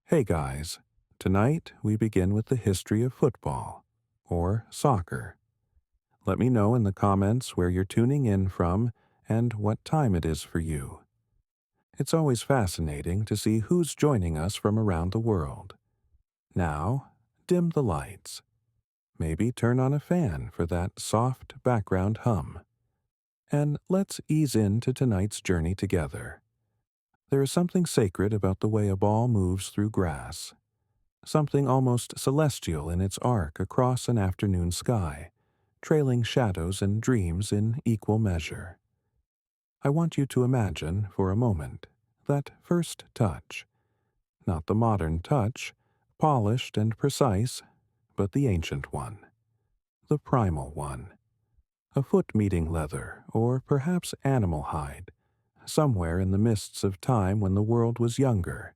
Hey guys, tonight we begin with the history of football, or soccer. Let me know in the comments where you're tuning in from and what time it is for you. It's always fascinating to see who's joining us from around the world. Now, dim the lights. Maybe turn on a fan for that soft background hum. And let's ease into tonight's journey together. There is something sacred about the way a ball moves through grass. Something almost celestial in its arc across an afternoon sky, trailing shadows and dreams in equal measure. I want you to imagine, for a moment, that first touch. Not the modern touch, polished and precise, but the ancient one. The primal one. A foot meeting leather, or perhaps animal hide, somewhere in the mists of time when the world was younger,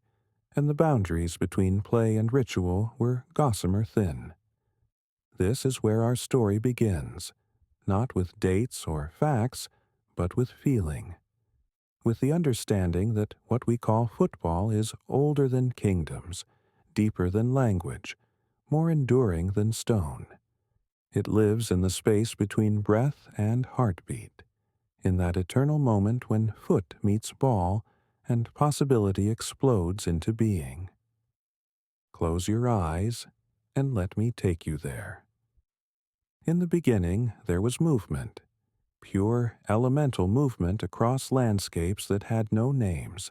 and the boundaries between play and ritual were gossamer thin. This is where our story begins, not with dates or facts, but with feeling, with the understanding that what we call football is older than kingdoms, deeper than language, more enduring than stone. It lives in the space between breath and heartbeat, in that eternal moment when foot meets ball and possibility explodes into being. Close your eyes and let me take you there. In the beginning, there was movement, pure elemental movement across landscapes that had no names,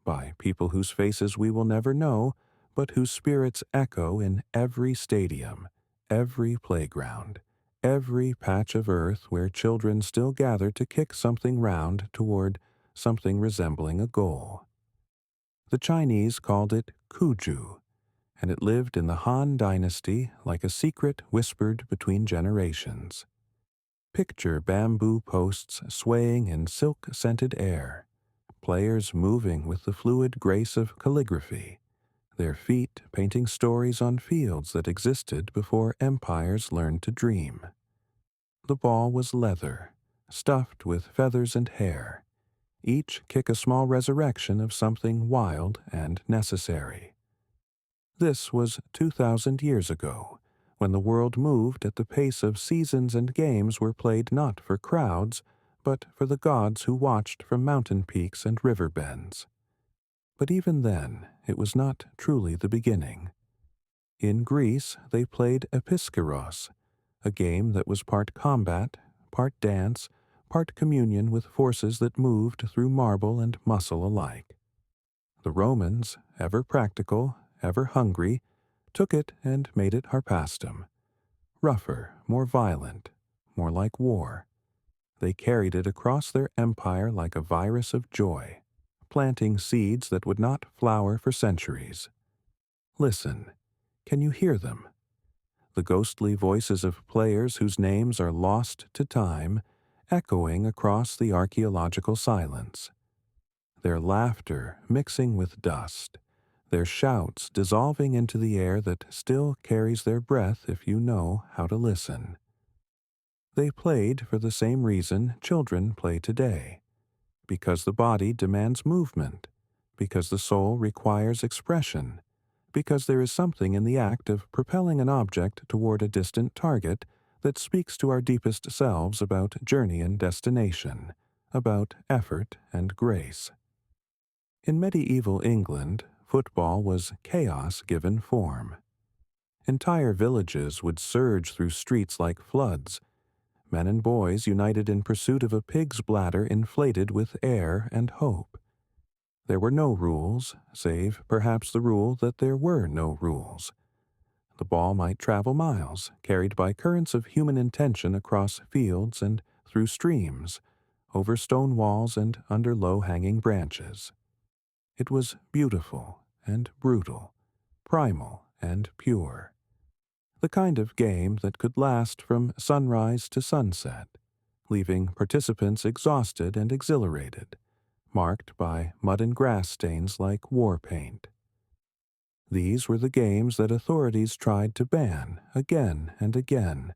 by people whose faces we will never know, but whose spirits echo in every stadium, every playground, every patch of earth where children still gather to kick something round toward something resembling a goal. The Chinese called it Kuju, and it lived in the Han Dynasty like a secret whispered between generations. Picture bamboo posts swaying in silk-scented air, players moving with the fluid grace of calligraphy, their feet painting stories on fields that existed before empires learned to dream. The ball was leather, stuffed with feathers and hair, each kick a small resurrection of something wild and necessary. This was 2,000 years ago, when the world moved at the pace of seasons and games were played not for crowds, but for the gods who watched from mountain peaks and river bends. But even then, it was not truly the beginning. In Greece, they played episkiros, a game that was part combat, part dance, part communion with forces that moved through marble and muscle alike. The Romans, ever practical, ever hungry, took it and made it harpastum. Rougher, more violent, more like war. They carried it across their empire like a virus of joy, planting seeds that would not flower for centuries. Listen, can you hear them? The ghostly voices of players whose names are lost to time, echoing across the archaeological silence. Their laughter mixing with dust, their shouts dissolving into the air that still carries their breath if you know how to listen. They played for the same reason children play today, because the body demands movement, because the soul requires expression, because there is something in the act of propelling an object toward a distant target that speaks to our deepest selves about journey and destination, about effort and grace. In medieval England, football was chaos given form. Entire villages would surge through streets like floods, men and boys united in pursuit of a pig's bladder inflated with air and hope. There were no rules, save perhaps the rule that there were no rules. The ball might travel miles, carried by currents of human intention across fields and through streams, over stone walls and under low-hanging branches. It was beautiful and brutal, primal and pure. The kind of game that could last from sunrise to sunset, leaving participants exhausted and exhilarated, marked by mud and grass stains like war paint. These were the games that authorities tried to ban again and again,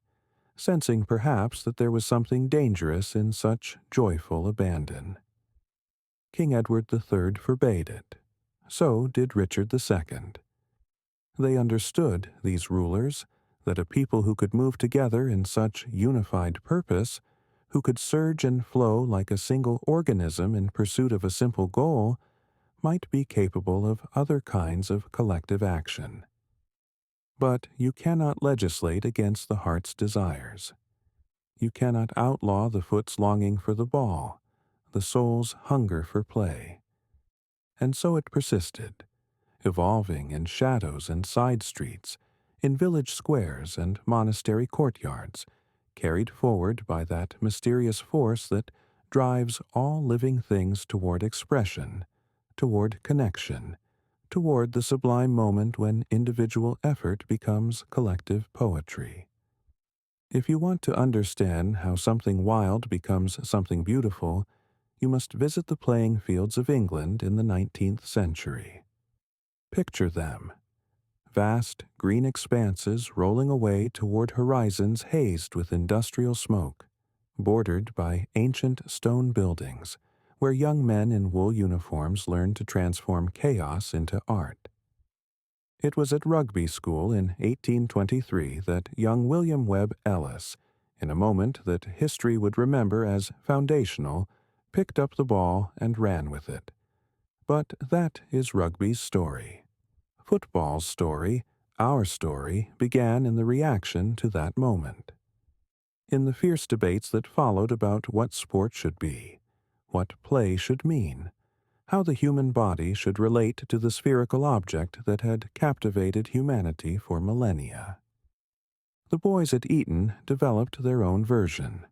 sensing perhaps that there was something dangerous in such joyful abandon. King Edward III forbade it. So did Richard II. They understood, these rulers, that a people who could move together in such unified purpose, who could surge and flow like a single organism in pursuit of a simple goal, might be capable of other kinds of collective action. But you cannot legislate against the heart's desires. You cannot outlaw the foot's longing for the ball, the soul's hunger for play. And so it persisted, evolving in shadows and side streets, in village squares and monastery courtyards, carried forward by that mysterious force that drives all living things toward expression, toward connection, toward the sublime moment when individual effort becomes collective poetry. If you want to understand how something wild becomes something beautiful, you must visit the playing fields of England in the 19th century. Picture them, vast green expanses rolling away toward horizons hazed with industrial smoke, bordered by ancient stone buildings, where young men in wool uniforms learned to transform chaos into art. It was at Rugby School in 1823 that young William Webb Ellis, in a moment that history would remember as foundational, picked up the ball and ran with it. But that is rugby's story. Football's story, our story, began in the reaction to that moment. In the fierce debates that followed about what sport should be, what play should mean, how the human body should relate to the spherical object that had captivated humanity for millennia. The boys at Eton developed their own version.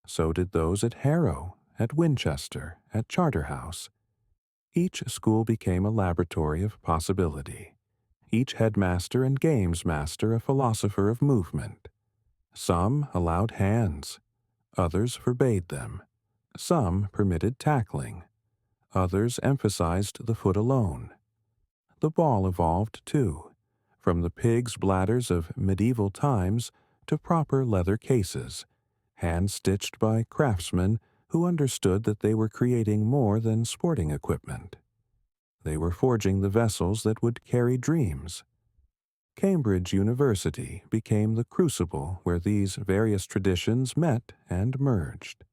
So did those at Harrow, at Winchester, at Charterhouse. Each school became a laboratory of possibility. Each headmaster and games master a philosopher of movement. Some allowed hands, others forbade them. Some permitted tackling, others emphasized the foot alone. The ball evolved, too, from the pig's bladders of medieval times to proper leather cases, hand-stitched by craftsmen who understood that they were creating more than sporting equipment. They were forging the vessels that would carry dreams. Cambridge University became the crucible where these various traditions met and merged.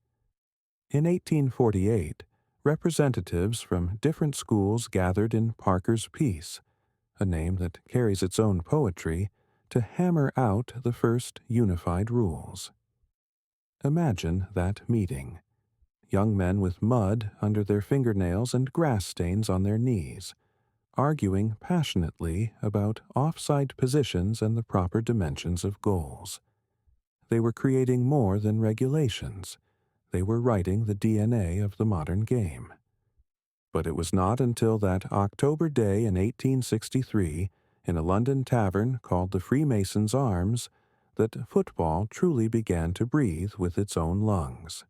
In 1848, representatives from different schools gathered in Parker's Piece, a name that carries its own poetry, to hammer out the first unified rules. Imagine that meeting. Young men with mud under their fingernails and grass stains on their knees, arguing passionately about offside positions and the proper dimensions of goals. They were creating more than regulations. They were writing the DNA of the modern game. But it was not until that October day in 1863, in a London tavern called the Freemasons' Arms, that football truly began to breathe with its own lungs.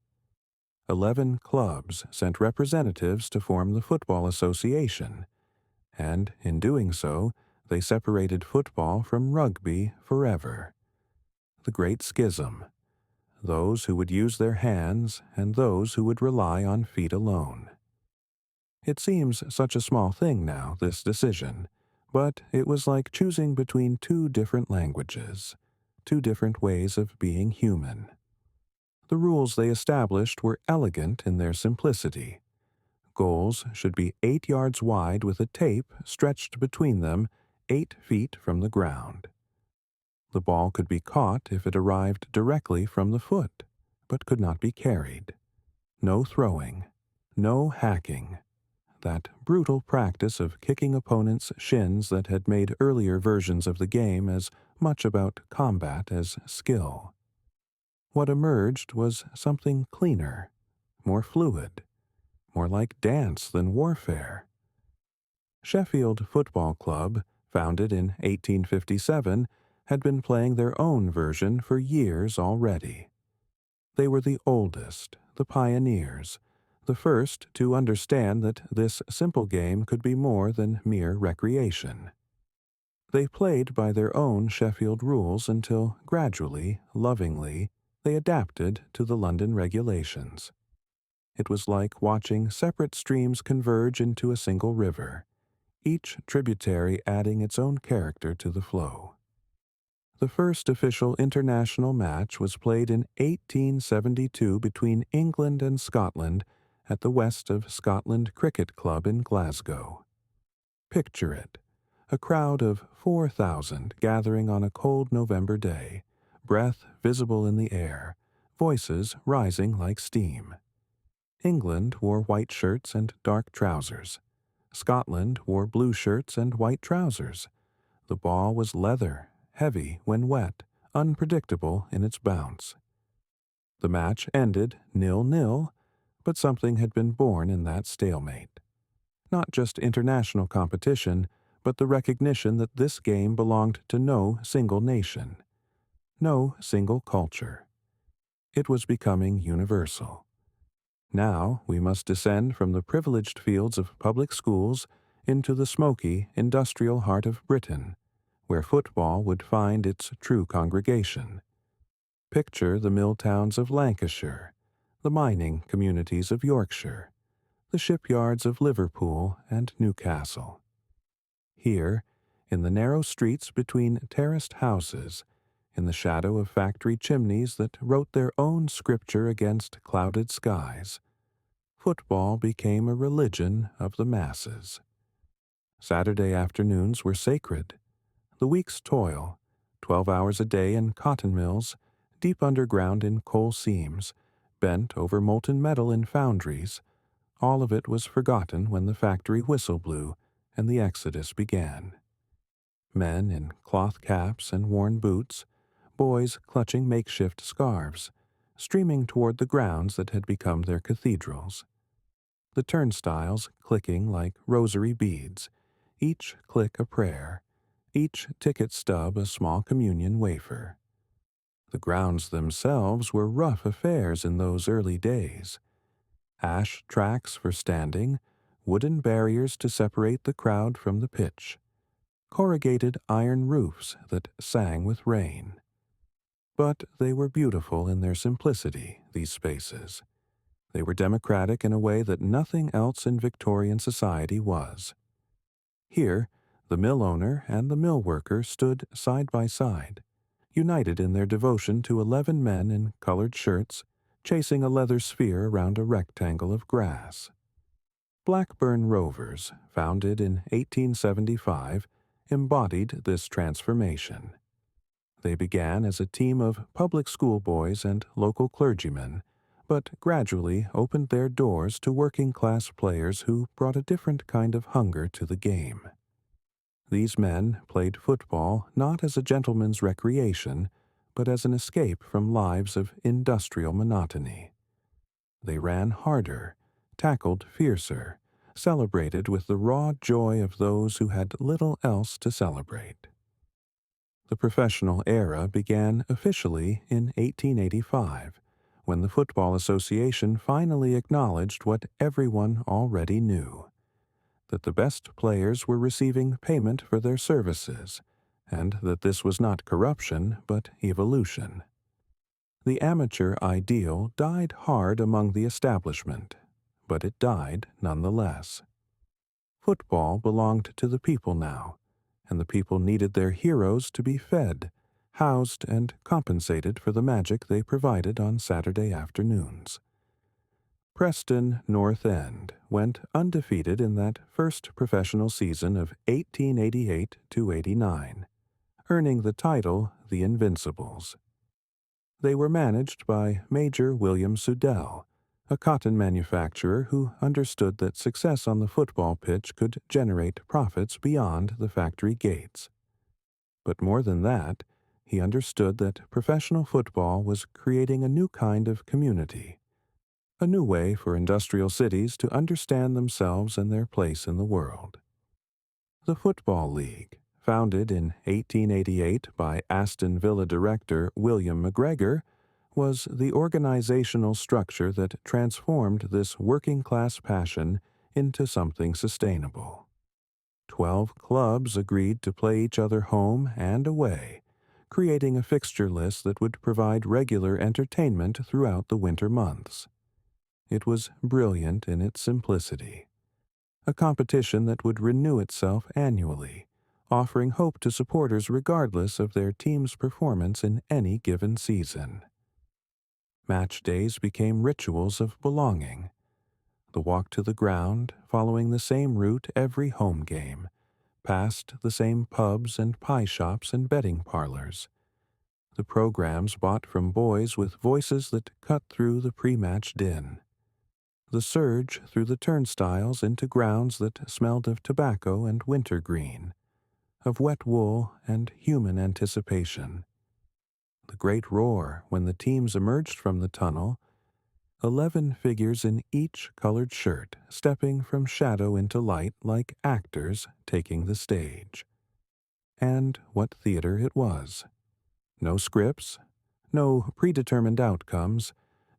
11 clubs sent representatives to form the Football Association, and in doing so, they separated football from rugby forever. The Great Schism. Those who would use their hands and those who would rely on feet alone. It seems such a small thing now, this decision, but it was like choosing between two different languages, two different ways of being human. The rules they established were elegant in their simplicity. Goals should be 8 yards wide with a tape stretched between them 8 feet from the ground. The ball could be caught if it arrived directly from the foot, but could not be carried. No throwing, no hacking. That brutal practice of kicking opponents' shins that had made earlier versions of the game as much about combat as skill. What emerged was something cleaner, more fluid, more like dance than warfare. Sheffield Football Club, founded in 1857, had been playing their own version for years already. They were the oldest, the pioneers, the first to understand that this simple game could be more than mere recreation. They played by their own Sheffield rules until gradually, lovingly, they adapted to the London regulations. It was like watching separate streams converge into a single river, each tributary adding its own character to the flow. The first official international match was played in 1872 between England and Scotland at the West of Scotland Cricket Club in Glasgow. Picture it, a crowd of 4,000 gathering on a cold November day, breath visible in the air, voices rising like steam. England wore white shirts and dark trousers. Scotland wore blue shirts and white trousers. The ball was leather, heavy when wet, unpredictable in its bounce. The match ended 0-0, but something had been born in that stalemate. Not just international competition, but the recognition that this game belonged to no single nation, no single culture. It was becoming universal. Now we must descend from the privileged fields of public schools into the smoky, industrial heart of Britain, where football would find its true congregation. Picture the mill towns of Lancashire, the mining communities of Yorkshire, the shipyards of Liverpool and Newcastle. Here, in the narrow streets between terraced houses, in the shadow of factory chimneys that wrote their own scripture against clouded skies, football became a religion of the masses. Saturday afternoons were sacred. The week's toil, 12 hours a day in cotton mills, deep underground in coal seams, bent over molten metal in foundries, all of it was forgotten when the factory whistle blew and the exodus began. Men in cloth caps and worn boots, boys clutching makeshift scarves, streaming toward the grounds that had become their cathedrals. The turnstiles clicking like rosary beads, each click a prayer, each ticket stub a small communion wafer. The grounds themselves were rough affairs in those early days. Ash tracks for standing, wooden barriers to separate the crowd from the pitch, corrugated iron roofs that sang with rain. But they were beautiful in their simplicity, these spaces. They were democratic in a way that nothing else in Victorian society was. Here, the mill owner and the mill worker stood side by side, united in their devotion to 11 men in colored shirts, chasing a leather sphere around a rectangle of grass. Blackburn Rovers, founded in 1875, embodied this transformation. They began as a team of public school boys and local clergymen, but gradually opened their doors to working-class players who brought a different kind of hunger to the game. These men played football not as a gentleman's recreation, but as an escape from lives of industrial monotony. They ran harder, tackled fiercer, celebrated with the raw joy of those who had little else to celebrate. The professional era began officially in 1885, when the Football Association finally acknowledged what everyone already knew, that the best players were receiving payment for their services, and that this was not corruption but evolution. The amateur ideal died hard among the establishment, but it died nonetheless. Football belonged to the people now, and the people needed their heroes to be fed, housed, and compensated for the magic they provided on Saturday afternoons. Preston North End went undefeated in that first professional season of 1888-89, earning the title the Invincibles. They were managed by Major William Sudell, a cotton manufacturer who understood that success on the football pitch could generate profits beyond the factory gates. But more than that, he understood that professional football was creating a new kind of community, a new way for industrial cities to understand themselves and their place in the world. The Football League, founded in 1888 by Aston Villa director William McGregor, was the organizational structure that transformed this working-class passion into something sustainable. 12 clubs agreed to play each other home and away, creating a fixture list that would provide regular entertainment throughout the winter months. It was brilliant in its simplicity. a competition that would renew itself annually, offering hope to supporters regardless of their team's performance in any given season. Match days became rituals of belonging. The walk to the ground, following the same route every home game, past the same pubs and pie shops and betting parlors. The programs bought from boys with voices that cut through the pre-match din. The surge through the turnstiles into grounds that smelled of tobacco and wintergreen, of wet wool and human anticipation. The great roar when the teams emerged from the tunnel, 11 figures in each colored shirt stepping from shadow into light like actors taking the stage. And what theater it was. No scripts, no predetermined outcomes,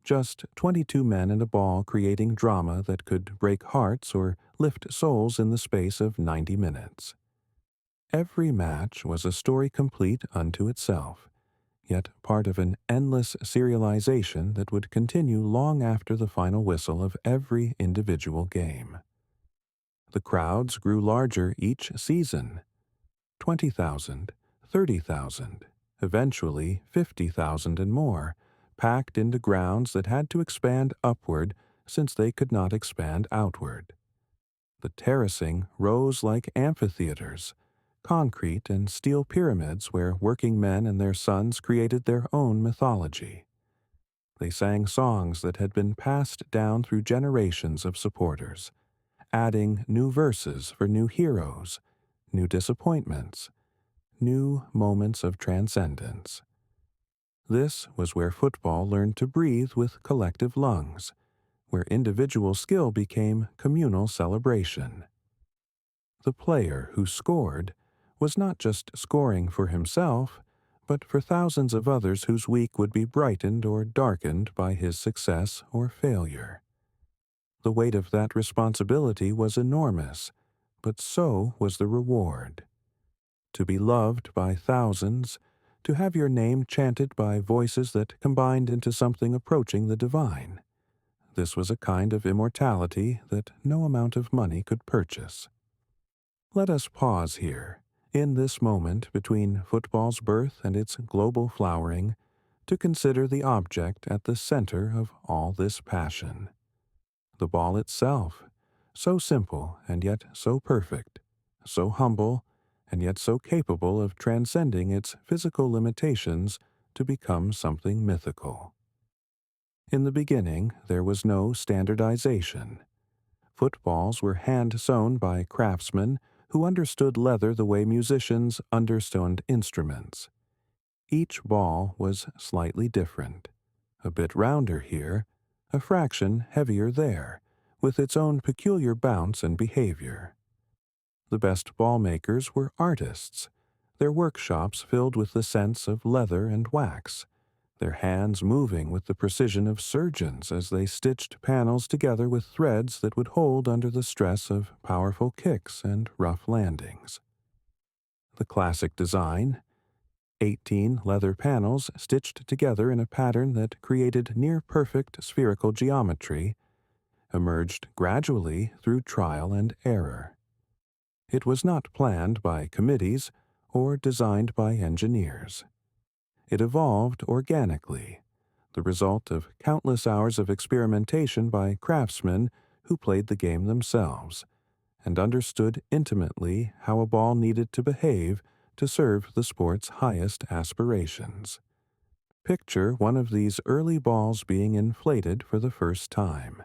just 22 men and a ball creating drama that could break hearts or lift souls in the space of 90 minutes. Every match was a story complete unto itself, yet part of an endless serialization that would continue long after the final whistle of every individual game. The crowds grew larger each season, 20,000, 30,000, eventually 50,000 and more, packed into grounds that had to expand upward since they could not expand outward. The terracing rose like amphitheaters, concrete and steel pyramids where working men and their sons created their own mythology. They sang songs that had been passed down through generations of supporters, adding new verses for new heroes, new disappointments, new moments of transcendence. This was where football learned to breathe with collective lungs, where individual skill became communal celebration. The player who scored was not just scoring for himself, but for thousands of others whose week would be brightened or darkened by his success or failure. The weight of that responsibility was enormous, but so was the reward. To be loved by thousands, to have your name chanted by voices that combined into something approaching the divine. This was a kind of immortality that no amount of money could purchase. Let us pause here, in this moment between football's birth and its global flowering, to consider the object at the center of all this passion. The ball itself, so simple and yet so perfect, so humble and yet so capable of transcending its physical limitations to become something mythical. In the beginning, there was no standardization. Footballs were hand-sewn by craftsmen who understood leather the way musicians understood instruments. Each ball was slightly different, a bit rounder here, a fraction heavier there, with its own peculiar bounce and behavior. The best ball makers were artists, their workshops filled with the scents of leather and wax, their hands moving with the precision of surgeons as they stitched panels together with threads that would hold under the stress of powerful kicks and rough landings. The classic design, 18 leather panels stitched together in a pattern that created near-perfect spherical geometry, emerged gradually through trial and error. It was not planned by committees or designed by engineers. It evolved organically, the result of countless hours of experimentation by craftsmen who played the game themselves and understood intimately how a ball needed to behave to serve the sport's highest aspirations. Picture one of these early balls being inflated for the first time.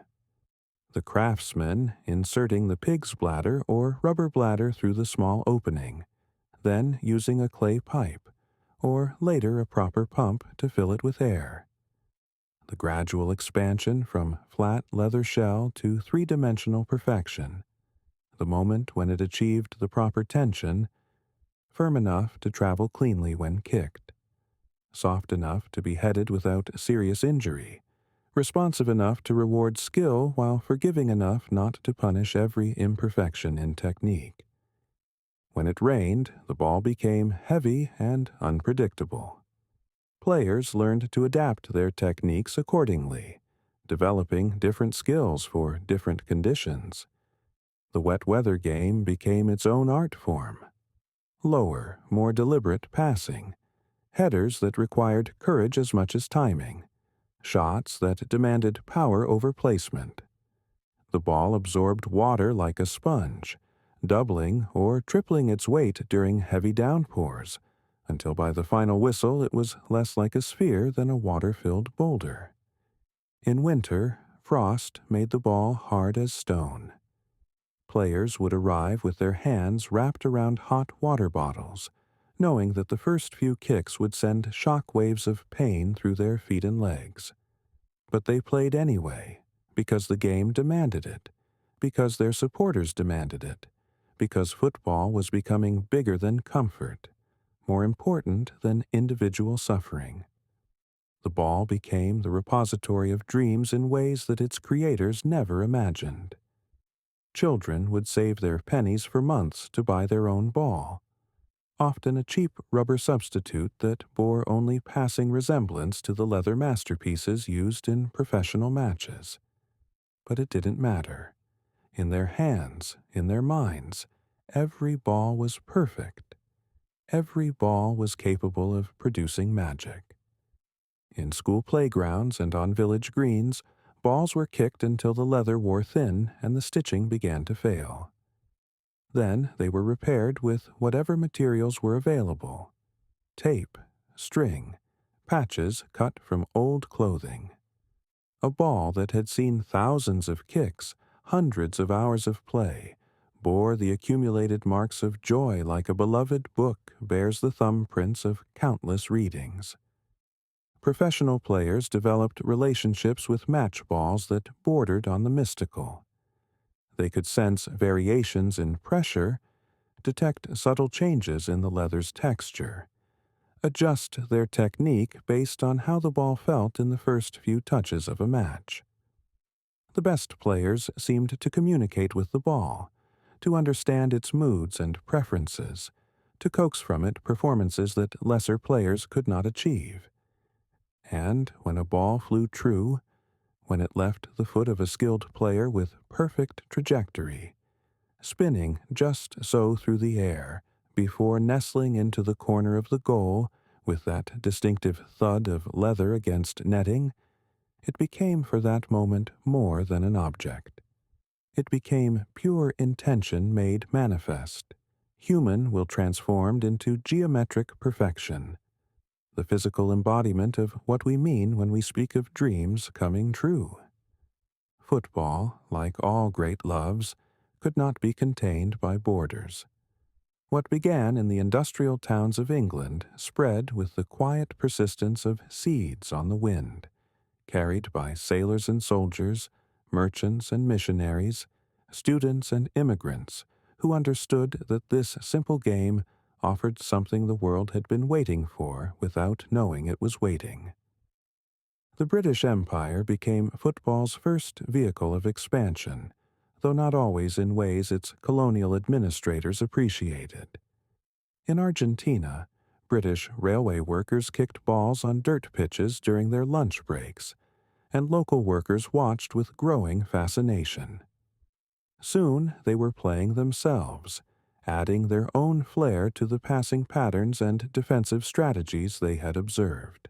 The craftsman inserting the pig's bladder or rubber bladder through the small opening, then using a clay pipe, or later a proper pump to fill it with air. The gradual expansion from flat leather shell to three-dimensional perfection, the moment when it achieved the proper tension, firm enough to travel cleanly when kicked, soft enough to be headed without serious injury, responsive enough to reward skill while forgiving enough not to punish every imperfection in technique. When it rained, the ball became heavy and unpredictable. Players learned to adapt their techniques accordingly, developing different skills for different conditions. The wet weather game became its own art form. Lower, more deliberate passing, headers that required courage as much as timing, shots that demanded power over placement. The ball absorbed water like a sponge, doubling or tripling its weight during heavy downpours, until by the final whistle it was less like a sphere than a water-filled boulder. In winter, frost made the ball hard as stone. Players would arrive with their hands wrapped around hot water bottles, knowing that the first few kicks would send shock waves of pain through their feet and legs. But they played anyway, because the game demanded it, because their supporters demanded it, because football was becoming bigger than comfort, more important than individual suffering. The ball became the repository of dreams in ways that its creators never imagined. Children would save their pennies for months to buy their own ball, often a cheap rubber substitute that bore only passing resemblance to the leather masterpieces used in professional matches. But it didn't matter. In their hands, in their minds, every ball was perfect. Every ball was capable of producing magic. In school playgrounds and on village greens, balls were kicked until the leather wore thin and the stitching began to fail. Then they were repaired with whatever materials were available: tape, string, patches cut from old clothing. A ball that had seen thousands of kicks, hundreds of hours of play, bore the accumulated marks of joy like a beloved book bears the thumbprints of countless readings. Professional players developed relationships with match balls that bordered on the mystical. They could sense variations in pressure, detect subtle changes in the leather's texture, adjust their technique based on how the ball felt in the first few touches of a match. The best players seemed to communicate with the ball, to understand its moods and preferences, to coax from it performances that lesser players could not achieve. And when a ball flew true, when it left the foot of a skilled player with perfect trajectory, spinning just so through the air, before nestling into the corner of the goal with that distinctive thud of leather against netting, it became for that moment more than an object. It became pure intention made manifest, human will transformed into geometric perfection, the physical embodiment of what we mean when we speak of dreams coming true. Football, like all great loves, could not be contained by borders. What began in the industrial towns of England spread with the quiet persistence of seeds on the wind, carried by sailors and soldiers, merchants and missionaries, students and immigrants, who understood that this simple game offered something the world had been waiting for without knowing it was waiting. The British Empire became football's first vehicle of expansion, though not always in ways its colonial administrators appreciated. In Argentina, British railway workers kicked balls on dirt pitches during their lunch breaks, and local workers watched with growing fascination. Soon they were playing themselves, adding their own flair to the passing patterns and defensive strategies they had observed.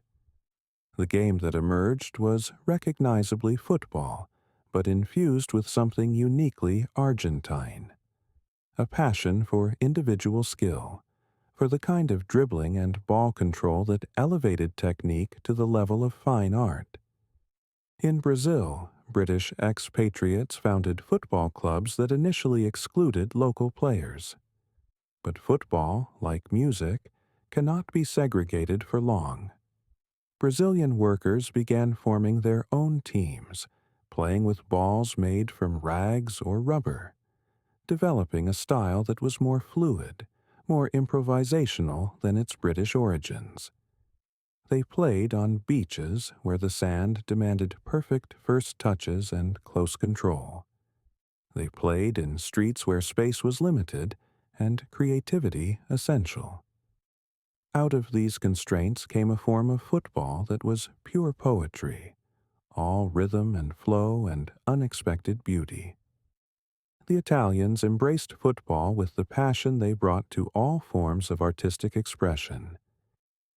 The game that emerged was recognizably football, but infused with something uniquely Argentine: a passion for individual skill, for the kind of dribbling and ball control that elevated technique to the level of fine art. In Brazil, British expatriates founded football clubs that initially excluded local players. But football, like music, cannot be segregated for long. Brazilian workers began forming their own teams, playing with balls made from rags or rubber, developing a style that was more fluid, more improvisational than its British origins. They played on beaches where the sand demanded perfect first touches and close control. They played in streets where space was limited and creativity essential. Out of these constraints came a form of football that was pure poetry, all rhythm and flow and unexpected beauty. the Italians embraced football with the passion they brought to all forms of artistic expression.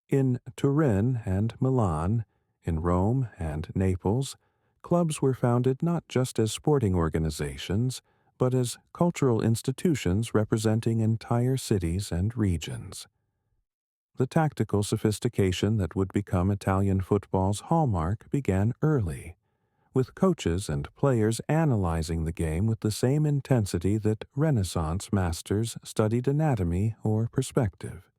In Turin and Milan, in Rome and Naples, clubs were founded not just as sporting organizations, but as cultural institutions representing entire cities and regions. The tactical sophistication that would become Italian football's hallmark began early, with coaches and players analyzing the game with the same intensity that Renaissance masters studied anatomy or perspective.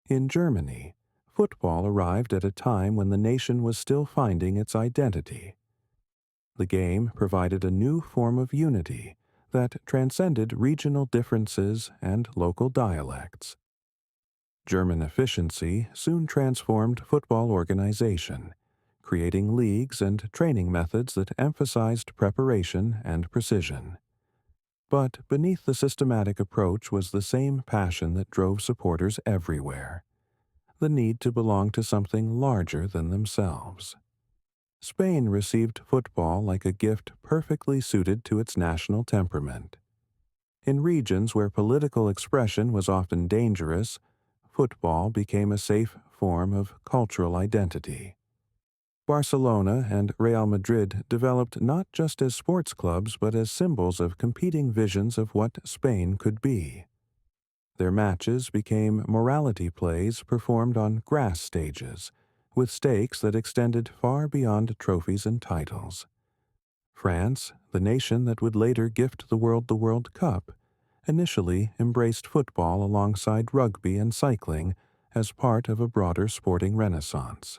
In Germany, football arrived at a time when the nation was still finding its identity. The game provided a new form of unity that transcended regional differences and local dialects. German efficiency soon transformed football organization, creating leagues and training methods that emphasized preparation and precision. But beneath the systematic approach was the same passion that drove supporters everywhere: the need to belong to something larger than themselves. Spain received football like a gift perfectly suited to its national temperament. In regions where political expression was often dangerous, football became a safe form of cultural identity. Barcelona and Real Madrid developed not just as sports clubs but as symbols of competing visions of what Spain could be. Their matches became morality plays performed on grass stages, with stakes that extended far beyond trophies and titles. France, the nation that would later gift the World Cup, initially embraced football alongside rugby and cycling as part of a broader sporting renaissance.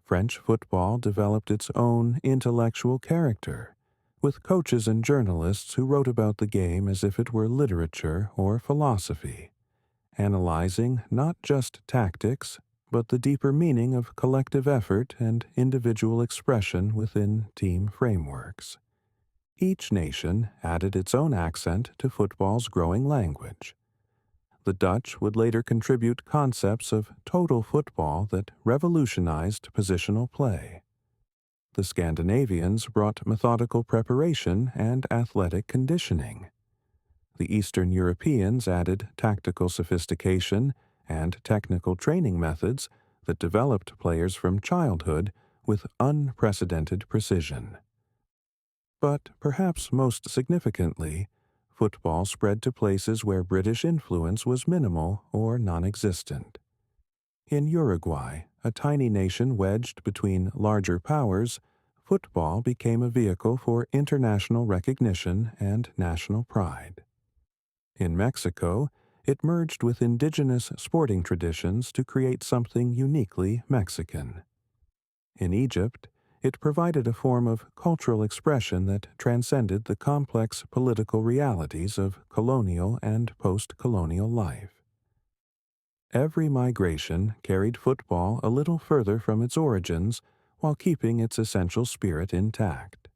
French football developed its own intellectual character, with coaches and journalists who wrote about the game as if it were literature or philosophy, analyzing not just tactics, but the deeper meaning of collective effort and individual expression within team frameworks. Each nation added its own accent to football's growing language. The Dutch would later contribute concepts of total football that revolutionized positional play. The Scandinavians brought methodical preparation and athletic conditioning. The Eastern Europeans added tactical sophistication and technical training methods that developed players from childhood with unprecedented precision. But perhaps most significantly, football spread to places where British influence was minimal or non-existent. In Uruguay, a tiny nation wedged between larger powers, football became a vehicle for international recognition and national pride. In Mexico, it merged with indigenous sporting traditions to create something uniquely Mexican. In Egypt, it provided a form of cultural expression that transcended the complex political realities of colonial and post-colonial life. Every migration carried football a little further from its origins while keeping its essential spirit intact.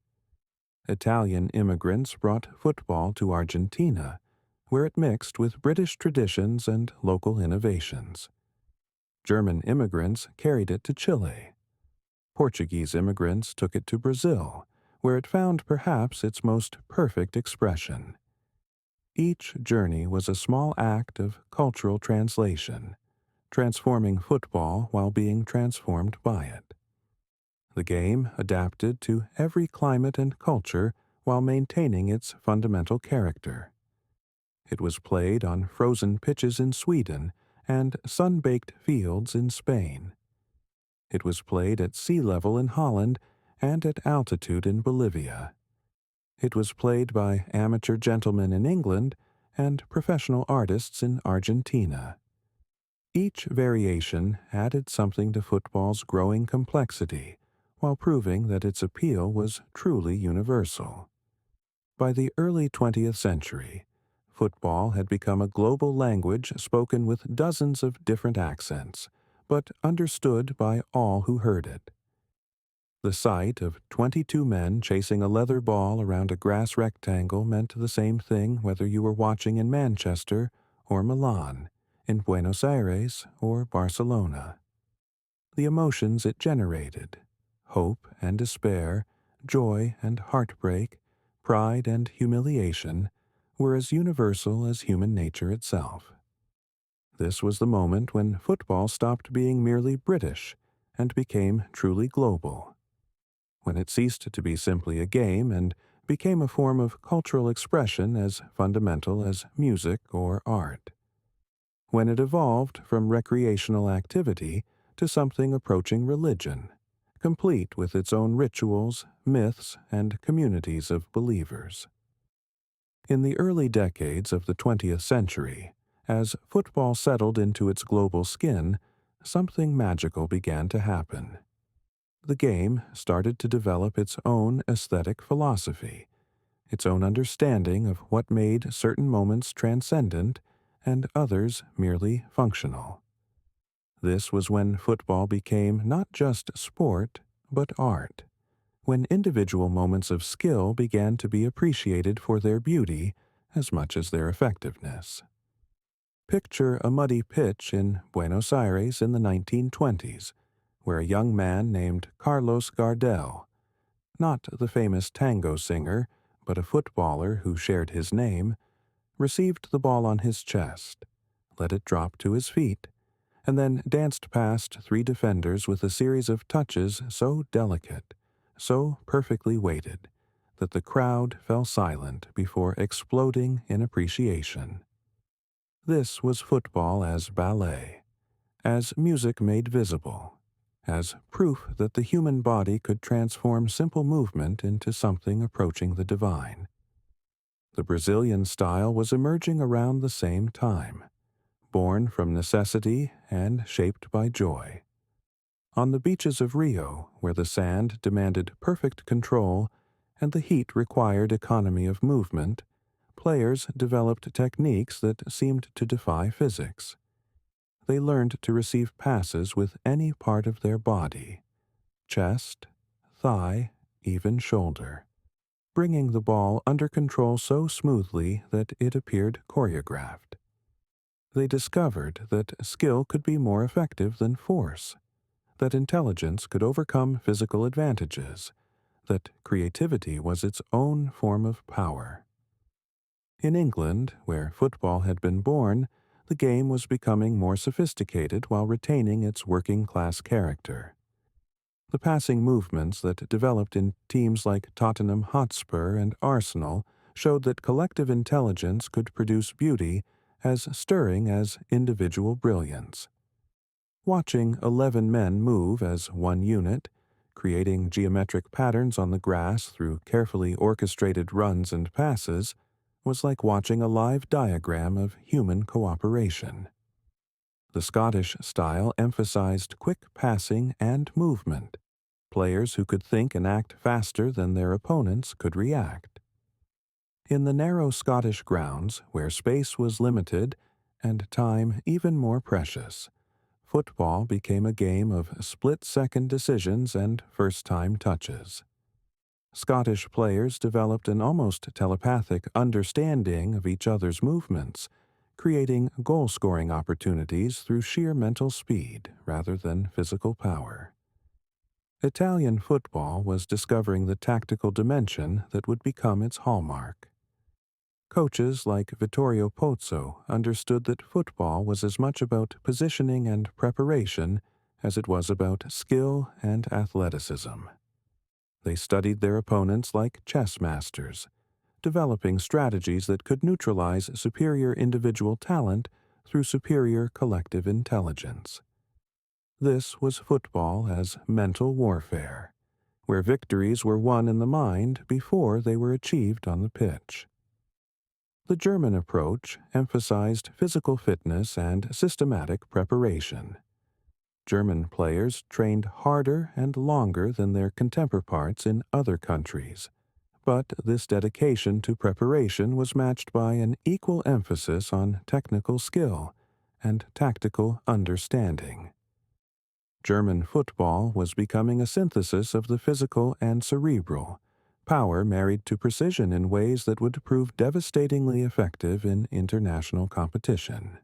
Italian immigrants brought football to Argentina, where it mixed with British traditions and local innovations. German immigrants carried it to Chile. Portuguese immigrants took it to Brazil, where it found perhaps its most perfect expression. Each journey was a small act of cultural translation, transforming football while being transformed by it. The game adapted to every climate and culture while maintaining its fundamental character. It was played on frozen pitches in Sweden and sun-baked fields in Spain. It was played at sea level in Holland and at altitude in Bolivia. It was played by amateur gentlemen in England and professional artists in Argentina. Each variation added something to football's growing complexity, while proving that its appeal was truly universal. By the early 20th century, football had become a global language spoken with dozens of different accents, but understood by all who heard it. The sight of 22 men chasing a leather ball around a grass rectangle meant the same thing whether you were watching in Manchester or Milan, in Buenos Aires or Barcelona. The emotions it generated, hope and despair, joy and heartbreak, pride and humiliation were as universal as human nature itself. This was the moment when football stopped being merely British and became truly global, when it ceased to be simply a game and became a form of cultural expression as fundamental as music or art, when it evolved from recreational activity to something approaching religion, complete with its own rituals, myths, and communities of believers. In the early decades of the 20th century, as football settled into its global skin, something magical began to happen. The game started to develop its own aesthetic philosophy, its own understanding of what made certain moments transcendent and others merely functional. This was when football became not just sport, but art, when individual moments of skill began to be appreciated for their beauty as much as their effectiveness. Picture a muddy pitch in Buenos Aires in the 1920s, where a young man named Carlos Gardel, not the famous tango singer, but a footballer who shared his name, received the ball on his chest, let it drop to his feet, and then danced past three defenders with a series of touches so delicate, so perfectly weighted, that the crowd fell silent before exploding in appreciation. This was football as ballet, as music made visible, as proof that the human body could transform simple movement into something approaching the divine. The Brazilian style was emerging around the same time, born from necessity and shaped by joy. On the beaches of Rio, where the sand demanded perfect control and the heat required economy of movement, players developed techniques that seemed to defy physics. They learned to receive passes with any part of their body, chest, thigh, even shoulder, bringing the ball under control so smoothly that it appeared choreographed. They discovered that skill could be more effective than force, that intelligence could overcome physical advantages, that creativity was its own form of power. In England, where football had been born, the game was becoming more sophisticated while retaining its working-class character. The passing movements that developed in teams like Tottenham Hotspur and Arsenal showed that collective intelligence could produce beauty as stirring as individual brilliance. Watching 11 men move as one unit, creating geometric patterns on the grass through carefully orchestrated runs and passes, was like watching a live diagram of human cooperation. The Scottish style emphasized quick passing and movement. Players who could think and act faster than their opponents could react. In the narrow Scottish grounds, where space was limited and time even more precious, football became a game of split-second decisions and first-time touches. Scottish players developed an almost telepathic understanding of each other's movements, creating goal-scoring opportunities through sheer mental speed rather than physical power. Italian football was discovering the tactical dimension that would become its hallmark. Coaches like Vittorio Pozzo understood that football was as much about positioning and preparation as it was about skill and athleticism. They studied their opponents like chess masters, developing strategies that could neutralize superior individual talent through superior collective intelligence. This was football as mental warfare, where victories were won in the mind before they were achieved on the pitch. The German approach emphasized physical fitness and systematic preparation. German players trained harder and longer than their counterparts in other countries, but this dedication to preparation was matched by an equal emphasis on technical skill and tactical understanding. German football was becoming a synthesis of the physical and cerebral, power married to precision in ways that would prove devastatingly effective in international competition.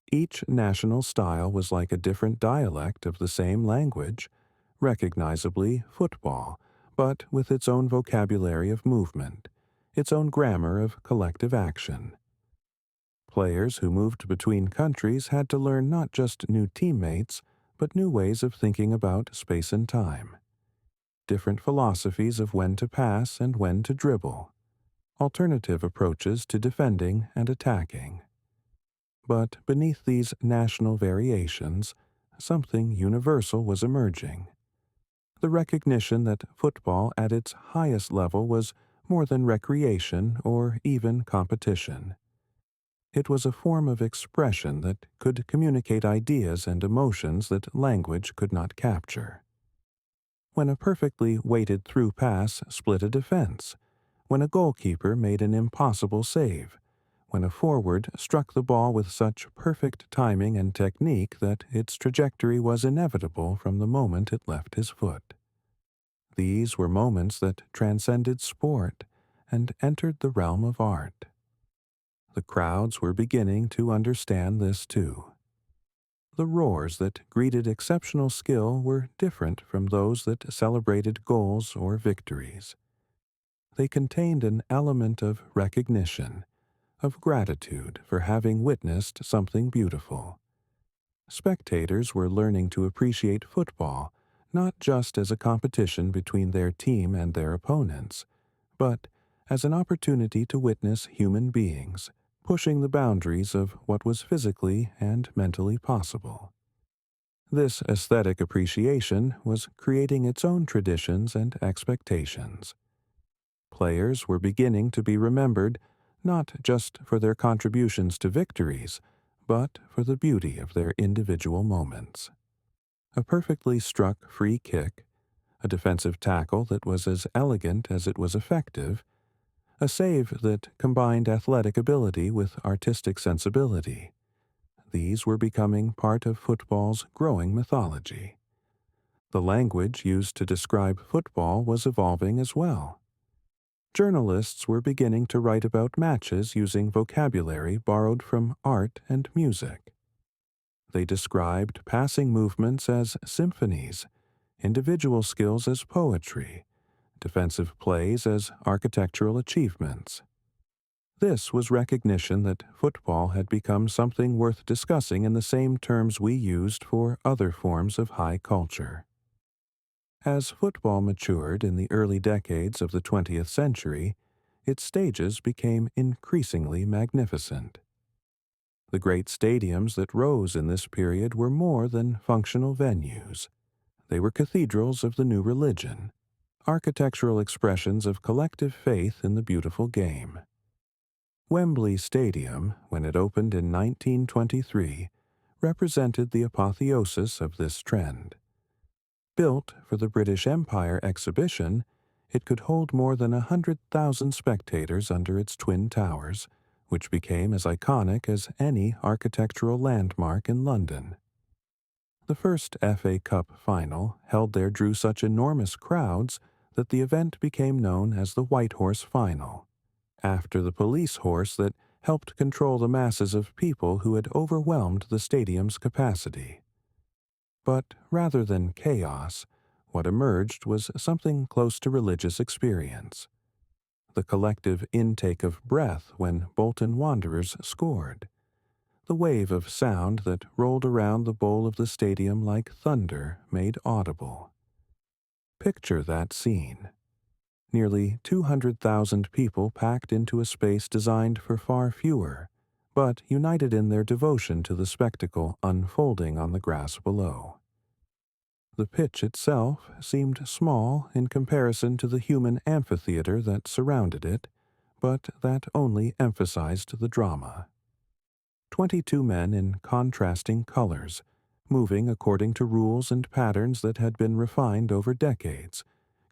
Each national style was like a different dialect of the same language, recognizably football, but with its own vocabulary of movement, its own grammar of collective action. Players who moved between countries had to learn not just new teammates, but new ways of thinking about space and time, different philosophies of when to pass and when to dribble, alternative approaches to defending and attacking. But beneath these national variations, something universal was emerging. The recognition that football at its highest level was more than recreation or even competition. It was a form of expression that could communicate ideas and emotions that language could not capture. When a perfectly weighted through pass split a defense, when a goalkeeper made an impossible save, when a forward struck the ball with such perfect timing and technique that its trajectory was inevitable from the moment it left his foot. These were moments that transcended sport and entered the realm of art. The crowds were beginning to understand this too. The roars that greeted exceptional skill were different from those that celebrated goals or victories. They contained an element of recognition, of gratitude for having witnessed something beautiful. Spectators were learning to appreciate football not just as a competition between their team and their opponents, but as an opportunity to witness human beings pushing the boundaries of what was physically and mentally possible. This aesthetic appreciation was creating its own traditions and expectations. Players were beginning to be remembered not just for their contributions to victories, but for the beauty of their individual moments. A perfectly struck free kick, a defensive tackle that was as elegant as it was effective, a save that combined athletic ability with artistic sensibility. These were becoming part of football's growing mythology. The language used to describe football was evolving as well. Journalists were beginning to write about matches using vocabulary borrowed from art and music. They described passing movements as symphonies, individual skills as poetry, defensive plays as architectural achievements. This was recognition that football had become something worth discussing in the same terms we used for other forms of high culture. As football matured in the early decades of the 20th century, its stages became increasingly magnificent. The great stadiums that rose in this period were more than functional venues. They were cathedrals of the new religion, architectural expressions of collective faith in the beautiful game. Wembley Stadium, when it opened in 1923, represented the apotheosis of this trend. Built for the British Empire exhibition, it could hold more than 100,000 spectators under its twin towers, which became as iconic as any architectural landmark in London. The first FA Cup final held there drew such enormous crowds that the event became known as the White Horse Final, after the police horse that helped control the masses of people who had overwhelmed the stadium's capacity. But rather than chaos, what emerged was something close to religious experience. The collective intake of breath when Bolton Wanderers scored. The wave of sound that rolled around the bowl of the stadium like thunder made audible. Picture that scene. Nearly 200,000 people packed into a space designed for far fewer, but united in their devotion to the spectacle unfolding on the grass below. The pitch itself seemed small in comparison to the human amphitheater that surrounded it, but that only emphasized the drama. 22 men in contrasting colors, moving according to rules and patterns that had been refined over decades,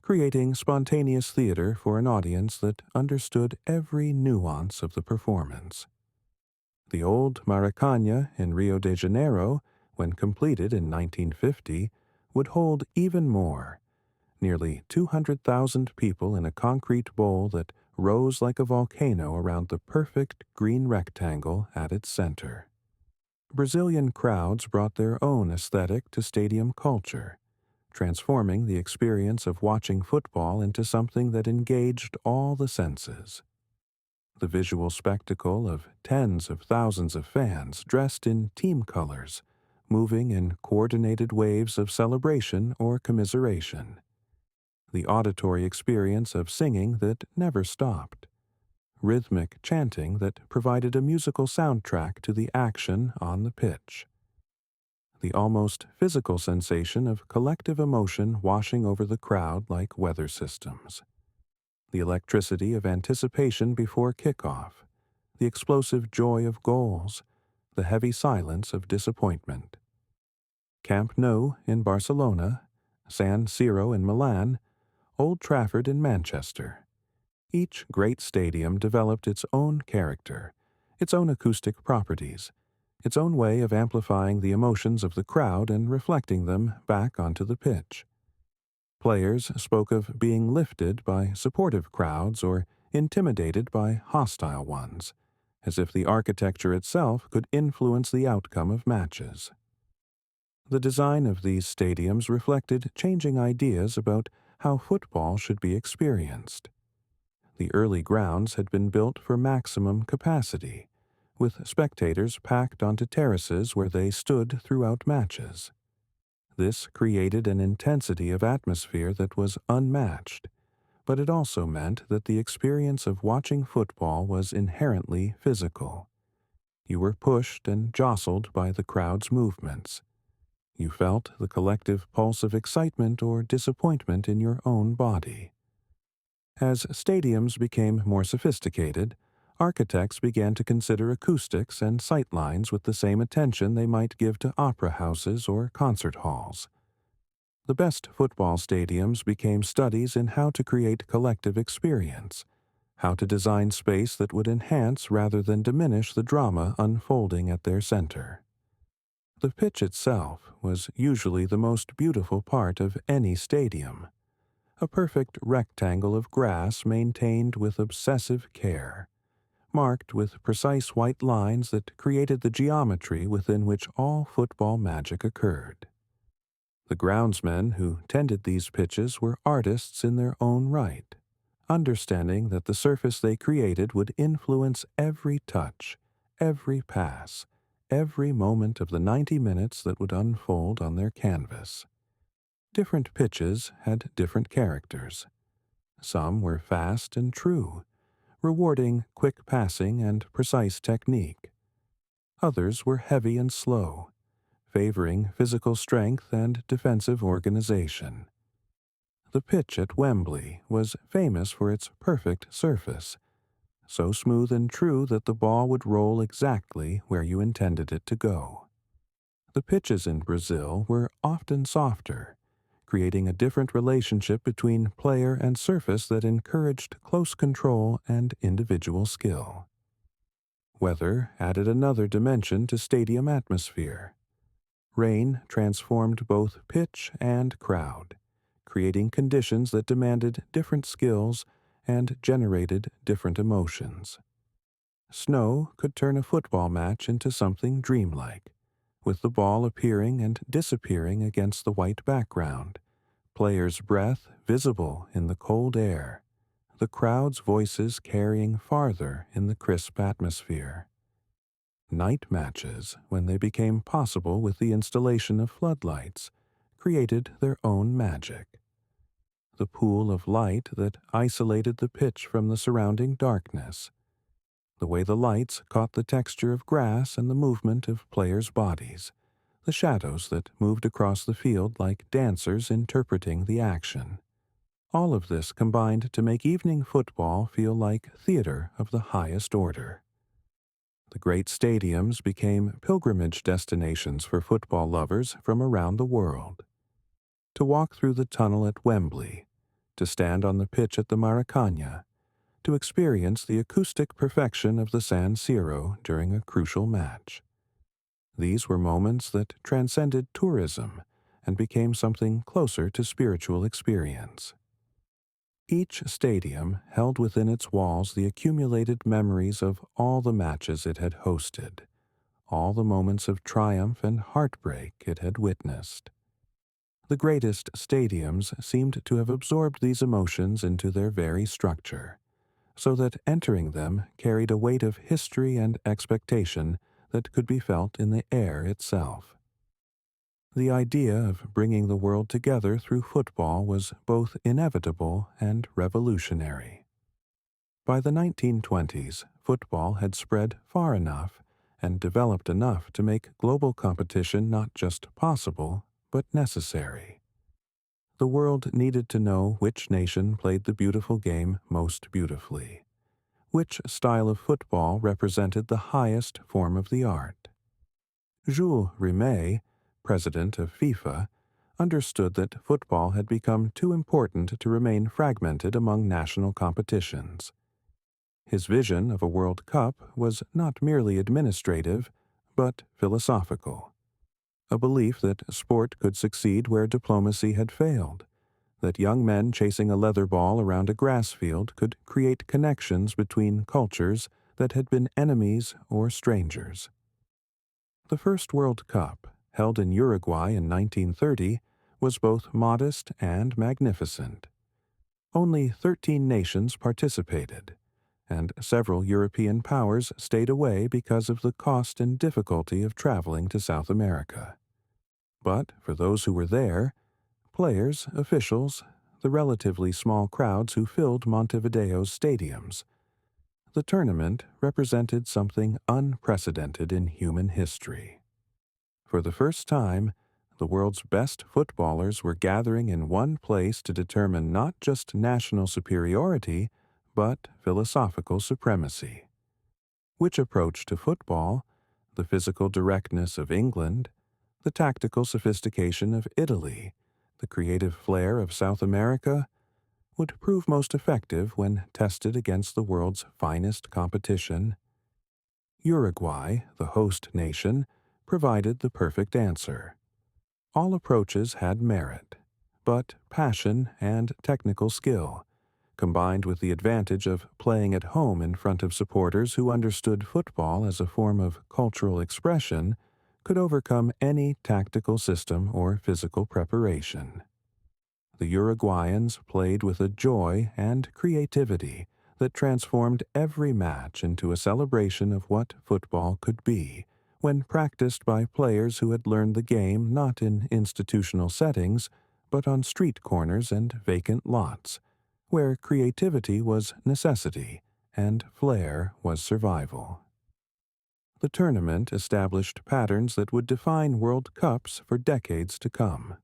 creating spontaneous theater for an audience that understood every nuance of the performance. The old Maracanã in Rio de Janeiro, when completed in 1950, would hold even more, nearly 200,000 people in a concrete bowl that rose like a volcano around the perfect green rectangle at its center. Brazilian crowds brought their own aesthetic to stadium culture, transforming the experience of watching football into something that engaged all the senses. The visual spectacle of tens of thousands of fans dressed in team colors, moving in coordinated waves of celebration or commiseration. The auditory experience of singing that never stopped. Rhythmic chanting that provided a musical soundtrack to the action on the pitch. The almost physical sensation of collective emotion washing over the crowd like weather systems. The electricity of anticipation before kickoff, the explosive joy of goals, the heavy silence of disappointment. Camp Nou in Barcelona, San Siro in Milan, Old Trafford in Manchester. Each great stadium developed its own character, its own acoustic properties, its own way of amplifying the emotions of the crowd and reflecting them back onto the pitch. Players spoke of being lifted by supportive crowds or intimidated by hostile ones, as if the architecture itself could influence the outcome of matches. The design of these stadiums reflected changing ideas about how football should be experienced. The early grounds had been built for maximum capacity, with spectators packed onto terraces where they stood throughout matches. This created an intensity of atmosphere that was unmatched, but it also meant that the experience of watching football was inherently physical. You were pushed and jostled by the crowd's movements. You felt the collective pulse of excitement or disappointment in your own body. As stadiums became more sophisticated, architects began to consider acoustics and sightlines with the same attention they might give to opera houses or concert halls. The best football stadiums became studies in how to create collective experience, how to design space that would enhance rather than diminish the drama unfolding at their center. The pitch itself was usually the most beautiful part of any stadium, a perfect rectangle of grass maintained with obsessive care, marked with precise white lines that created the geometry within which all football magic occurred. The groundsmen who tended these pitches were artists in their own right, understanding that the surface they created would influence every touch, every pass, every moment of the 90 minutes that would unfold on their canvas. Different pitches had different characters. Some were fast and true, rewarding quick passing and precise technique. Others were heavy and slow, favoring physical strength and defensive organization. The pitch at Wembley was famous for its perfect surface, so smooth and true that the ball would roll exactly where you intended it to go. The pitches in Brazil were often softer, creating a different relationship between player and surface that encouraged close control and individual skill. Weather added another dimension to stadium atmosphere. Rain transformed both pitch and crowd, creating conditions that demanded different skills and generated different emotions. Snow could turn a football match into something dreamlike, with the ball appearing and disappearing against the white background, players' breath visible in the cold air, the crowd's voices carrying farther in the crisp atmosphere. Night matches, when they became possible with the installation of floodlights, created their own magic. The pool of light that isolated the pitch from the surrounding darkness, the way the lights caught the texture of grass and the movement of players' bodies, the shadows that moved across the field like dancers interpreting the action. All of this combined to make evening football feel like theater of the highest order. The great stadiums became pilgrimage destinations for football lovers from around the world. To walk through the tunnel at Wembley, to stand on the pitch at the Maracanã, to experience the acoustic perfection of the San Siro during a crucial match. These were moments that transcended tourism and became something closer to spiritual experience. Each stadium held within its walls the accumulated memories of all the matches it had hosted, all the moments of triumph and heartbreak it had witnessed. The greatest stadiums seemed to have absorbed these emotions into their very structure, so that entering them carried a weight of history and expectation that could be felt in the air itself. The idea of bringing the world together through football was both inevitable and revolutionary. By the 1920s, football had spread far enough and developed enough to make global competition not just possible, but necessary. The world needed to know which nation played the beautiful game most beautifully, which style of football represented the highest form of the art. Jules Rimet, president of FIFA, understood that football had become too important to remain fragmented among national competitions. His vision of a World Cup was not merely administrative, but philosophical. A belief that sport could succeed where diplomacy had failed, that young men chasing a leather ball around a grass field could create connections between cultures that had been enemies or strangers. The first World Cup, held in Uruguay in 1930, was both modest and magnificent. Only 13 nations participated, and several European powers stayed away because of the cost and difficulty of traveling to South America. But for those who were there, players, officials, the relatively small crowds who filled Montevideo's stadiums, the tournament represented something unprecedented in human history. For the first time, the world's best footballers were gathering in one place to determine not just national superiority, but philosophical supremacy. Which approach to football, the physical directness of England, the tactical sophistication of Italy, the creative flair of South America, would prove most effective when tested against the world's finest competition? Uruguay, the host nation, provided the perfect answer. All approaches had merit, but passion and technical skill, combined with the advantage of playing at home in front of supporters who understood football as a form of cultural expression, could overcome any tactical system or physical preparation. The Uruguayans played with a joy and creativity that transformed every match into a celebration of what football could be when practiced by players who had learned the game not in institutional settings, but on street corners and vacant lots, where creativity was necessity and flair was survival. The tournament established patterns that would define World Cups for decades to come.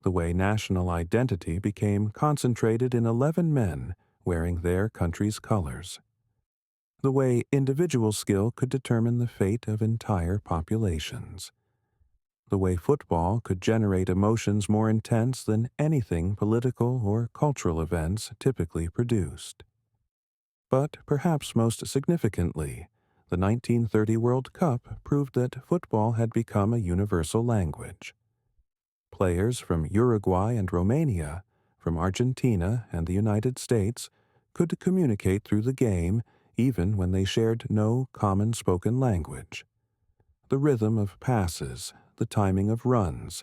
The way national identity became concentrated in 11 men wearing their country's colors. The way individual skill could determine the fate of entire populations. The way football could generate emotions more intense than anything political or cultural events typically produced. But perhaps most significantly, the 1930 World Cup proved that football had become a universal language. Players from Uruguay and Romania, from Argentina and the United States, could communicate through the game even when they shared no common spoken language. The rhythm of passes, the timing of runs,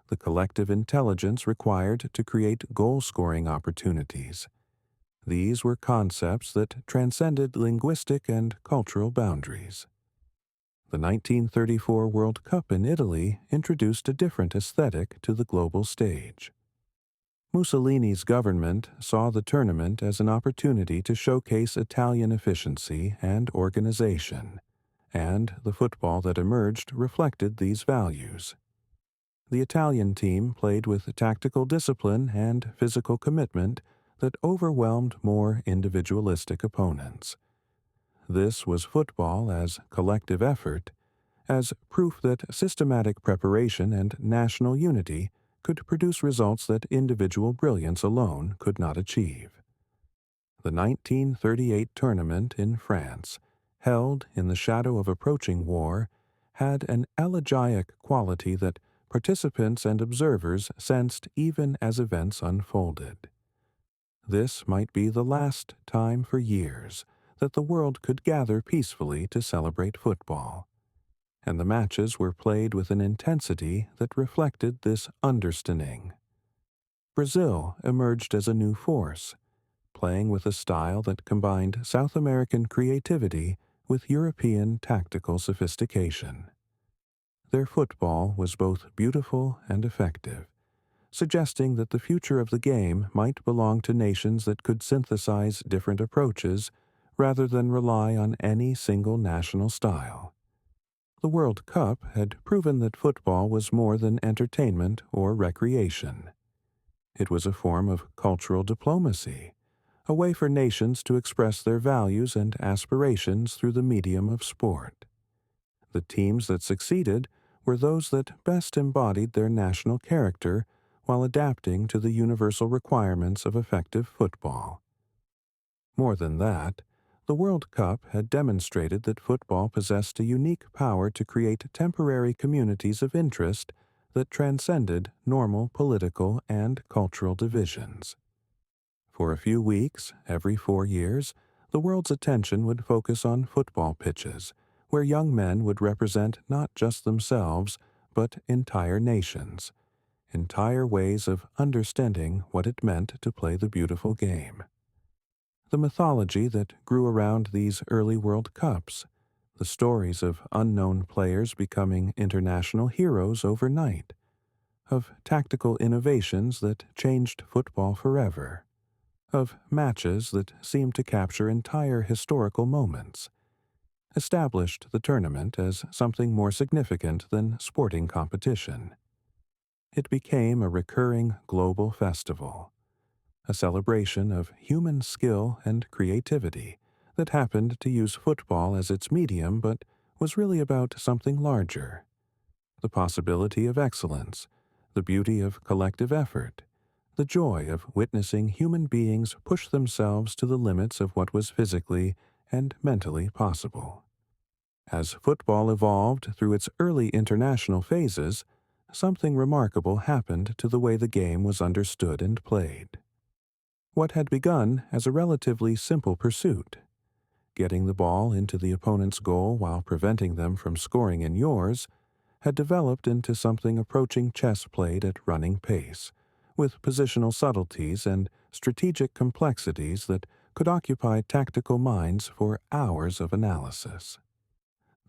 the collective intelligence required to create goal-scoring opportunities. These were concepts that transcended linguistic and cultural boundaries. The 1934 World Cup in Italy introduced a different aesthetic to the global stage. Mussolini's government saw the tournament as an opportunity to showcase Italian efficiency and organization, and the football that emerged reflected these values. The Italian team played with tactical discipline and physical commitment that overwhelmed more individualistic opponents. This was football as collective effort, as proof that systematic preparation and national unity could produce results that individual brilliance alone could not achieve. The 1938 tournament in France, held in the shadow of approaching war, had an elegiac quality that participants and observers sensed even as events unfolded. This might be the last time for years that the world could gather peacefully to celebrate football, and the matches were played with an intensity that reflected this understanding. Brazil emerged as a new force, playing with a style that combined South American creativity with European tactical sophistication. Their football was both beautiful and effective, suggesting that the future of the game might belong to nations that could synthesize different approaches rather than rely on any single national style. The World Cup had proven that football was more than entertainment or recreation. It was a form of cultural diplomacy, a way for nations to express their values and aspirations through the medium of sport. The teams that succeeded were those that best embodied their national character while adapting to the universal requirements of effective football. More than that, the World Cup had demonstrated that football possessed a unique power to create temporary communities of interest that transcended normal political and cultural divisions. For a few weeks, every 4 years, the world's attention would focus on football pitches, where young men would represent not just themselves, but entire nations, entire ways of understanding what it meant to play the beautiful game. The mythology that grew around these early World Cups, the stories of unknown players becoming international heroes overnight, of tactical innovations that changed football forever, of matches that seemed to capture entire historical moments, established the tournament as something more significant than sporting competition. It became a recurring global festival, a celebration of human skill and creativity that happened to use football as its medium but was really about something larger: the possibility of excellence, the beauty of collective effort, the joy of witnessing human beings push themselves to the limits of what was physically and mentally possible. As football evolved through its early international phases, something remarkable happened to the way the game was understood and played. What had begun as a relatively simple pursuit, getting the ball into the opponent's goal while preventing them from scoring in yours, had developed into something approaching chess played at running pace, with positional subtleties and strategic complexities that could occupy tactical minds for hours of analysis.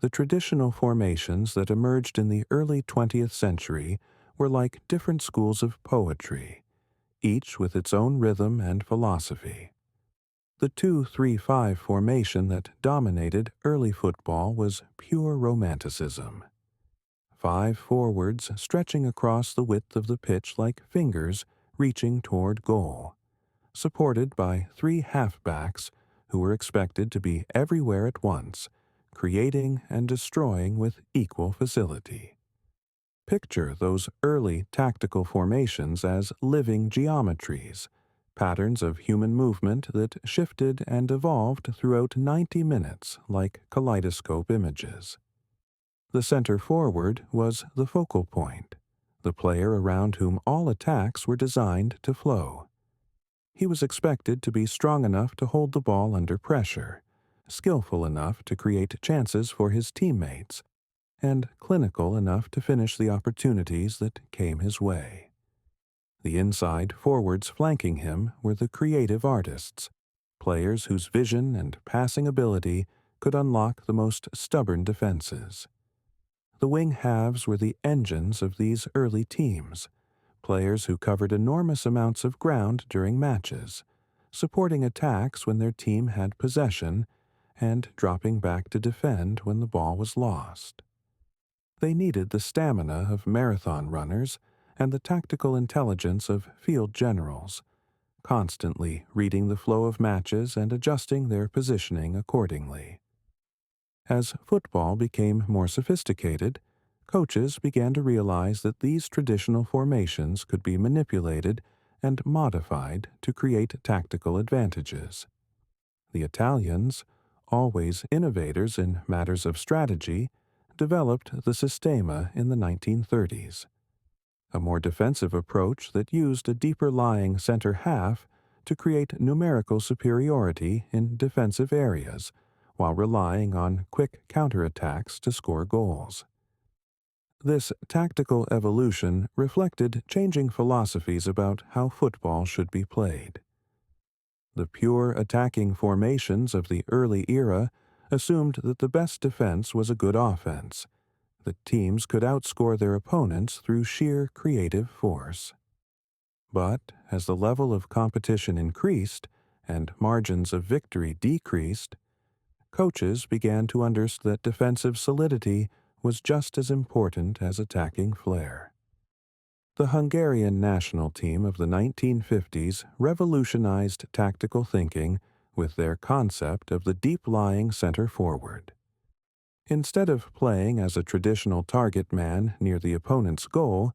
The traditional formations that emerged in the early 20th century were like different schools of poetry, each with its own rhythm and philosophy. The 2-3-5 formation that dominated early football was pure romanticism. 5 forwards stretching across the width of the pitch like fingers reaching toward goal, supported by 3 halfbacks who were expected to be everywhere at once, creating and destroying with equal facility. Picture those early tactical formations as living geometries, patterns of human movement that shifted and evolved throughout 90 minutes like kaleidoscope images. The center forward was the focal point, the player around whom all attacks were designed to flow. He was expected to be strong enough to hold the ball under pressure, skillful enough to create chances for his teammates, and clinical enough to finish the opportunities that came his way. The inside forwards flanking him were the creative artists, players whose vision and passing ability could unlock the most stubborn defenses. The wing halves were the engines of these early teams, players who covered enormous amounts of ground during matches, supporting attacks when their team had possession and dropping back to defend when the ball was lost. They needed the stamina of marathon runners and the tactical intelligence of field generals, constantly reading the flow of matches and adjusting their positioning accordingly. As football became more sophisticated, coaches began to realize that these traditional formations could be manipulated and modified to create tactical advantages. The Italians, always innovators in matters of strategy, developed the sistema in the 1930s, a more defensive approach that used a deeper-lying center half to create numerical superiority in defensive areas while relying on quick counterattacks to score goals. This tactical evolution reflected changing philosophies about how football should be played. The pure attacking formations of the early era assumed that the best defense was a good offense, that teams could outscore their opponents through sheer creative force. But as the level of competition increased and margins of victory decreased, coaches began to understand that defensive solidity was just as important as attacking flair. The Hungarian national team of the 1950s revolutionized tactical thinking with their concept of the deep-lying center forward. Instead of playing as a traditional target man near the opponent's goal,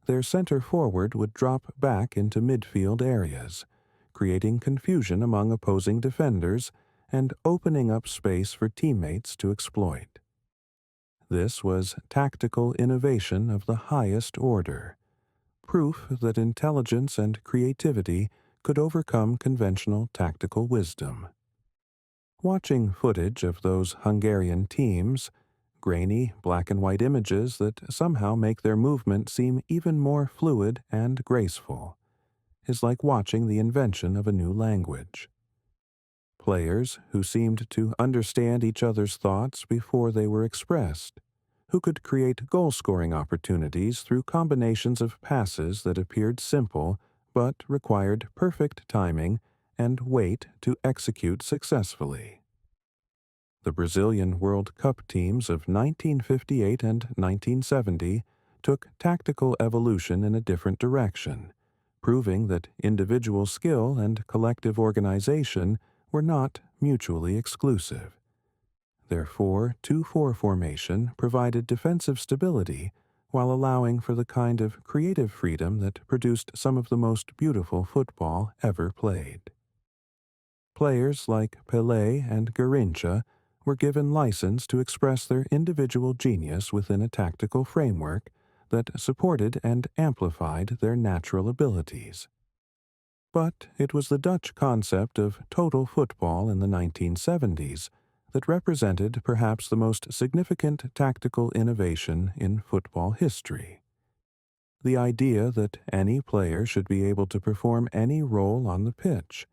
their center forward would drop back into midfield areas, creating confusion among opposing defenders and opening up space for teammates to exploit. This was tactical innovation of the highest order, proof that intelligence and creativity could overcome conventional tactical wisdom. Watching footage of those Hungarian teams, grainy black and white images that somehow make their movement seem even more fluid and graceful, is like watching the invention of a new language. Players who seemed to understand each other's thoughts before they were expressed, who could create goal-scoring opportunities through combinations of passes that appeared simple but required perfect timing and weight to execute successfully. The Brazilian World Cup teams of 1958 and 1970 took tactical evolution in a different direction, proving that individual skill and collective organization were not mutually exclusive. Their 4-2-4 formation provided defensive stability while allowing for the kind of creative freedom that produced some of the most beautiful football ever played. Players like Pelé and Garrincha were given license to express their individual genius within a tactical framework that supported and amplified their natural abilities. But it was the Dutch concept of total football in the 1970s that represented perhaps the most significant tactical innovation in football history. The idea that any player should be able to perform any role on the pitch,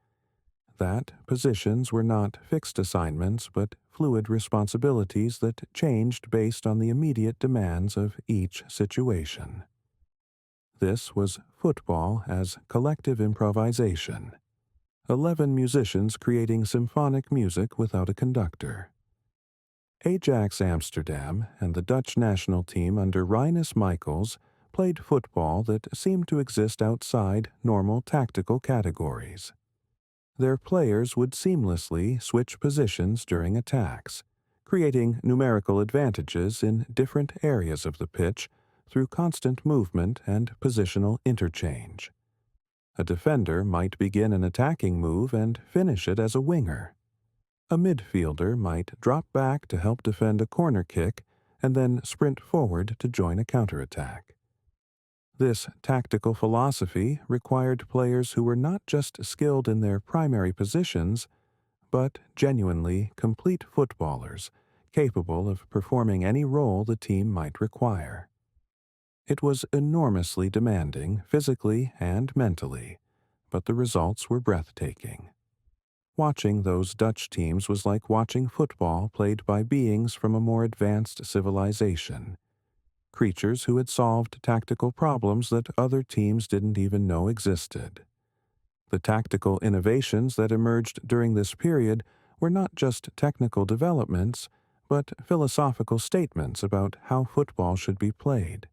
that positions were not fixed assignments but fluid responsibilities that changed based on the immediate demands of each situation. This was football as collective improvisation, 11 musicians creating symphonic music without a conductor. Ajax Amsterdam and the Dutch national team under Rinus Michels played football that seemed to exist outside normal tactical categories. Their players would seamlessly switch positions during attacks, creating numerical advantages in different areas of the pitch through constant movement and positional interchange. A defender might begin an attacking move and finish it as a winger. A midfielder might drop back to help defend a corner kick and then sprint forward to join a counterattack. This tactical philosophy required players who were not just skilled in their primary positions, but genuinely complete footballers, capable of performing any role the team might require. It was enormously demanding, physically and mentally, but the results were breathtaking. Watching those Dutch teams was like watching football played by beings from a more advanced civilization, creatures who had solved tactical problems that other teams didn't even know existed. The tactical innovations that emerged during this period were not just technical developments, but philosophical statements about how football should be played,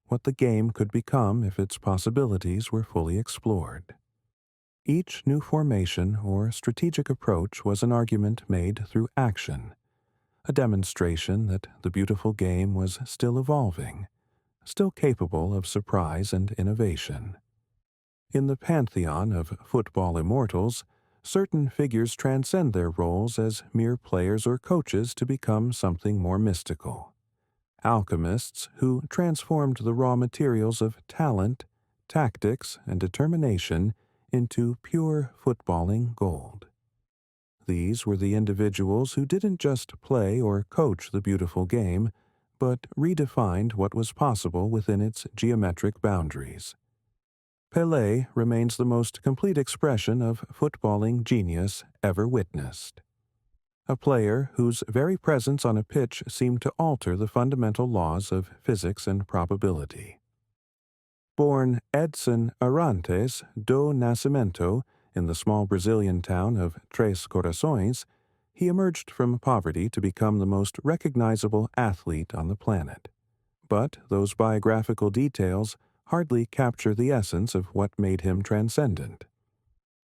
what the game could become if its possibilities were fully explored. Each new formation or strategic approach was an argument made through action, a demonstration that the beautiful game was still evolving, still capable of surprise and innovation. In the pantheon of football immortals, certain figures transcend their roles as mere players or coaches to become something more mystical. Alchemists who transformed the raw materials of talent, tactics, and determination into pure footballing gold. These were the individuals who didn't just play or coach the beautiful game, but redefined what was possible within its geometric boundaries. Pelé remains the most complete expression of footballing genius ever witnessed. A player whose very presence on a pitch seemed to alter the fundamental laws of physics and probability. Born Edson Arantes do Nascimento in the small Brazilian town of Três Corações, he emerged from poverty to become the most recognizable athlete on the planet. But those biographical details hardly capture the essence of what made him transcendent.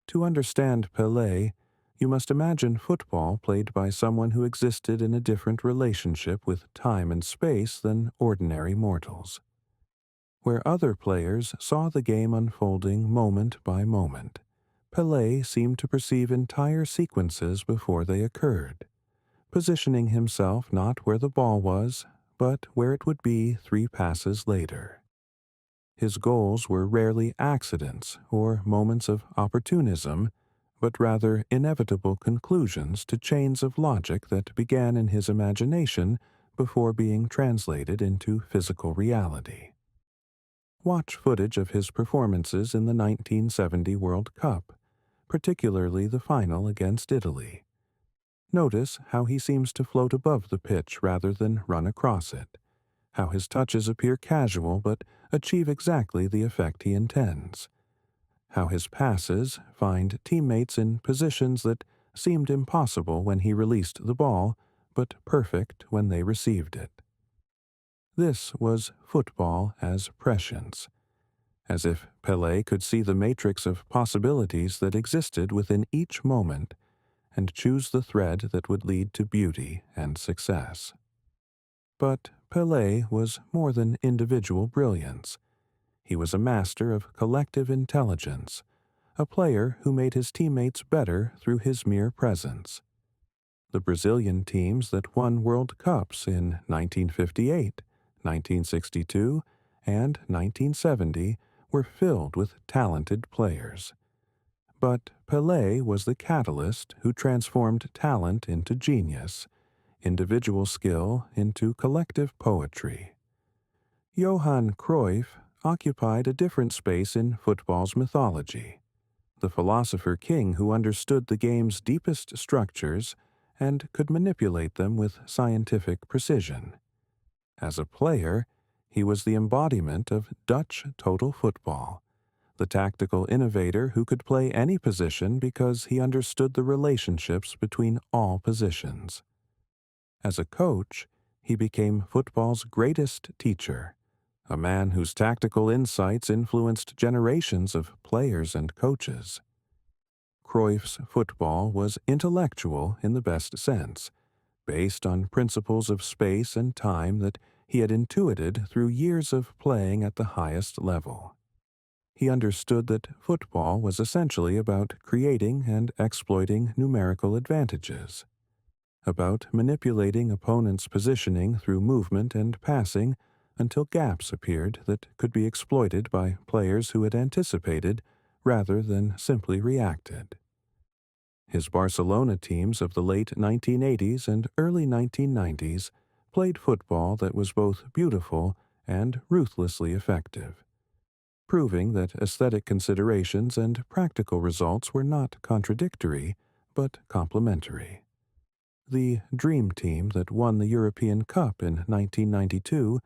To understand Pelé, you must imagine football played by someone who existed in a different relationship with time and space than ordinary mortals. Where other players saw the game unfolding moment by moment, Pelé seemed to perceive entire sequences before they occurred, positioning himself not where the ball was, but where it would be 3 passes later. His goals were rarely accidents or moments of opportunism, but rather inevitable conclusions to chains of logic that began in his imagination before being translated into physical reality. Watch footage of his performances in the 1970 World Cup, particularly the final against Italy. Notice how he seems to float above the pitch rather than run across it, how his touches appear casual but achieve exactly the effect he intends, how his passes find teammates in positions that seemed impossible when he released the ball, but perfect when they received it. This was football as prescience, as if Pelé could see the matrix of possibilities that existed within each moment and choose the thread that would lead to beauty and success. But Pelé was more than individual brilliance. He was a master of collective intelligence, a player who made his teammates better through his mere presence. The Brazilian teams that won World Cups in 1958, 1962, and 1970 were filled with talented players. But Pelé was the catalyst who transformed talent into genius, individual skill into collective poetry. Johann Cruyff occupied a different space in football's mythology, the philosopher king who understood the game's deepest structures and could manipulate them with scientific precision. As a player, he was the embodiment of Dutch total football, the tactical innovator who could play any position because he understood the relationships between all positions. As a coach, he became football's greatest teacher, a man whose tactical insights influenced generations of players and coaches. Cruyff's football was intellectual in the best sense, based on principles of space and time that he had intuited through years of playing at the highest level. He understood that football was essentially about creating and exploiting numerical advantages, about manipulating opponents' positioning through movement and passing until gaps appeared that could be exploited by players who had anticipated rather than simply reacted. His Barcelona teams of the late 1980s and early 1990s played football that was both beautiful and ruthlessly effective, proving that aesthetic considerations and practical results were not contradictory, but complementary. The Dream Team that won the European Cup in 1992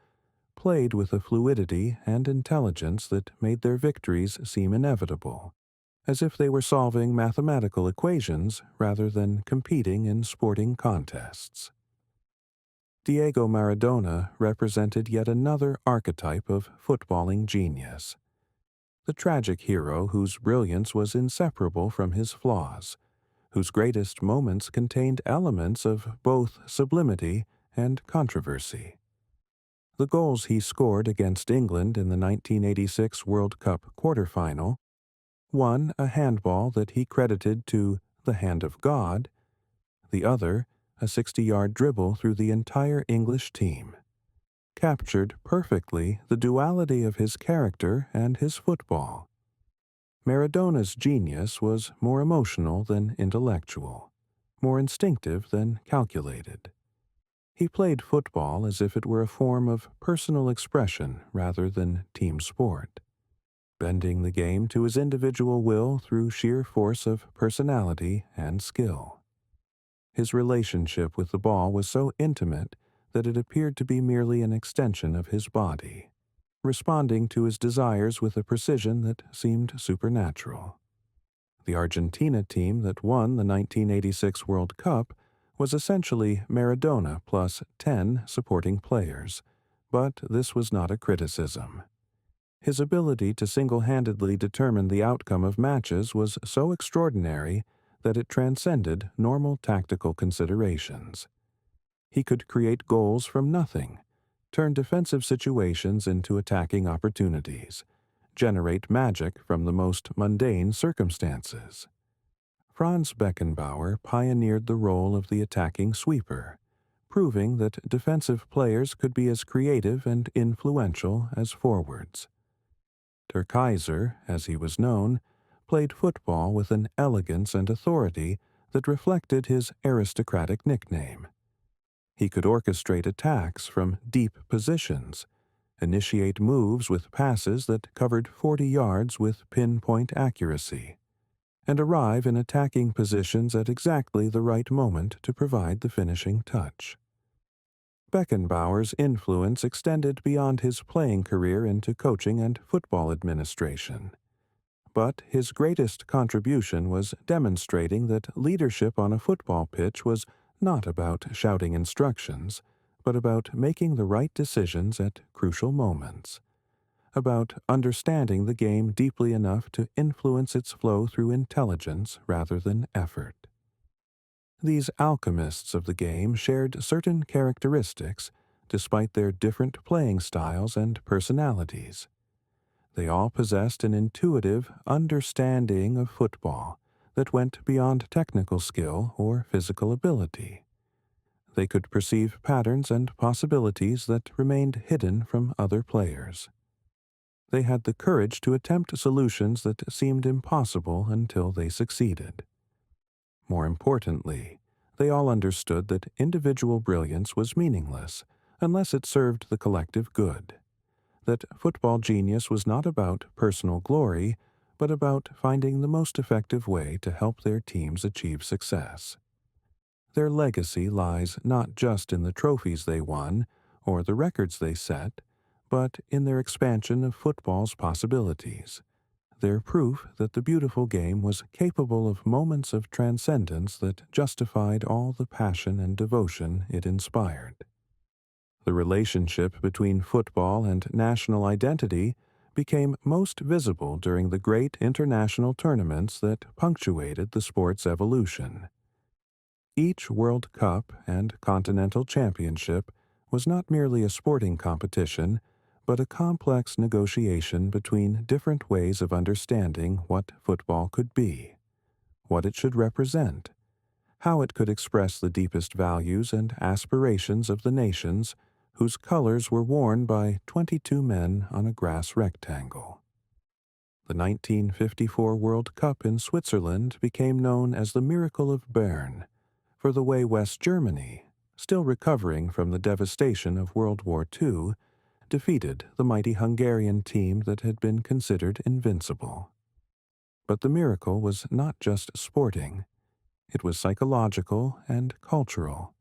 played with a fluidity and intelligence that made their victories seem inevitable, as if they were solving mathematical equations rather than competing in sporting contests. Diego Maradona represented yet another archetype of footballing genius, the tragic hero whose brilliance was inseparable from his flaws, whose greatest moments contained elements of both sublimity and controversy. The goals he scored against England in the 1986 World Cup quarterfinal, one a handball that he credited to the hand of God, the other a 60-yard dribble through the entire English team, captured perfectly the duality of his character and his football. Maradona's genius was more emotional than intellectual, more instinctive than calculated. He played football as if it were a form of personal expression rather than team sport. bending the game to his individual will through sheer force of personality and skill. His relationship with the ball was so intimate that it appeared to be merely an extension of his body, responding to his desires with a precision that seemed supernatural. The Argentina team that won the 1986 World Cup was essentially Maradona plus 10 supporting players, but this was not a criticism. His ability to single-handedly determine the outcome of matches was so extraordinary that it transcended normal tactical considerations. He could create goals from nothing, turn defensive situations into attacking opportunities, generate magic from the most mundane circumstances. Franz Beckenbauer pioneered the role of the attacking sweeper, proving that defensive players could be as creative and influential as forwards. Der Kaiser, as he was known, played football with an elegance and authority that reflected his aristocratic nickname. He could orchestrate attacks from deep positions, initiate moves with passes that covered 40 yards with pinpoint accuracy, and arrive in attacking positions at exactly the right moment to provide the finishing touch. Beckenbauer's influence extended beyond his playing career into coaching and football administration. But his greatest contribution was demonstrating that leadership on a football pitch was not about shouting instructions, but about making the right decisions at crucial moments, about understanding the game deeply enough to influence its flow through intelligence rather than effort. These alchemists of the game shared certain characteristics despite their different playing styles and personalities. They all possessed an intuitive understanding of football that went beyond technical skill or physical ability. They could perceive patterns and possibilities that remained hidden from other players. They had the courage to attempt solutions that seemed impossible until they succeeded. More importantly, they all understood that individual brilliance was meaningless unless it served the collective good, that football genius was not about personal glory, but about finding the most effective way to help their teams achieve success. Their legacy lies not just in the trophies they won or the records they set, but in their expansion of football's possibilities, their proof that the beautiful game was capable of moments of transcendence that justified all the passion and devotion it inspired. The relationship between football and national identity became most visible during the great international tournaments that punctuated the sport's evolution. Each World Cup and Continental Championship was not merely a sporting competition, but a complex negotiation between different ways of understanding what football could be, what it should represent, how it could express the deepest values and aspirations of the nations whose colors were worn by 22 men on a grass rectangle. The 1954 World Cup in Switzerland became known as the Miracle of Bern, for the way West Germany, still recovering from the devastation of World War II, defeated the mighty Hungarian team that had been considered invincible. But the miracle was not just sporting, it was psychological and cultural.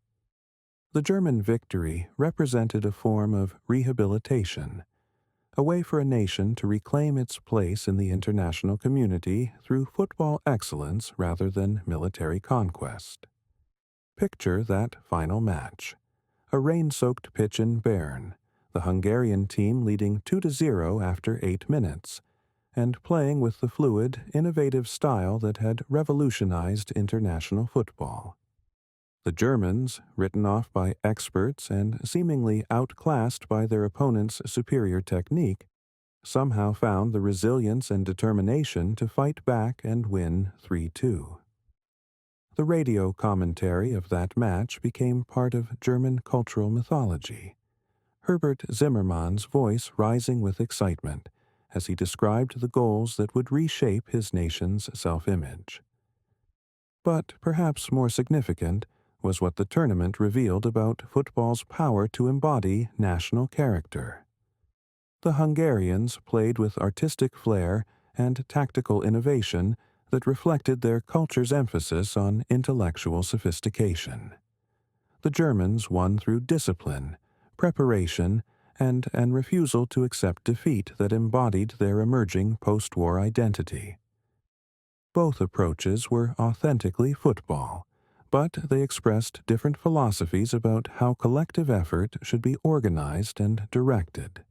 The German victory represented a form of rehabilitation, a way for a nation to reclaim its place in the international community through football excellence rather than military conquest. Picture that final match, a rain-soaked pitch in Bern, the Hungarian team leading 2-0 after 8 minutes, and playing with the fluid, innovative style that had revolutionized international football. The Germans, written off by experts and seemingly outclassed by their opponents' superior technique, somehow found the resilience and determination to fight back and win 3-2. The radio commentary of that match became part of German cultural mythology, Herbert Zimmermann's voice rising with excitement as he described the goals that would reshape his nation's self-image. But perhaps more significant was what the tournament revealed about football's power to embody national character. The Hungarians played with artistic flair and tactical innovation that reflected their culture's emphasis on intellectual sophistication. The Germans won through discipline, preparation, and an refusal to accept defeat that embodied their emerging post-war identity. Both approaches were authentically football, but they expressed different philosophies about how collective effort should be organized and directed.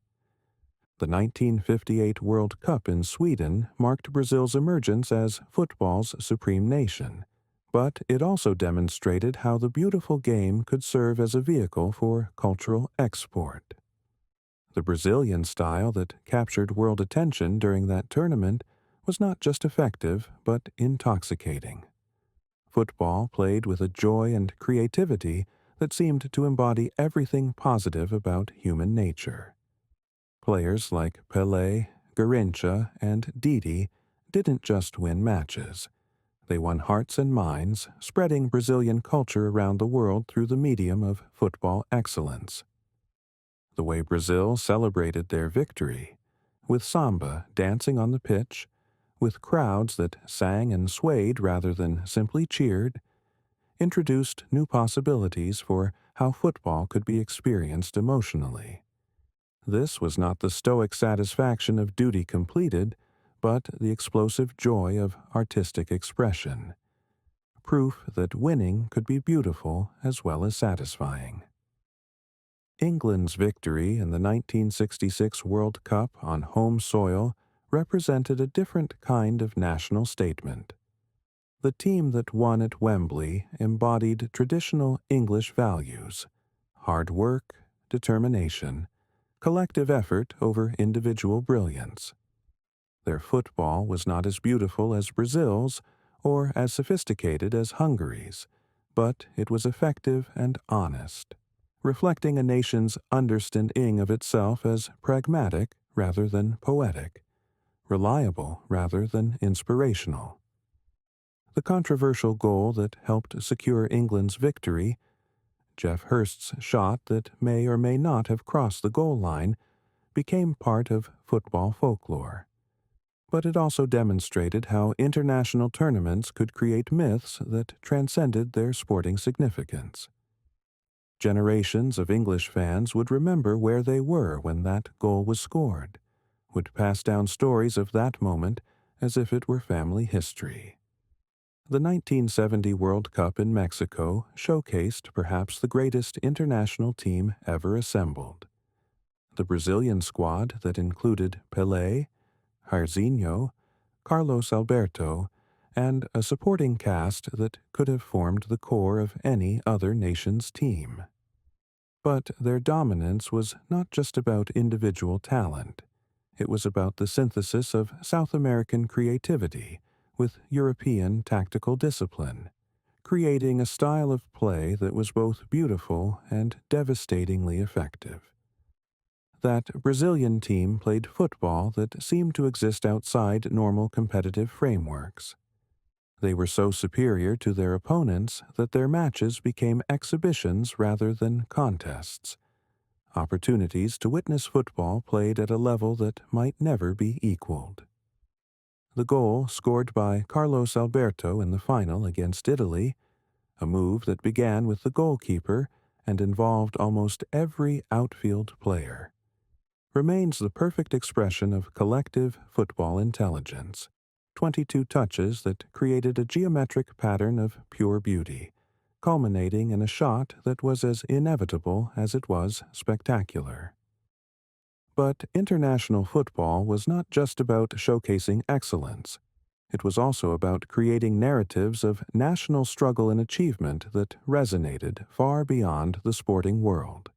The 1958 World Cup in Sweden marked Brazil's emergence as football's supreme nation, but it also demonstrated how the beautiful game could serve as a vehicle for cultural export. The Brazilian style that captured world attention during that tournament was not just effective, but intoxicating. Football played with a joy and creativity that seemed to embody everything positive about human nature. Players like Pelé, Garrincha, and Didi didn't just win matches. They won hearts and minds, spreading Brazilian culture around the world through the medium of football excellence. The way Brazil celebrated their victory, with samba dancing on the pitch, with crowds that sang and swayed rather than simply cheered, introduced new possibilities for how football could be experienced emotionally. This was not the stoic satisfaction of duty completed, but the explosive joy of artistic expression, proof that winning could be beautiful as well as satisfying. England's victory in the 1966 World Cup on home soil represented a different kind of national statement. The team that won at Wembley embodied traditional English values: hard work, determination, collective effort over individual brilliance. Their football was not as beautiful as Brazil's or as sophisticated as Hungary's, but it was effective and honest, reflecting a nation's understanding of itself as pragmatic rather than poetic, reliable rather than inspirational. The controversial goal that helped secure England's victory, Geoff Hurst's shot that may or may not have crossed the goal line, became part of football folklore. But it also demonstrated how international tournaments could create myths that transcended their sporting significance. Generations of English fans would remember where they were when that goal was scored, would pass down stories of that moment as if it were family history. The 1970 World Cup in Mexico showcased perhaps the greatest international team ever assembled. The Brazilian squad that included Pelé, Jairzinho, Carlos Alberto, and a supporting cast that could have formed the core of any other nation's team. But their dominance was not just about individual talent. It was about the synthesis of South American creativity with European tactical discipline, creating a style of play that was both beautiful and devastatingly effective. That Brazilian team played football that seemed to exist outside normal competitive frameworks. They were so superior to their opponents that their matches became exhibitions rather than contests, opportunities to witness football played at a level that might never be equaled. The goal scored by Carlos Alberto in the final against Italy, a move that began with the goalkeeper and involved almost every outfield player, remains the perfect expression of collective football intelligence. 22 touches that created a geometric pattern of pure beauty, culminating in a shot that was as inevitable as it was spectacular. But international football was not just about showcasing excellence. It was also about creating narratives of national struggle and achievement that resonated far beyond the sporting world.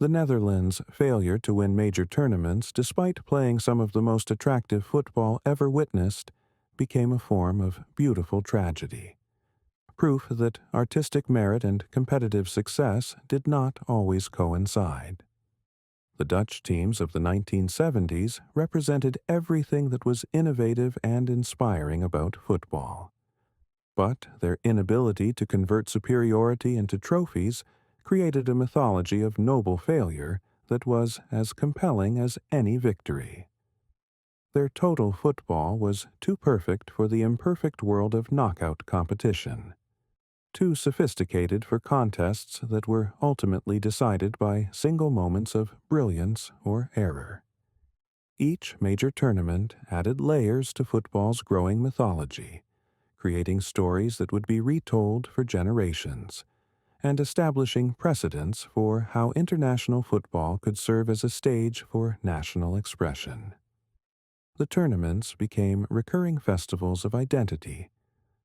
The Netherlands' failure to win major tournaments despite playing some of the most attractive football ever witnessed became a form of beautiful tragedy. Proof that artistic merit and competitive success did not always coincide. The Dutch teams of the 1970s represented everything that was innovative and inspiring about football. But their inability to convert superiority into trophies created a mythology of noble failure that was as compelling as any victory. Their total football was too perfect for the imperfect world of knockout competition, too sophisticated for contests that were ultimately decided by single moments of brilliance or error. Each major tournament added layers to football's growing mythology, creating stories that would be retold for generations, and establishing precedents for how international football could serve as a stage for national expression. The tournaments became recurring festivals of identity,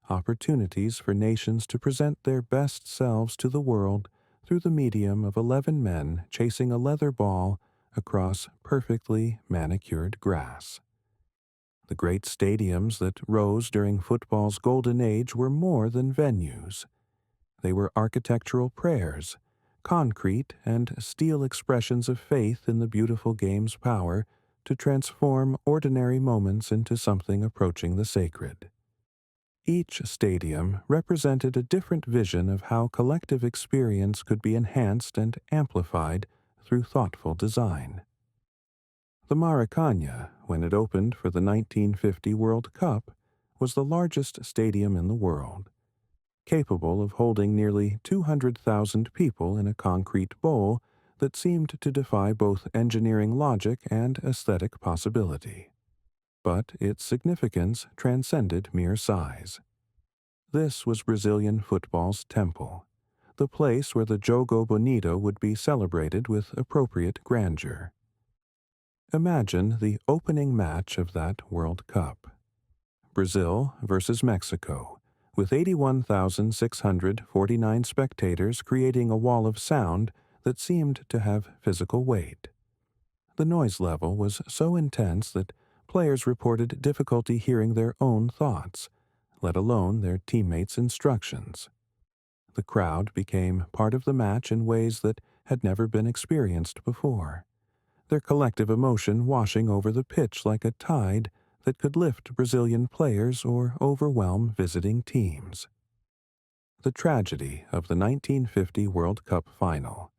opportunities for nations to present their best selves to the world through the medium of 11 men chasing a leather ball across perfectly manicured grass. The great stadiums that rose during football's golden age were more than venues. They were architectural prayers, concrete and steel expressions of faith in the beautiful game's power to transform ordinary moments into something approaching the sacred. Each stadium represented a different vision of how collective experience could be enhanced and amplified through thoughtful design. The Maracanã, when it opened for the 1950 World Cup, was the largest stadium in the world, capable of holding nearly 200,000 people in a concrete bowl that seemed to defy both engineering logic and aesthetic possibility. But its significance transcended mere size. This was Brazilian football's temple, the place where the Jogo Bonito would be celebrated with appropriate grandeur. Imagine the opening match of that World Cup. Brazil versus Mexico, with 81,649 spectators creating a wall of sound that seemed to have physical weight. The noise level was so intense that players reported difficulty hearing their own thoughts, let alone their teammates' instructions. The crowd became part of the match in ways that had never been experienced before, their collective emotion washing over the pitch like a tide that could lift Brazilian players or overwhelm visiting teams. The tragedy of the 1950 World Cup final,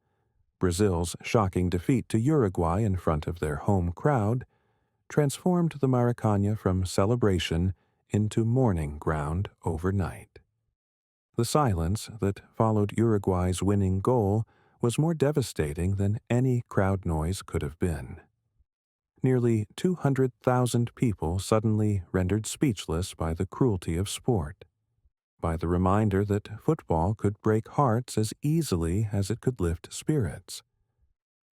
Brazil's shocking defeat to Uruguay in front of their home crowd, transformed the Maracanã from celebration into mourning ground overnight. The silence that followed Uruguay's winning goal was more devastating than any crowd noise could have been. Nearly 200,000 people suddenly rendered speechless by the cruelty of sport, by the reminder that football could break hearts as easily as it could lift spirits.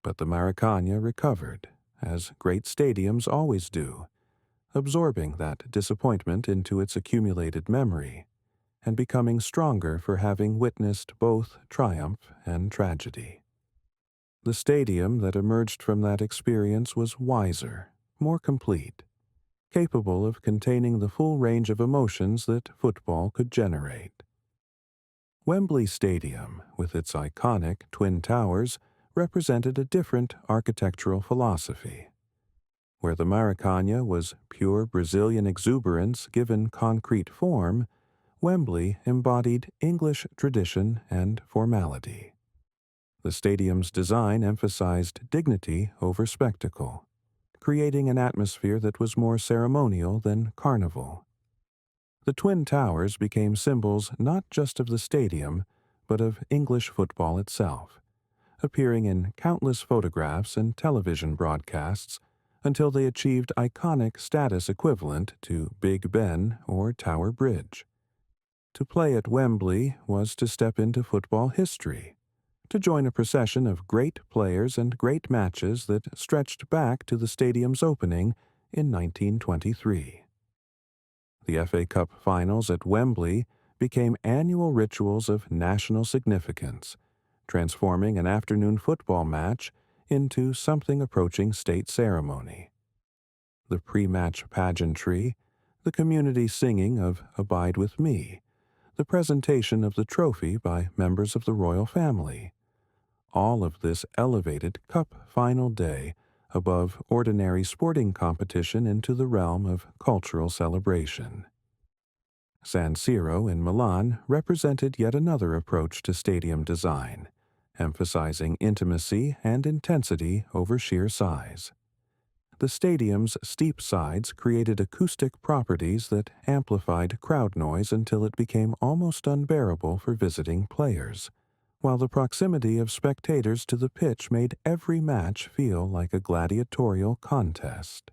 But the Maracanã recovered, as great stadiums always do, absorbing that disappointment into its accumulated memory, and becoming stronger for having witnessed both triumph and tragedy. The stadium that emerged from that experience was wiser, more complete, capable of containing the full range of emotions that football could generate. Wembley Stadium, with its iconic twin towers, represented a different architectural philosophy. Where the Maracanã was pure Brazilian exuberance given concrete form, Wembley embodied English tradition and formality. The stadium's design emphasized dignity over spectacle, creating an atmosphere that was more ceremonial than carnival. The Twin Towers became symbols not just of the stadium, but of English football itself, appearing in countless photographs and television broadcasts until they achieved iconic status equivalent to Big Ben or Tower Bridge. To play at Wembley was to step into football history, to join a procession of great players and great matches that stretched back to the stadium's opening in 1923. The FA Cup finals at Wembley became annual rituals of national significance, transforming an afternoon football match into something approaching state ceremony. The pre-match pageantry, the community singing of "Abide with Me," the presentation of the trophy by members of the royal family. All of this elevated Cup Final Day above ordinary sporting competition into the realm of cultural celebration. San Siro in Milan represented yet another approach to stadium design, emphasizing intimacy and intensity over sheer size. The stadium's steep sides created acoustic properties that amplified crowd noise until it became almost unbearable for visiting players, while the proximity of spectators to the pitch made every match feel like a gladiatorial contest.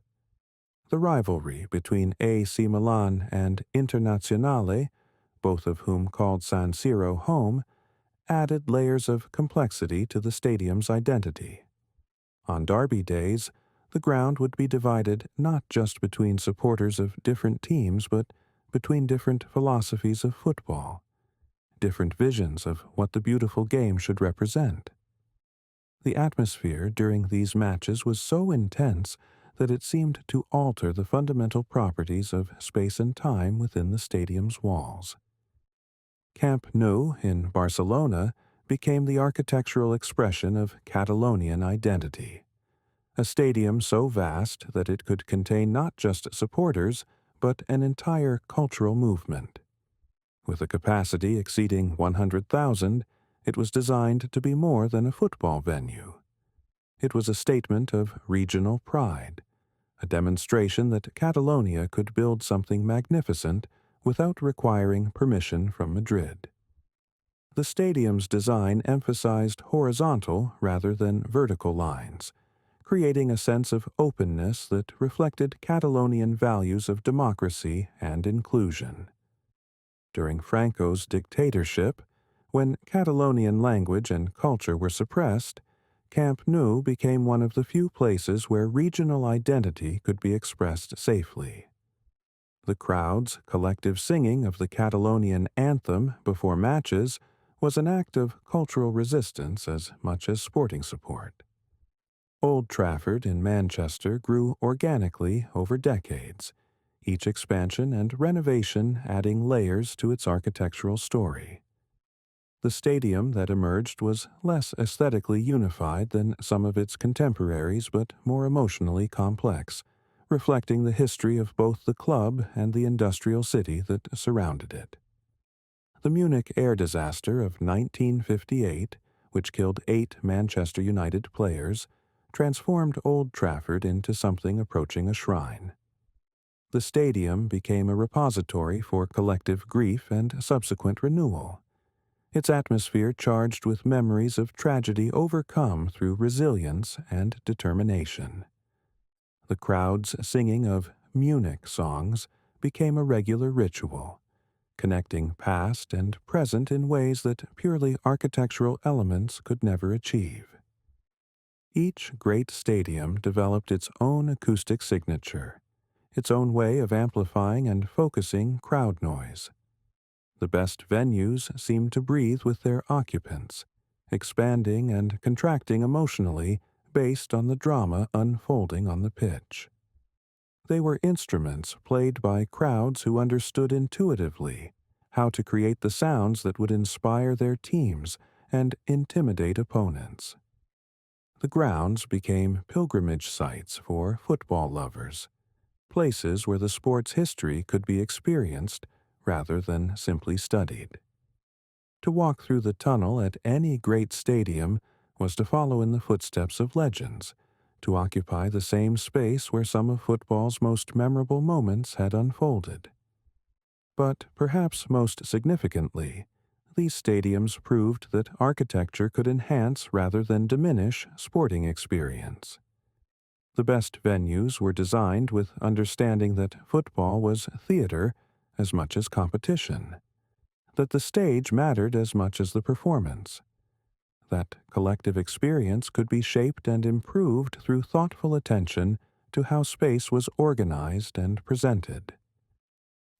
The rivalry between AC Milan and Internazionale, both of whom called San Siro home, added layers of complexity to the stadium's identity. On derby days, the ground would be divided not just between supporters of different teams, but between different philosophies of football, different visions of what the beautiful game should represent. The atmosphere during these matches was so intense that it seemed to alter the fundamental properties of space and time within the stadium's walls. Camp Nou in Barcelona became the architectural expression of Catalonian identity, a stadium so vast that it could contain not just supporters, but an entire cultural movement. With a capacity exceeding 100,000, it was designed to be more than a football venue. It was a statement of regional pride, a demonstration that Catalonia could build something magnificent without requiring permission from Madrid. The stadium's design emphasized horizontal rather than vertical lines, creating a sense of openness that reflected Catalonian values of democracy and inclusion. During Franco's dictatorship, when Catalonian language and culture were suppressed, Camp Nou became one of the few places where regional identity could be expressed safely. The crowd's collective singing of the Catalonian anthem before matches was an act of cultural resistance as much as sporting support. Old Trafford in Manchester grew organically over decades, each expansion and renovation adding layers to its architectural story. The stadium that emerged was less aesthetically unified than some of its contemporaries, but more emotionally complex, reflecting the history of both the club and the industrial city that surrounded it. The Munich air disaster of 1958, which killed 8 Manchester United players, transformed Old Trafford into something approaching a shrine. The stadium became a repository for collective grief and subsequent renewal, its atmosphere charged with memories of tragedy overcome through resilience and determination. The crowd's singing of Munich songs became a regular ritual, connecting past and present in ways that purely architectural elements could never achieve. Each great stadium developed its own acoustic signature, its own way of amplifying and focusing crowd noise. The best venues seemed to breathe with their occupants, expanding and contracting emotionally based on the drama unfolding on the pitch. They were instruments played by crowds who understood intuitively how to create the sounds that would inspire their teams and intimidate opponents. The grounds became pilgrimage sites for football lovers, places where the sport's history could be experienced rather than simply studied. To walk through the tunnel at any great stadium was to follow in the footsteps of legends, to occupy the same space where some of football's most memorable moments had unfolded. But perhaps most significantly, these stadiums proved that architecture could enhance rather than diminish sporting experience. The best venues were designed with understanding that football was theater as much as competition, that the stage mattered as much as the performance, that collective experience could be shaped and improved through thoughtful attention to how space was organized and presented.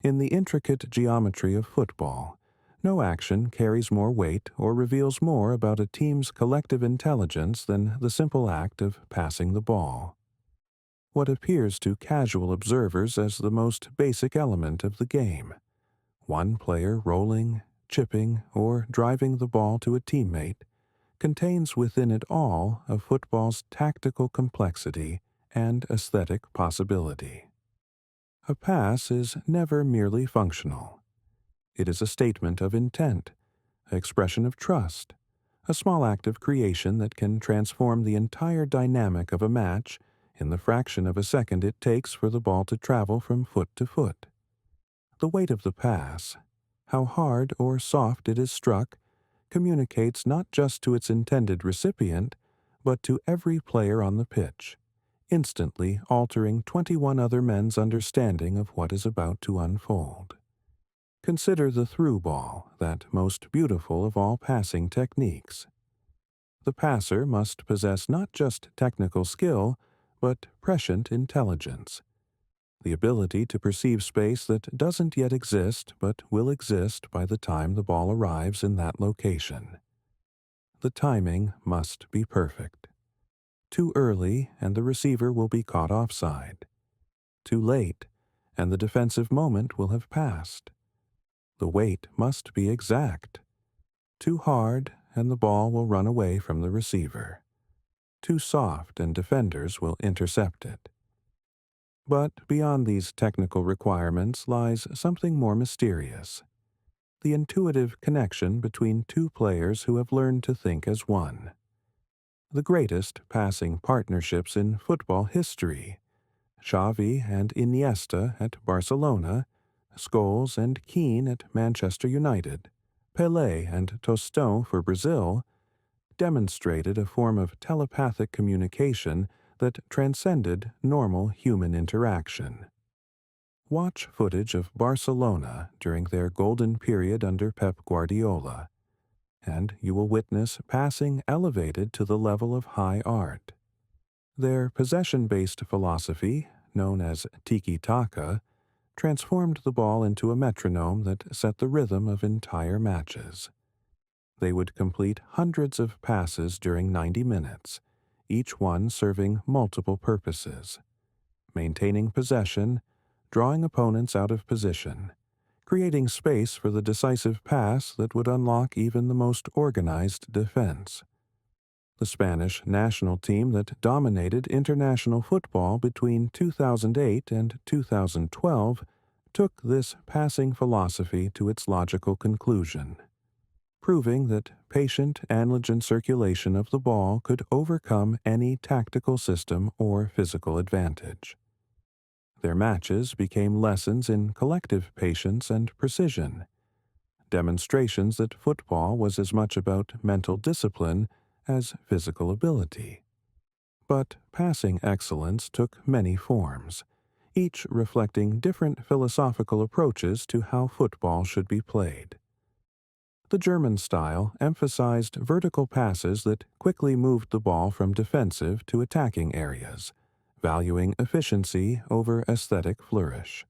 In the intricate geometry of football, no action carries more weight or reveals more about a team's collective intelligence than the simple act of passing the ball. What appears to casual observers as the most basic element of the game, one player rolling, chipping, or driving the ball to a teammate, contains within it all of football's tactical complexity and aesthetic possibility. A pass is never merely functional. It is a statement of intent, an expression of trust, a small act of creation that can transform the entire dynamic of a match in the fraction of a second it takes for the ball to travel from foot to foot. The weight of the pass, how hard or soft it is struck, communicates not just to its intended recipient, but to every player on the pitch, instantly altering 21 other men's understanding of what is about to unfold. Consider the through ball, that most beautiful of all passing techniques. The passer must possess not just technical skill, but prescient intelligence, the ability to perceive space that doesn't yet exist but will exist by the time the ball arrives in that location. The timing must be perfect. Too early, and the receiver will be caught offside. Too late, and the defensive moment will have passed. The weight must be exact. Too hard, and the ball will run away from the receiver. Too soft, and defenders will intercept it. But beyond these technical requirements lies something more mysterious: the intuitive connection between two players who have learned to think as one. The greatest passing partnerships in football history, Xavi and Iniesta at Barcelona, Scholes and Keane at Manchester United, Pelé and Tostão for Brazil, demonstrated a form of telepathic communication that transcended normal human interaction. Watch footage of Barcelona during their golden period under Pep Guardiola, and you will witness passing elevated to the level of high art. Their possession-based philosophy, known as tiki-taka, transformed the ball into a metronome that set the rhythm of entire matches. They would complete hundreds of passes during 90 minutes, each one serving multiple purposes: maintaining possession, drawing opponents out of position, creating space for the decisive pass that would unlock even the most organized defense. The Spanish national team that dominated international football between 2008 and 2012 took this passing philosophy to its logical conclusion, proving that patient antigen circulation of the ball could overcome any tactical system or physical advantage. Their matches became lessons in collective patience and precision, demonstrations that football was as much about mental discipline as physical ability. But passing excellence took many forms, each reflecting different philosophical approaches to how football should be played. The German style emphasized vertical passes that quickly moved the ball from defensive to attacking areas, valuing efficiency over aesthetic flourish.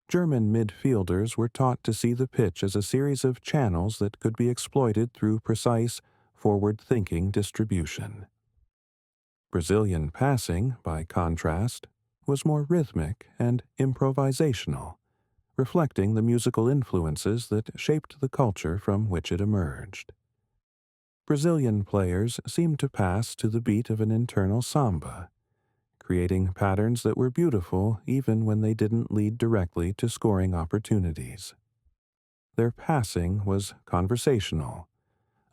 German midfielders were taught to see the pitch as a series of channels that could be exploited through precise, forward-thinking distribution. Brazilian passing, by contrast, was more rhythmic and improvisational, reflecting the musical influences that shaped the culture from which it emerged. Brazilian players seemed to pass to the beat of an internal samba, creating patterns that were beautiful even when they didn't lead directly to scoring opportunities. Their passing was conversational,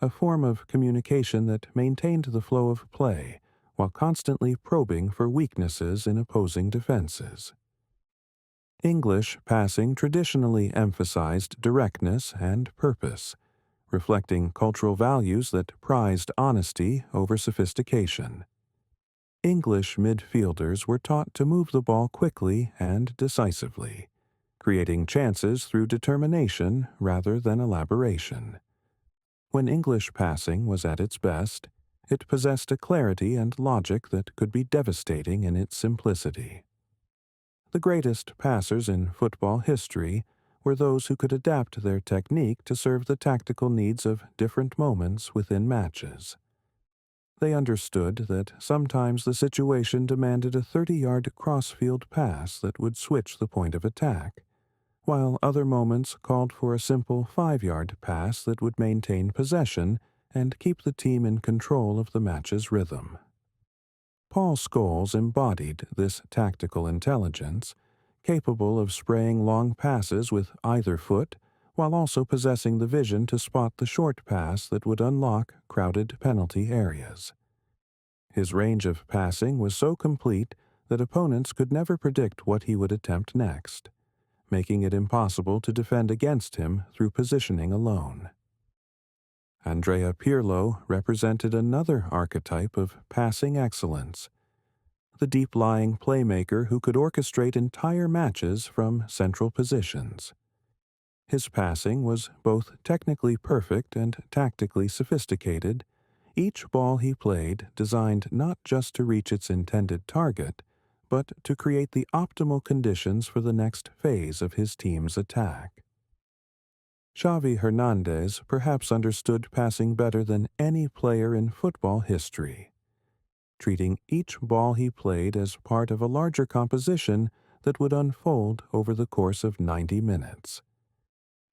a form of communication that maintained the flow of play while constantly probing for weaknesses in opposing defenses. English passing traditionally emphasized directness and purpose, reflecting cultural values that prized honesty over sophistication. English midfielders were taught to move the ball quickly and decisively, creating chances through determination rather than elaboration. When English passing was at its best, it possessed a clarity and logic that could be devastating in its simplicity. The greatest passers in football history were those who could adapt their technique to serve the tactical needs of different moments within matches. They understood that sometimes the situation demanded a 30-yard cross-field pass that would switch the point of attack, while other moments called for a simple 5-yard pass that would maintain possession and keep the team in control of the match's rhythm. Paul Scholes embodied this tactical intelligence, capable of spraying long passes with either foot while also possessing the vision to spot the short pass that would unlock crowded penalty areas. His range of passing was so complete that opponents could never predict what he would attempt next, making it impossible to defend against him through positioning alone. Andrea Pirlo represented another archetype of passing excellence, the deep-lying playmaker who could orchestrate entire matches from central positions. His passing was both technically perfect and tactically sophisticated, each ball he played designed not just to reach its intended target, but to create the optimal conditions for the next phase of his team's attack. Xavi Hernandez perhaps understood passing better than any player in football history, treating each ball he played as part of a larger composition that would unfold over the course of 90 minutes.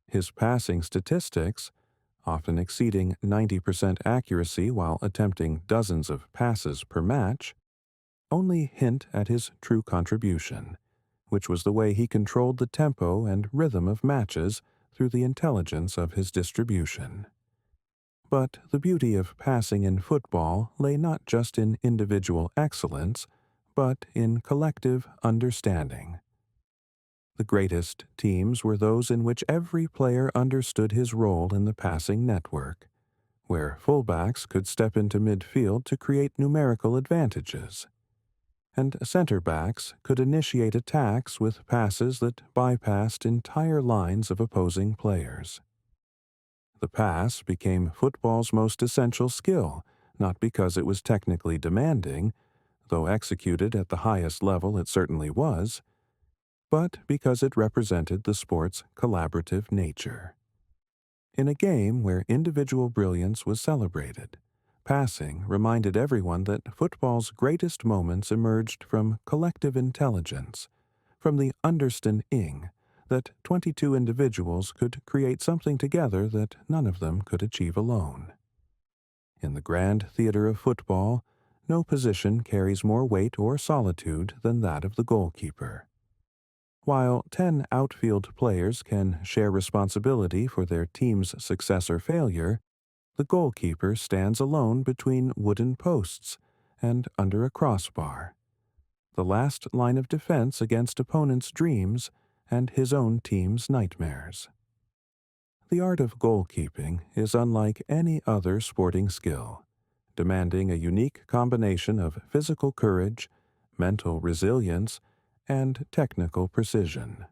His passing statistics, often exceeding 90% accuracy while attempting dozens of passes per match, only hint at his true contribution, which was the way he controlled the tempo and rhythm of matches through the intelligence of his distribution. But the beauty of passing in football lay not just in individual excellence, but in collective understanding. The greatest teams were those in which every player understood his role in the passing network, where fullbacks could step into midfield to create numerical advantages, and center-backs could initiate attacks with passes that bypassed entire lines of opposing players. The pass became football's most essential skill, not because it was technically demanding, though executed at the highest level it certainly was, but because it represented the sport's collaborative nature. In a game where individual brilliance was celebrated, passing reminded everyone that football's greatest moments emerged from collective intelligence, from the understanding that 22 individuals could create something together that none of them could achieve alone. In the grand theater of football, no position carries more weight or solitude than that of the goalkeeper. While 10 outfield players can share responsibility for their team's success or failure, the goalkeeper stands alone between wooden posts and under a crossbar, the last line of defense against opponents' dreams and his own team's nightmares. The art of goalkeeping is unlike any other sporting skill, demanding a unique combination of physical courage, mental resilience, and technical precision.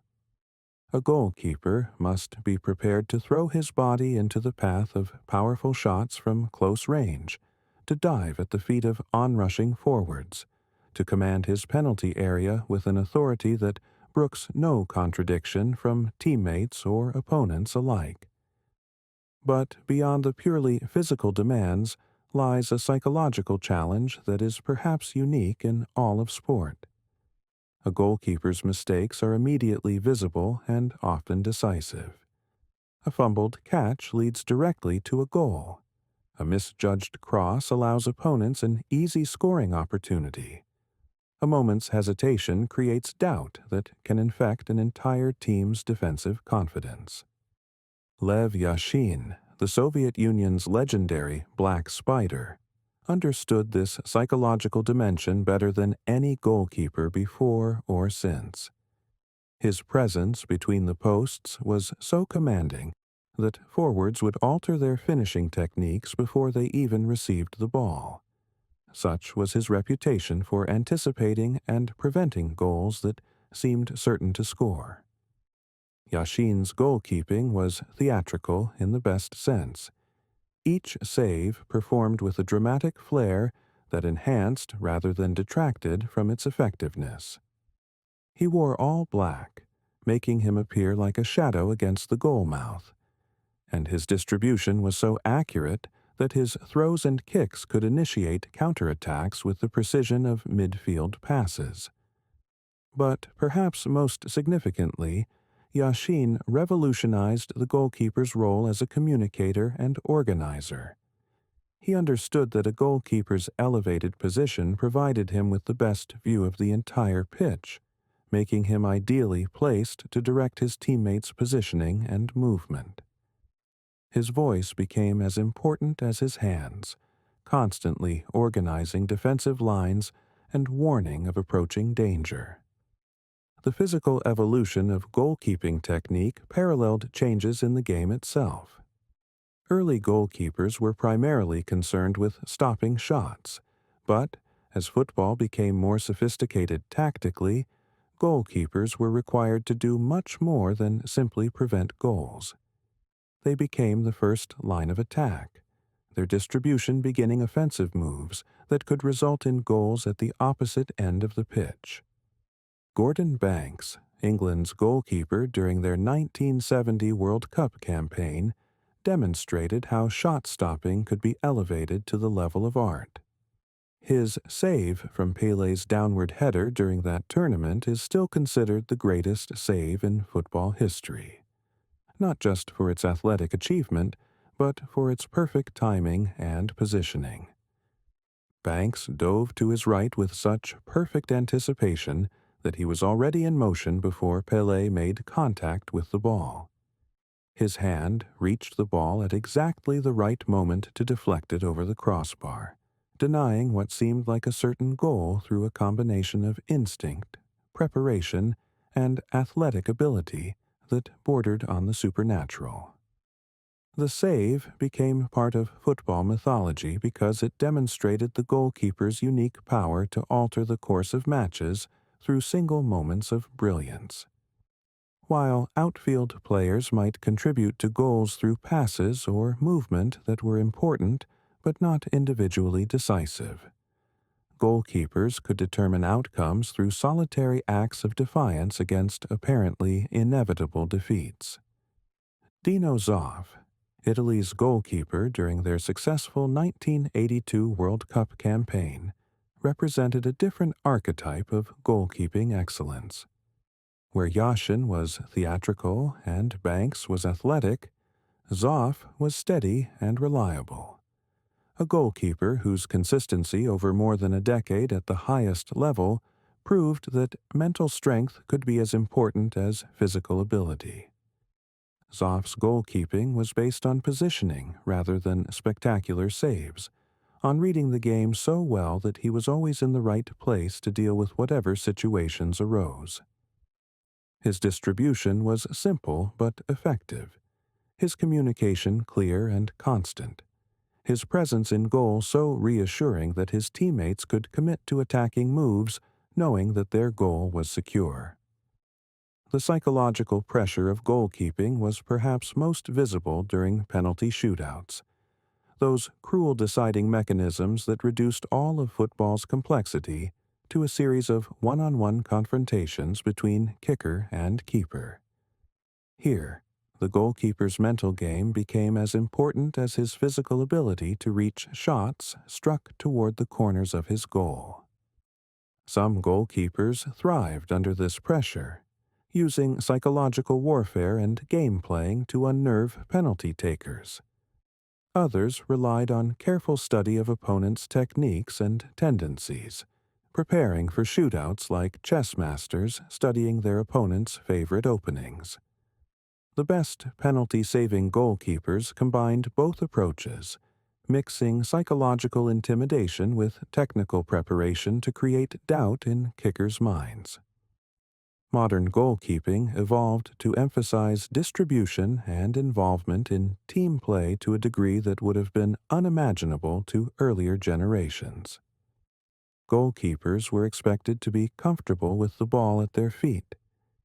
A goalkeeper must be prepared to throw his body into the path of powerful shots from close range, to dive at the feet of onrushing forwards, to command his penalty area with an authority that brooks no contradiction from teammates or opponents alike. But beyond the purely physical demands lies a psychological challenge that is perhaps unique in all of sport. A goalkeeper's mistakes are immediately visible and often decisive. A fumbled catch leads directly to a goal. A misjudged cross allows opponents an easy scoring opportunity. A moment's hesitation creates doubt that can infect an entire team's defensive confidence. Lev Yashin, the Soviet Union's legendary Black Spider, understood this psychological dimension better than any goalkeeper before or since. His presence between the posts was so commanding that forwards would alter their finishing techniques before they even received the ball. Such was his reputation for anticipating and preventing goals that seemed certain to score. Yashin's goalkeeping was theatrical in the best sense. Each save performed with a dramatic flair that enhanced rather than detracted from its effectiveness. He wore all black, making him appear like a shadow against the goal mouth, and his distribution was so accurate that his throws and kicks could initiate counterattacks with the precision of midfield passes. But perhaps most significantly, Yashin revolutionized the goalkeeper's role as a communicator and organizer. He understood that a goalkeeper's elevated position provided him with the best view of the entire pitch, making him ideally placed to direct his teammates' positioning and movement. His voice became as important as his hands, constantly organizing defensive lines and warning of approaching danger. The physical evolution of goalkeeping technique paralleled changes in the game itself. Early goalkeepers were primarily concerned with stopping shots, but as football became more sophisticated tactically, goalkeepers were required to do much more than simply prevent goals. They became the first line of attack, their distribution beginning offensive moves that could result in goals at the opposite end of the pitch. Gordon Banks, England's goalkeeper during their 1970 World Cup campaign, demonstrated how shot stopping could be elevated to the level of art. His save from Pele's downward header during that tournament is still considered the greatest save in football history, not just for its athletic achievement, but for its perfect timing and positioning. Banks dove to his right with such perfect anticipation that he was already in motion before Pelé made contact with the ball. His hand reached the ball at exactly the right moment to deflect it over the crossbar, denying what seemed like a certain goal through a combination of instinct, preparation, and athletic ability that bordered on the supernatural. The save became part of football mythology because it demonstrated the goalkeeper's unique power to alter the course of matches through single moments of brilliance. While outfield players might contribute to goals through passes or movement that were important but not individually decisive, goalkeepers could determine outcomes through solitary acts of defiance against apparently inevitable defeats. Dino Zoff, Italy's goalkeeper during their successful 1982 World Cup campaign, represented a different archetype of goalkeeping excellence. Where Yashin was theatrical and Banks was athletic, Zoff was steady and reliable. A goalkeeper whose consistency over more than a decade at the highest level proved that mental strength could be as important as physical ability. Zoff's goalkeeping was based on positioning rather than spectacular saves, on reading the game so well that he was always in the right place to deal with whatever situations arose. His distribution was simple but effective, his communication clear and constant, his presence in goal so reassuring that his teammates could commit to attacking moves knowing that their goal was secure. The psychological pressure of goalkeeping was perhaps most visible during penalty shootouts, those cruel deciding mechanisms that reduced all of football's complexity to a series of one-on-one confrontations between kicker and keeper. Here, the goalkeeper's mental game became as important as his physical ability to reach shots struck toward the corners of his goal. Some goalkeepers thrived under this pressure, using psychological warfare and game playing to unnerve penalty takers. Others relied on careful study of opponents' techniques and tendencies, preparing for shootouts like chess masters studying their opponents' favorite openings. The best penalty-saving goalkeepers combined both approaches, mixing psychological intimidation with technical preparation to create doubt in kickers' minds. Modern goalkeeping evolved to emphasize distribution and involvement in team play to a degree that would have been unimaginable to earlier generations. Goalkeepers were expected to be comfortable with the ball at their feet,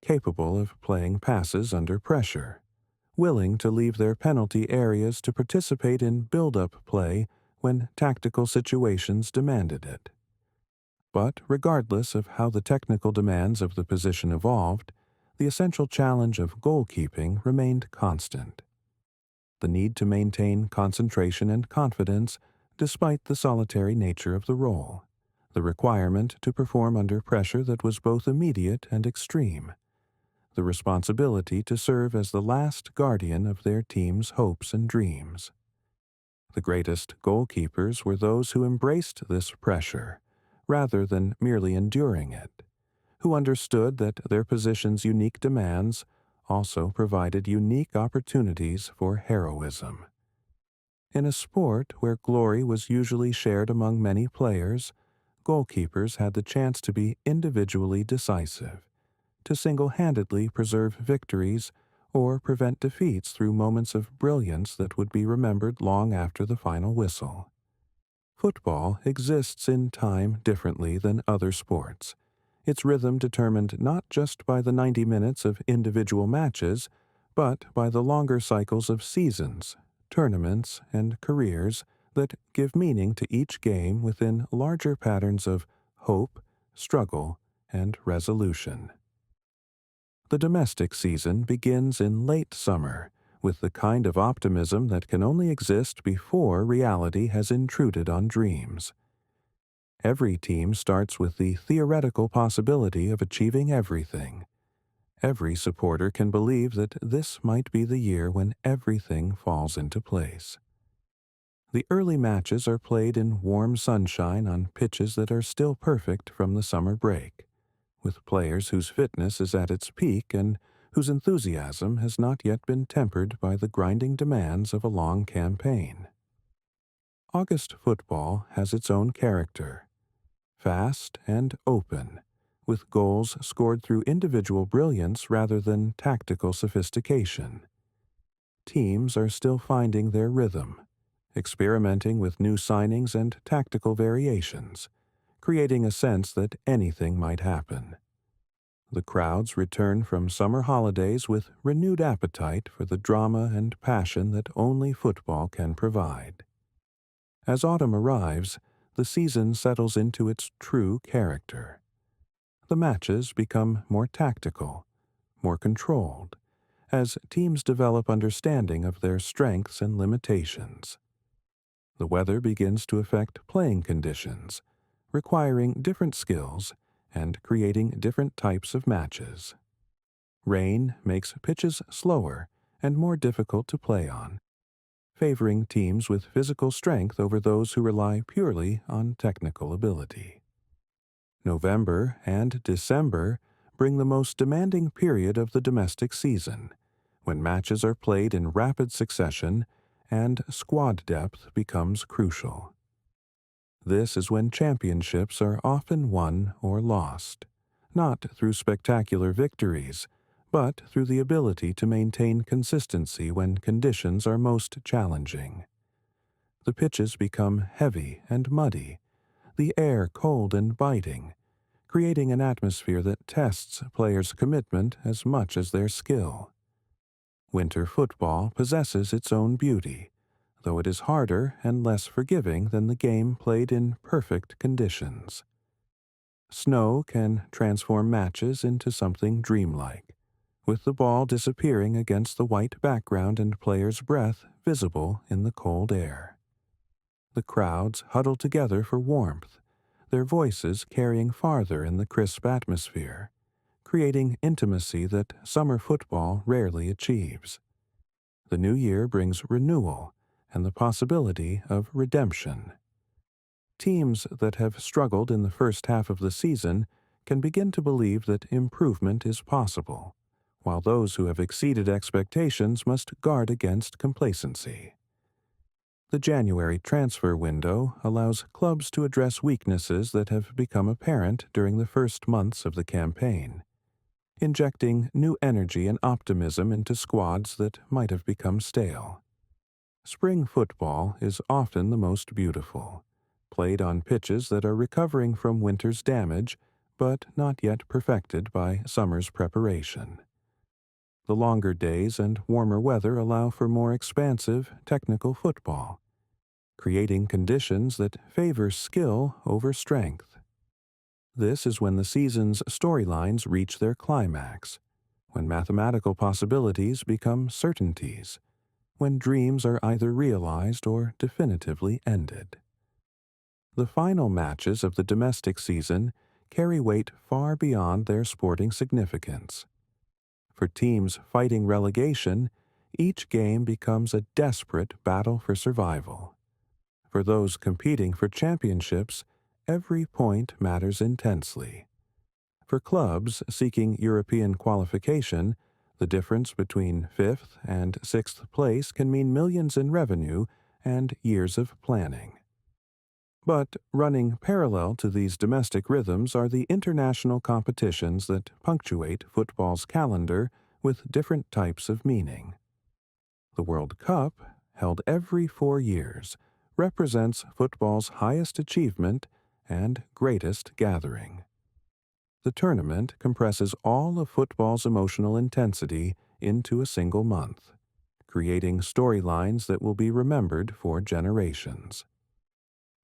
capable of playing passes under pressure, willing to leave their penalty areas to participate in build-up play when tactical situations demanded it. But regardless of how the technical demands of the position evolved, the essential challenge of goalkeeping remained constant. The need to maintain concentration and confidence despite the solitary nature of the role, the requirement to perform under pressure that was both immediate and extreme, the responsibility to serve as the last guardian of their team's hopes and dreams. The greatest goalkeepers were those who embraced this pressure, rather than merely enduring it, who understood that their position's unique demands also provided unique opportunities for heroism. In a sport where glory was usually shared among many players, goalkeepers had the chance to be individually decisive, to single-handedly preserve victories or prevent defeats through moments of brilliance that would be remembered long after the final whistle. Football exists in time differently than other sports, its rhythm determined not just by the 90 minutes of individual matches, but by the longer cycles of seasons, tournaments, and careers that give meaning to each game within larger patterns of hope, struggle, and resolution. The domestic season begins in late summer, with the kind of optimism that can only exist before reality has intruded on dreams. Every team starts with the theoretical possibility of achieving everything. Every supporter can believe that this might be the year when everything falls into place. The early matches are played in warm sunshine on pitches that are still perfect from the summer break, with players whose fitness is at its peak and whose enthusiasm has not yet been tempered by the grinding demands of a long campaign. August football has its own character, fast and open, with goals scored through individual brilliance rather than tactical sophistication. Teams are still finding their rhythm, experimenting with new signings and tactical variations, creating a sense that anything might happen. The crowds return from summer holidays with renewed appetite for the drama and passion that only football can provide. As autumn arrives, the season settles into its true character. The matches become more tactical, more controlled, as teams develop understanding of their strengths and limitations. The weather begins to affect playing conditions, requiring different skills and creating different types of matches. Rain makes pitches slower and more difficult to play on, favoring teams with physical strength over those who rely purely on technical ability. November and December bring the most demanding period of the domestic season, when matches are played in rapid succession and squad depth becomes crucial. This is when championships are often won or lost, not through spectacular victories, but through the ability to maintain consistency when conditions are most challenging. The pitches become heavy and muddy, the air cold and biting, creating an atmosphere that tests players' commitment as much as their skill. Winter football possesses its own beauty, though it is harder and less forgiving than the game played in perfect conditions. Snow can transform matches into something dreamlike, with the ball disappearing against the white background and players' breath visible in the cold air. The crowds huddle together for warmth, their voices carrying farther in the crisp atmosphere, creating intimacy that summer football rarely achieves. The new year brings renewal and the possibility of redemption. Teams that have struggled in the first half of the season can begin to believe that improvement is possible, while those who have exceeded expectations must guard against complacency. The January transfer window allows clubs to address weaknesses that have become apparent during the first months of the campaign, injecting new energy and optimism into squads that might have become stale. Spring football is often the most beautiful, played on pitches that are recovering from winter's damage, but not yet perfected by summer's preparation. The longer days and warmer weather allow for more expansive, technical football, creating conditions that favor skill over strength. This is when the season's storylines reach their climax, when mathematical possibilities become certainties, when dreams are either realized or definitively ended. The final matches of the domestic season carry weight far beyond their sporting significance. For teams fighting relegation, each game becomes a desperate battle for survival. For those competing for championships, every point matters intensely. For clubs seeking European qualification, the difference between 5th and 6th place can mean millions in revenue and years of planning. But running parallel to these domestic rhythms are the international competitions that punctuate football's calendar with different types of meaning. The World Cup, held every 4 years, represents football's highest achievement and greatest gathering. The tournament compresses all of football's emotional intensity into a single month, creating storylines that will be remembered for generations.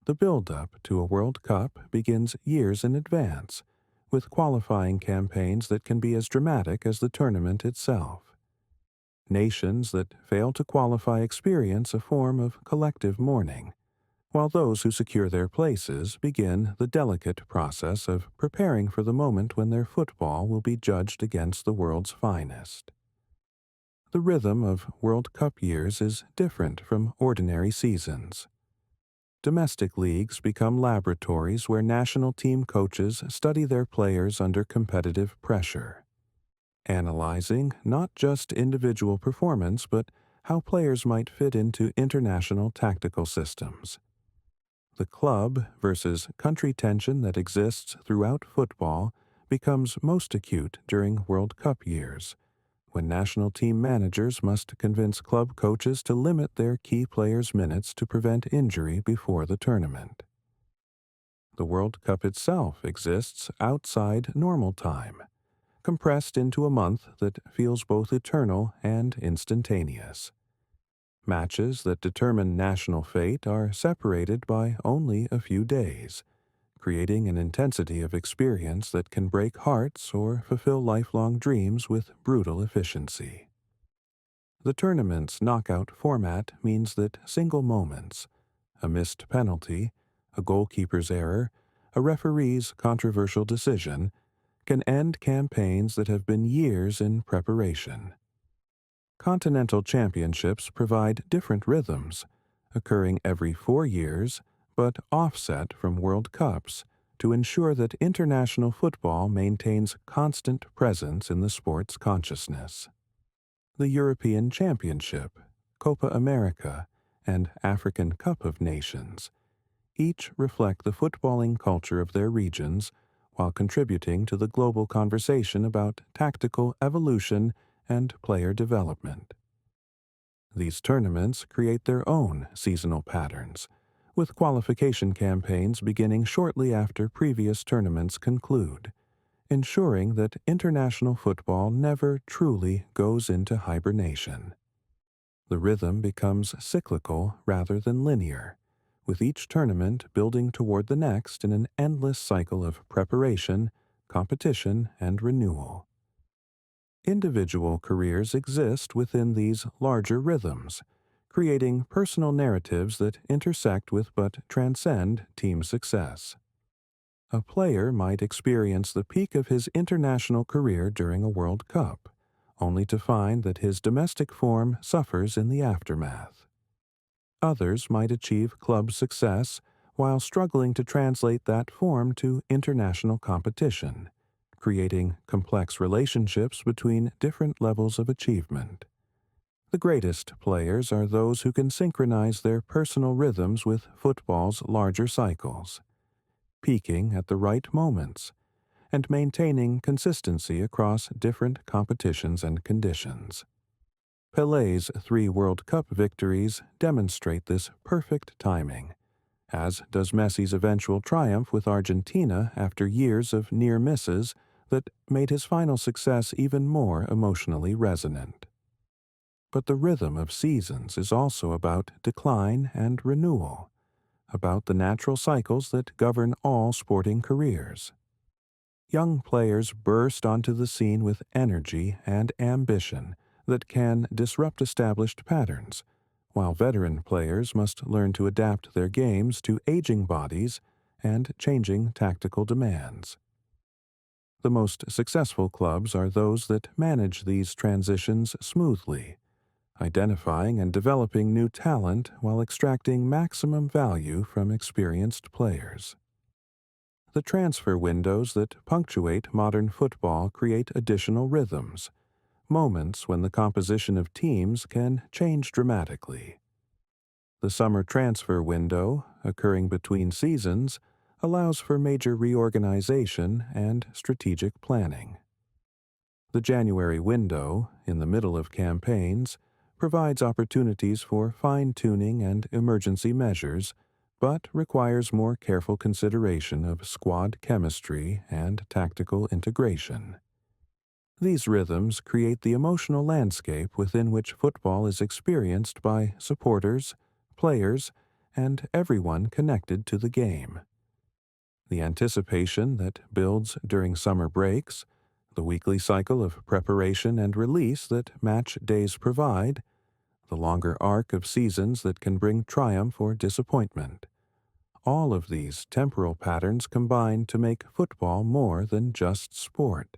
The build-up to a World Cup begins years in advance, with qualifying campaigns that can be as dramatic as the tournament itself. Nations that fail to qualify experience a form of collective mourning, while those who secure their places begin the delicate process of preparing for the moment when their football will be judged against the world's finest. The rhythm of World Cup years is different from ordinary seasons. Domestic leagues become laboratories where national team coaches study their players under competitive pressure, analyzing not just individual performance but how players might fit into international tactical systems. The club versus country tension that exists throughout football becomes most acute during World Cup years, when national team managers must convince club coaches to limit their key players' minutes to prevent injury before the tournament. The World Cup itself exists outside normal time, compressed into a month that feels both eternal and instantaneous. Matches that determine national fate are separated by only a few days, creating an intensity of experience that can break hearts or fulfill lifelong dreams with brutal efficiency. The tournament's knockout format means that single moments, a missed penalty, a goalkeeper's error, a referee's controversial decision, can end campaigns that have been years in preparation. Continental championships provide different rhythms, occurring every 4 years, but offset from World Cups, to ensure that international football maintains constant presence in the sport's consciousness. The European Championship, Copa America, and African Cup of Nations each reflect the footballing culture of their regions while contributing to the global conversation about tactical evolution and player development. These tournaments create their own seasonal patterns, with qualification campaigns beginning shortly after previous tournaments conclude, ensuring that international football never truly goes into hibernation. The rhythm becomes cyclical rather than linear, with each tournament building toward the next in an endless cycle of preparation, competition, and renewal. Individual careers exist within these larger rhythms, creating personal narratives that intersect with but transcend team success. A player might experience the peak of his international career during a World Cup, only to find that his domestic form suffers in the aftermath. Others might achieve club success while struggling to translate that form to international competition, creating complex relationships between different levels of achievement. The greatest players are those who can synchronize their personal rhythms with football's larger cycles, peaking at the right moments, and maintaining consistency across different competitions and conditions. Pelé's 3 World Cup victories demonstrate this perfect timing, as does Messi's eventual triumph with Argentina after years of near misses that made his final success even more emotionally resonant. But the rhythm of seasons is also about decline and renewal, about the natural cycles that govern all sporting careers. Young players burst onto the scene with energy and ambition that can disrupt established patterns, while veteran players must learn to adapt their games to aging bodies and changing tactical demands. The most successful clubs are those that manage these transitions smoothly, identifying and developing new talent while extracting maximum value from experienced players. The transfer windows that punctuate modern football create additional rhythms, moments when the composition of teams can change dramatically. The summer transfer window, occurring between seasons, allows for major reorganization and strategic planning. The January window, in the middle of campaigns, provides opportunities for fine-tuning and emergency measures, but requires more careful consideration of squad chemistry and tactical integration. These rhythms create the emotional landscape within which football is experienced by supporters, players, and everyone connected to the game. The anticipation that builds during summer breaks, the weekly cycle of preparation and release that match days provide, the longer arc of seasons that can bring triumph or disappointment. All of these temporal patterns combine to make football more than just sport.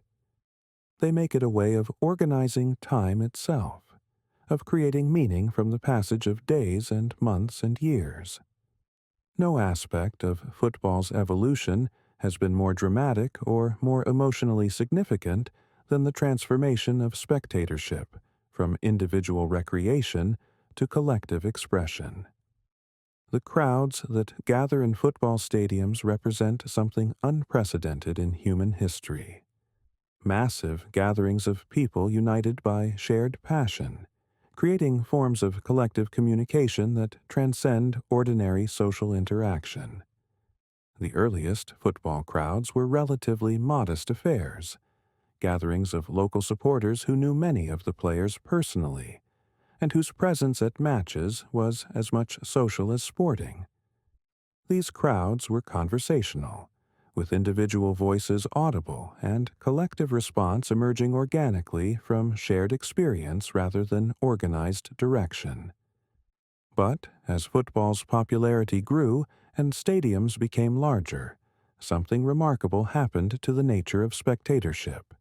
They make it a way of organizing time itself, of creating meaning from the passage of days and months and years. No aspect of football's evolution has been more dramatic or more emotionally significant than the transformation of spectatorship from individual recreation to collective expression. The crowds that gather in football stadiums represent something unprecedented in human history. Massive gatherings of people united by shared passion, creating forms of collective communication that transcend ordinary social interaction. The earliest football crowds were relatively modest affairs, gatherings of local supporters who knew many of the players personally, and whose presence at matches was as much social as sporting. These crowds were conversational, with individual voices audible and collective response emerging organically from shared experience rather than organized direction. But as football's popularity grew and stadiums became larger, something remarkable happened to the nature of spectatorship.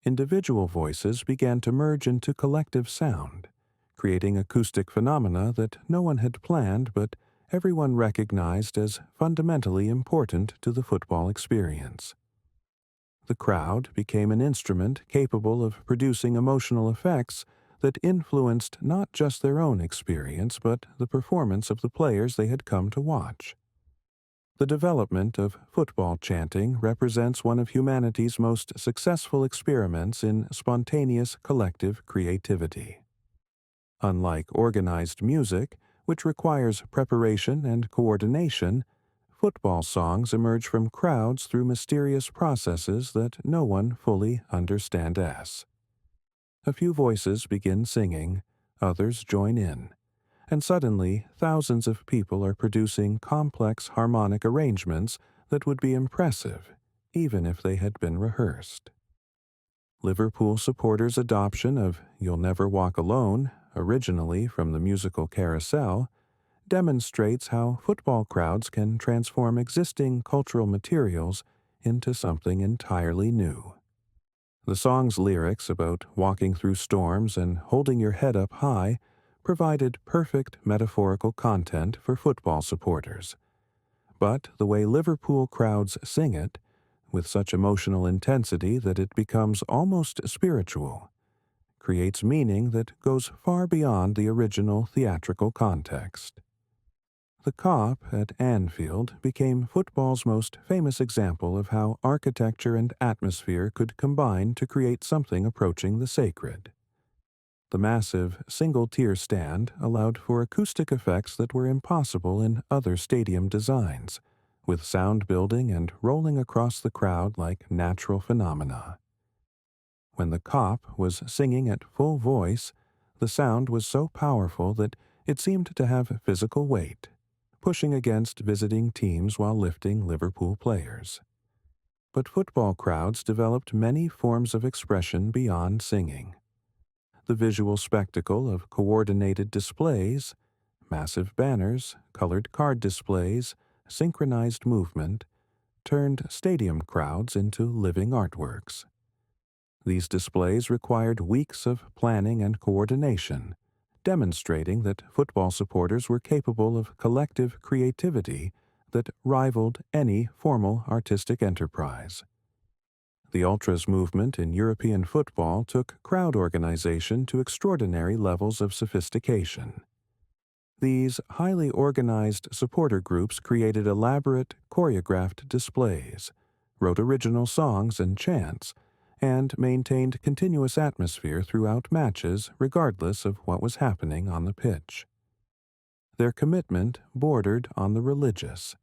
Individual voices began to merge into collective sound, creating acoustic phenomena that no one had planned but everyone recognized as fundamentally important to the football experience. The crowd became an instrument capable of producing emotional effects that influenced not just their own experience but the performance of the players they had come to watch. The development of football chanting represents one of humanity's most successful experiments in spontaneous collective creativity. Unlike organized music, which requires preparation and coordination, football songs emerge from crowds through mysterious processes that no one fully understands. A few voices begin singing, others join in, and suddenly thousands of people are producing complex harmonic arrangements that would be impressive, even if they had been rehearsed. Liverpool supporters' adoption of You'll Never Walk Alone, originally from the musical Carousel, demonstrates how football crowds can transform existing cultural materials into something entirely new. The song's lyrics about walking through storms and holding your head up high provided perfect metaphorical content for football supporters. But the way Liverpool crowds sing it, with such emotional intensity that it becomes almost spiritual, creates meaning that goes far beyond the original theatrical context. The Kop at Anfield became football's most famous example of how architecture and atmosphere could combine to create something approaching the sacred. The massive single-tier stand allowed for acoustic effects that were impossible in other stadium designs, with sound building and rolling across the crowd like natural phenomena. When the Kop was singing at full voice, the sound was so powerful that it seemed to have physical weight, pushing against visiting teams while lifting Liverpool players. But football crowds developed many forms of expression beyond singing. The visual spectacle of coordinated displays, massive banners, colored card displays, synchronized movement, turned stadium crowds into living artworks. These displays required weeks of planning and coordination, demonstrating that football supporters were capable of collective creativity that rivaled any formal artistic enterprise. The ultras movement in European football took crowd organization to extraordinary levels of sophistication. These highly organized supporter groups created elaborate, choreographed displays, wrote original songs and chants, and maintained continuous atmosphere throughout matches regardless of what was happening on the pitch. Their commitment bordered on the religious,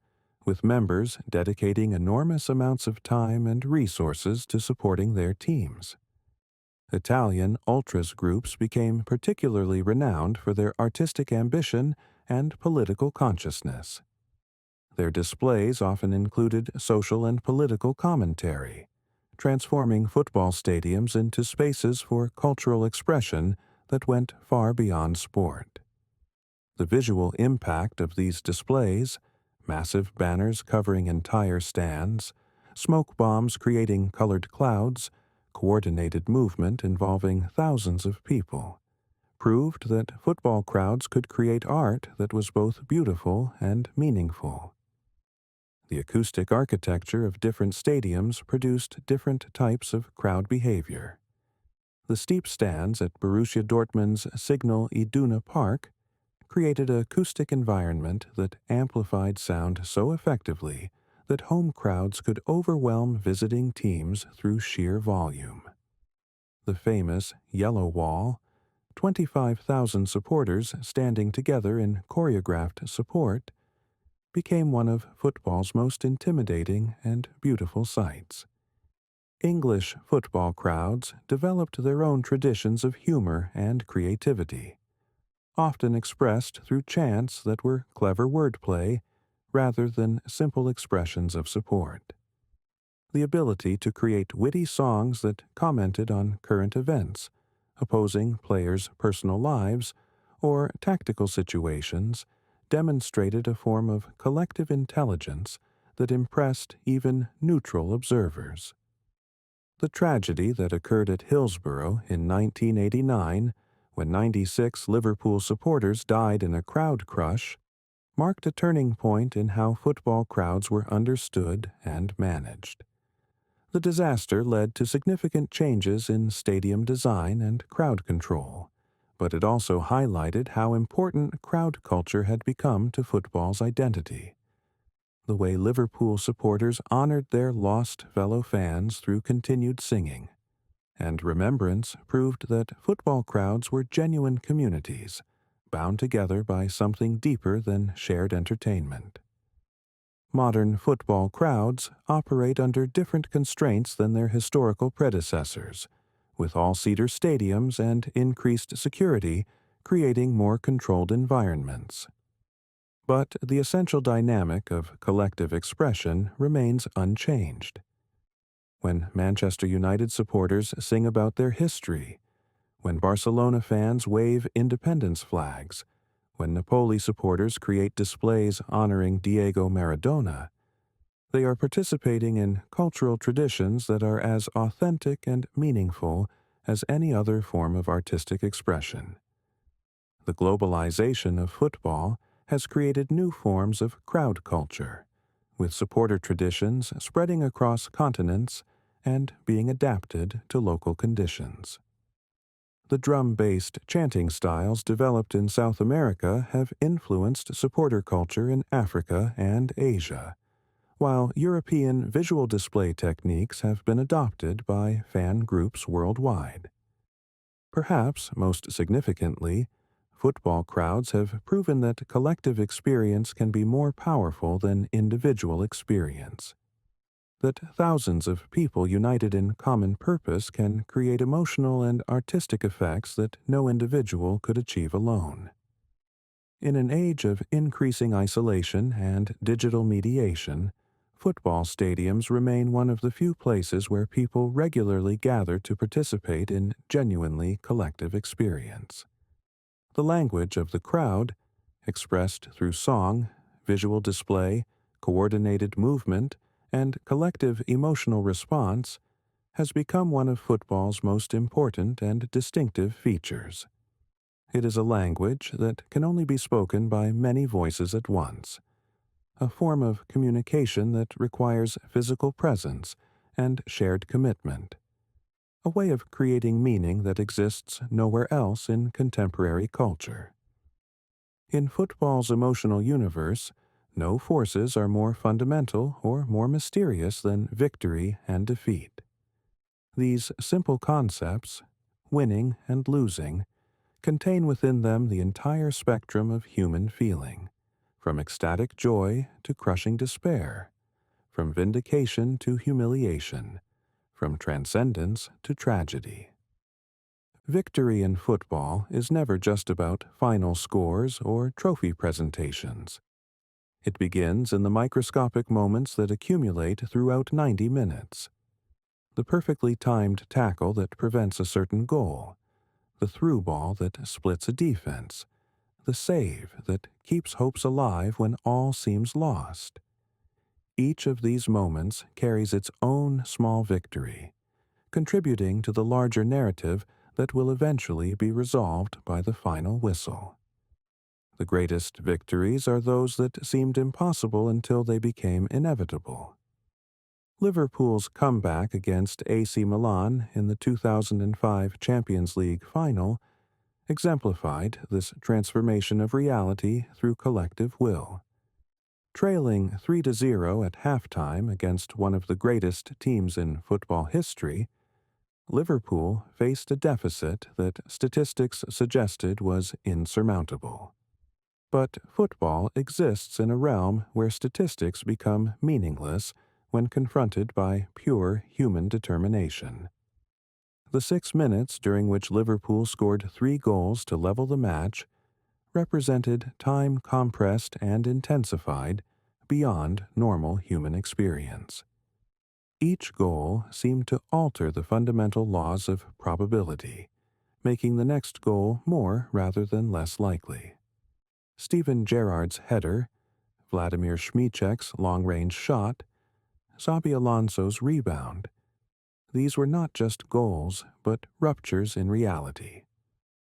with members dedicating enormous amounts of time and resources to supporting their teams. Italian ultras groups became particularly renowned for their artistic ambition and political consciousness. Their displays often included social and political commentary, transforming football stadiums into spaces for cultural expression that went far beyond sport. The visual impact of these displays, massive banners covering entire stands, smoke bombs creating colored clouds, coordinated movement involving thousands of people, proved that football crowds could create art that was both beautiful and meaningful. The acoustic architecture of different stadiums produced different types of crowd behavior. The steep stands at Borussia Dortmund's Signal Iduna Park created an acoustic environment that amplified sound so effectively that home crowds could overwhelm visiting teams through sheer volume. The famous Yellow Wall, 25,000 supporters standing together in choreographed support, became one of football's most intimidating and beautiful sights. English football crowds developed their own traditions of humor and creativity, often expressed through chants that were clever wordplay rather than simple expressions of support. The ability to create witty songs that commented on current events, opposing players' personal lives, or tactical situations demonstrated a form of collective intelligence that impressed even neutral observers. The tragedy that occurred at Hillsborough in 1989, when 96 Liverpool supporters died in a crowd crush, marked a turning point in how football crowds were understood and managed. The disaster led to significant changes in stadium design and crowd control, but it also highlighted how important crowd culture had become to football's identity. The way Liverpool supporters honored their lost fellow fans through continued singing, and remembrance proved that football crowds were genuine communities, bound together by something deeper than shared entertainment. Modern football crowds operate under different constraints than their historical predecessors, with all-seater stadiums and increased security creating more controlled environments. But the essential dynamic of collective expression remains unchanged. When Manchester United supporters sing about their history, when Barcelona fans wave independence flags, when Napoli supporters create displays honoring Diego Maradona, they are participating in cultural traditions that are as authentic and meaningful as any other form of artistic expression. The globalization of football has created new forms of crowd culture, with supporter traditions spreading across continents and being adapted to local conditions. The drum-based chanting styles developed in South America have influenced supporter culture in Africa and Asia, while European visual display techniques have been adopted by fan groups worldwide. Perhaps most significantly, football crowds have proven that collective experience can be more powerful than individual experience, that thousands of people united in common purpose can create emotional and artistic effects that no individual could achieve alone. In an age of increasing isolation and digital mediation, football stadiums remain one of the few places where people regularly gather to participate in genuinely collective experience. The language of the crowd, expressed through song, visual display, coordinated movement, and collective emotional response, has become one of football's most important and distinctive features. It is a language that can only be spoken by many voices at once, a form of communication that requires physical presence and shared commitment, a way of creating meaning that exists nowhere else in contemporary culture. In football's emotional universe, no forces are more fundamental or more mysterious than victory and defeat. These simple concepts, winning and losing, contain within them the entire spectrum of human feeling, from ecstatic joy to crushing despair, from vindication to humiliation, from transcendence to tragedy. Victory in football is never just about final scores or trophy presentations. It begins in the microscopic moments that accumulate throughout 90 minutes. The perfectly timed tackle that prevents a certain goal, the through ball that splits a defense, the save that keeps hopes alive when all seems lost. Each of these moments carries its own small victory, contributing to the larger narrative that will eventually be resolved by the final whistle. The greatest victories are those that seemed impossible until they became inevitable. Liverpool's comeback against AC Milan in the 2005 Champions League final exemplified this transformation of reality through collective will. Trailing 3-0 at halftime against one of the greatest teams in football history, Liverpool faced a deficit that statistics suggested was insurmountable. But football exists in a realm where statistics become meaningless when confronted by pure human determination. The 6 minutes during which Liverpool scored 3 goals to level the match represented time compressed and intensified beyond normal human experience. Each goal seemed to alter the fundamental laws of probability, making the next goal more rather than less likely. Steven Gerrard's header, Vladimir Šmíček's long-range shot, Xabi Alonso's rebound. These were not just goals, but ruptures in reality.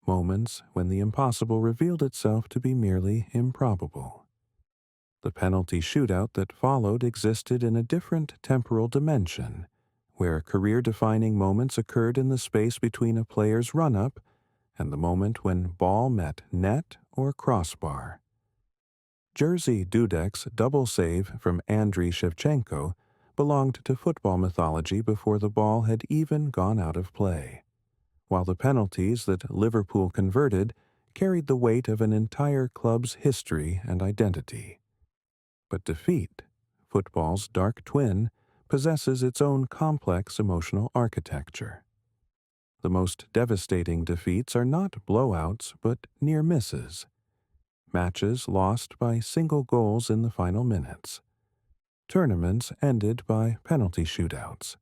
Moments when the impossible revealed itself to be merely improbable. The penalty shootout that followed existed in a different temporal dimension, where career-defining moments occurred in the space between a player's run-up and the moment when ball met net or crossbar. Jerzy Dudek's double save from Andriy Shevchenko belonged to football mythology before the ball had even gone out of play, while the penalties that Liverpool converted carried the weight of an entire club's history and identity. But defeat, football's dark twin, possesses its own complex emotional architecture. The most devastating defeats are not blowouts but near misses. Matches lost by single goals in the final minutes. Tournaments ended by penalty shootouts.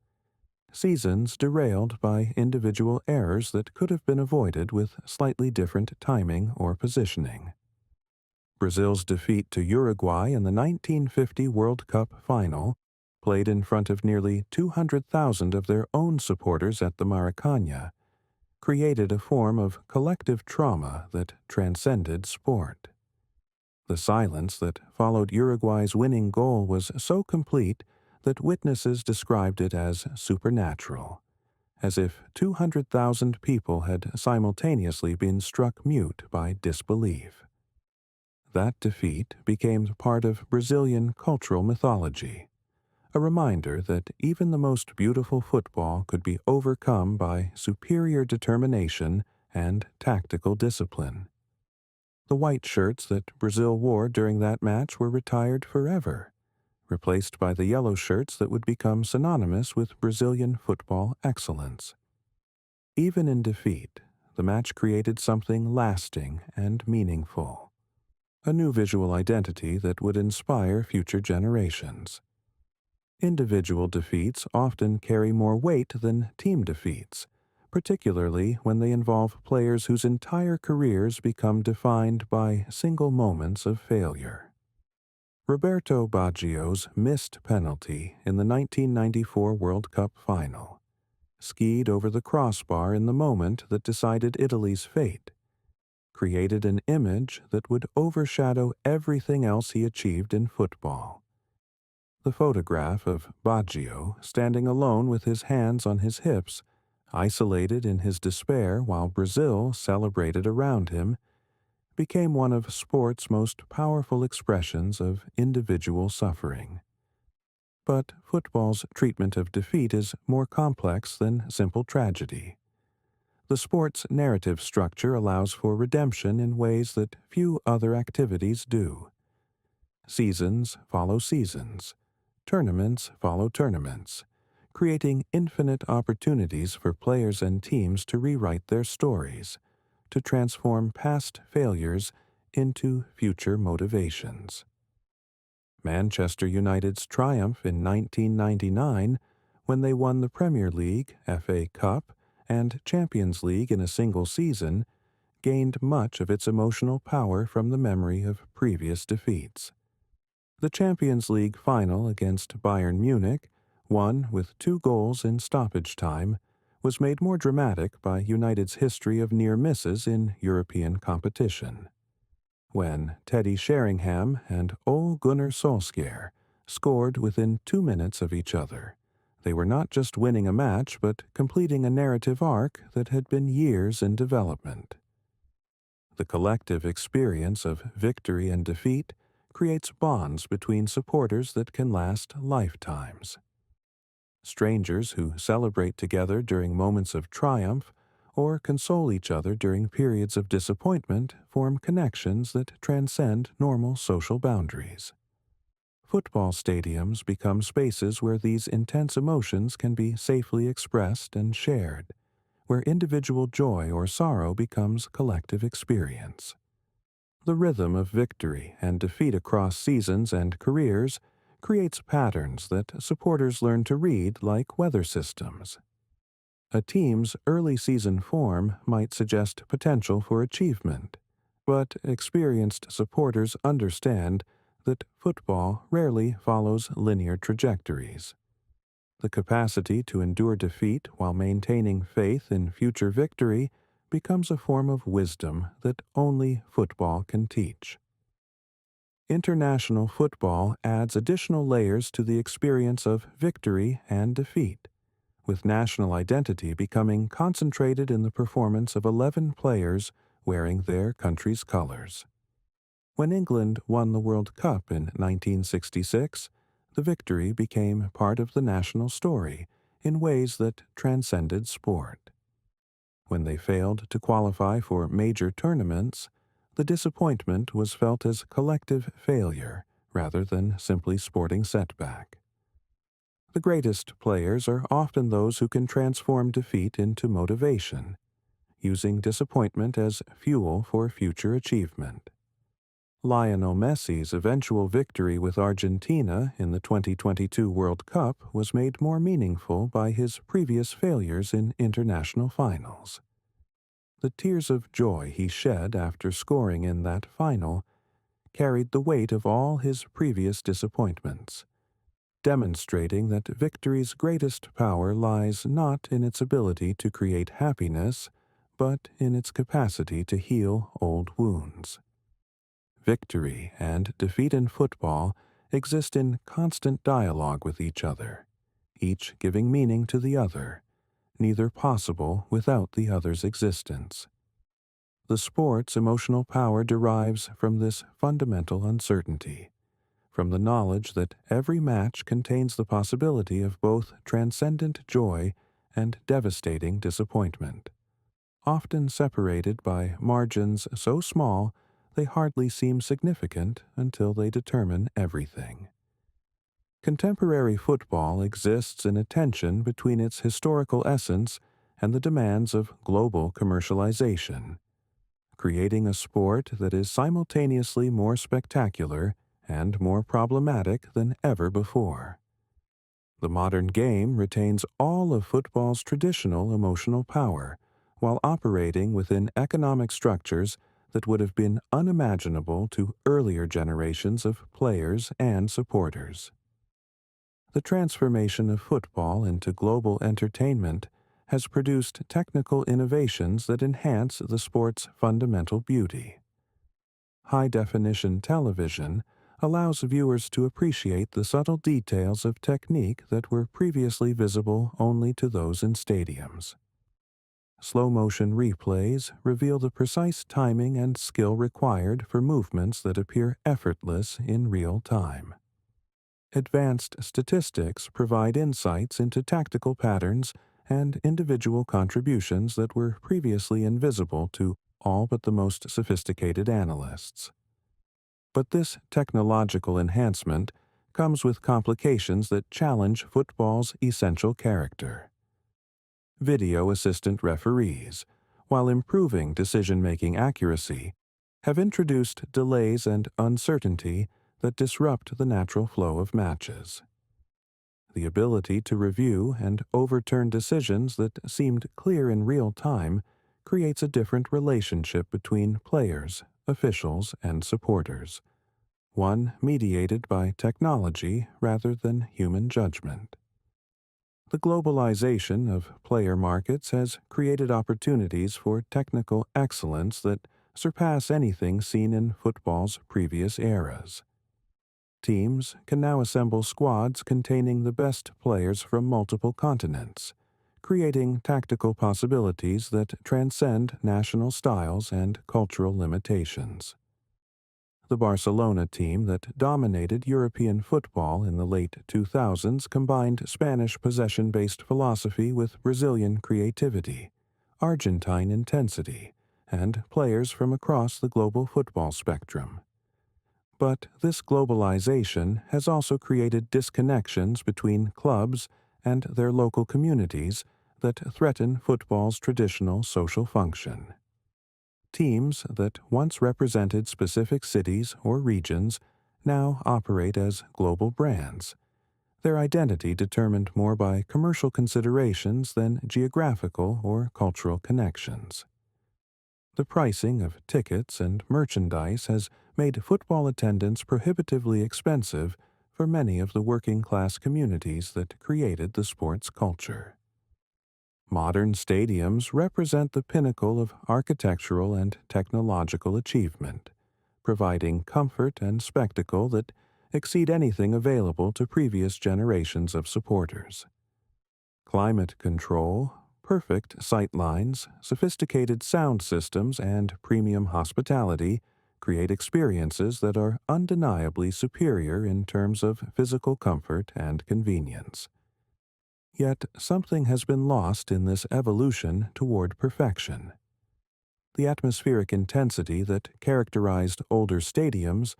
Seasons derailed by individual errors that could have been avoided with slightly different timing or positioning. Brazil's defeat to Uruguay in the 1950 World Cup final, played in front of nearly 200,000 of their own supporters at the Maracanã, created a form of collective trauma that transcended sport. The silence that followed Uruguay's winning goal was so complete that witnesses described it as supernatural, as if 200,000 people had simultaneously been struck mute by disbelief. That defeat became part of Brazilian cultural mythology, a reminder that even the most beautiful football could be overcome by superior determination and tactical discipline. The white shirts that Brazil wore during that match were retired forever, replaced by the yellow shirts that would become synonymous with Brazilian football excellence. Even in defeat, the match created something lasting and meaningful, a new visual identity that would inspire future generations. Individual defeats often carry more weight than team defeats, particularly when they involve players whose entire careers become defined by single moments of failure. Roberto Baggio's missed penalty in the 1994 World Cup final, skied over the crossbar in the moment that decided Italy's fate, created an image that would overshadow everything else he achieved in football. The photograph of Baggio standing alone with his hands on his hips, isolated in his despair while Brazil celebrated around him, became one of sport's most powerful expressions of individual suffering. But football's treatment of defeat is more complex than simple tragedy. The sport's narrative structure allows for redemption in ways that few other activities do. Seasons follow seasons. Tournaments follow tournaments, creating infinite opportunities for players and teams to rewrite their stories, to transform past failures into future motivations. Manchester United's triumph in 1999, when they won the Premier League, FA Cup, and Champions League in a single season, gained much of its emotional power from the memory of previous defeats. The Champions League final against Bayern Munich, won with 2 goals in stoppage time, was made more dramatic by United's history of near misses in European competition. When Teddy Sheringham and Ole Gunnar Solskjaer scored within 2 minutes of each other, they were not just winning a match but completing a narrative arc that had been years in development. The collective experience of victory and defeat creates bonds between supporters that can last lifetimes. Strangers who celebrate together during moments of triumph or console each other during periods of disappointment form connections that transcend normal social boundaries. Football stadiums become spaces where these intense emotions can be safely expressed and shared, where individual joy or sorrow becomes collective experience. The rhythm of victory and defeat across seasons and careers creates patterns that supporters learn to read like weather systems. A team's early season form might suggest potential for achievement, but experienced supporters understand that football rarely follows linear trajectories. The capacity to endure defeat while maintaining faith in future victory becomes a form of wisdom that only football can teach. International football adds additional layers to the experience of victory and defeat, with national identity becoming concentrated in the performance of 11 players wearing their country's colors. When England won the World Cup in 1966, the victory became part of the national story in ways that transcended sport. When they failed to qualify for major tournaments, the disappointment was felt as collective failure rather than simply sporting setback. The greatest players are often those who can transform defeat into motivation, using disappointment as fuel for future achievement. Lionel Messi's eventual victory with Argentina in the 2022 World Cup was made more meaningful by his previous failures in international finals. The tears of joy he shed after scoring in that final carried the weight of all his previous disappointments, demonstrating that victory's greatest power lies not in its ability to create happiness, but in its capacity to heal old wounds. Victory and defeat in football exist in constant dialogue with each other, each giving meaning to the other, neither possible without the other's existence. The sport's emotional power derives from this fundamental uncertainty, from the knowledge that every match contains the possibility of both transcendent joy and devastating disappointment, often separated by margins so small they hardly seem significant until they determine everything. Contemporary football exists in a tension between its historical essence and the demands of global commercialization, creating a sport that is simultaneously more spectacular and more problematic than ever before. The modern game retains all of football's traditional emotional power, while operating within economic structures that would have been unimaginable to earlier generations of players and supporters. The transformation of football into global entertainment has produced technical innovations that enhance the sport's fundamental beauty. High-definition television allows viewers to appreciate the subtle details of technique that were previously visible only to those in stadiums. Slow-motion replays reveal the precise timing and skill required for movements that appear effortless in real time. Advanced statistics provide insights into tactical patterns and individual contributions that were previously invisible to all but the most sophisticated analysts. But this technological enhancement comes with complications that challenge football's essential character. Video assistant referees, while improving decision-making accuracy, have introduced delays and uncertainty that disrupt the natural flow of matches. The ability to review and overturn decisions that seemed clear in real time creates a different relationship between players, officials, and supporters, one mediated by technology rather than human judgment. The globalization of player markets has created opportunities for technical excellence that surpass anything seen in football's previous eras. Teams can now assemble squads containing the best players from multiple continents, creating tactical possibilities that transcend national styles and cultural limitations. The Barcelona team that dominated European football in the late 2000s combined Spanish possession-based philosophy with Brazilian creativity, Argentine intensity, and players from across the global football spectrum. But this globalization has also created disconnections between clubs and their local communities that threaten football's traditional social function. Teams that once represented specific cities or regions now operate as global brands, their identity determined more by commercial considerations than geographical or cultural connections. The pricing of tickets and merchandise has made football attendance prohibitively expensive for many of the working-class communities that created the sport's culture. Modern stadiums represent the pinnacle of architectural and technological achievement, providing comfort and spectacle that exceed anything available to previous generations of supporters. Climate control, perfect sight lines, sophisticated sound systems, and premium hospitality create experiences that are undeniably superior in terms of physical comfort and convenience. Yet something has been lost in this evolution toward perfection. The atmospheric intensity that characterized older stadiums,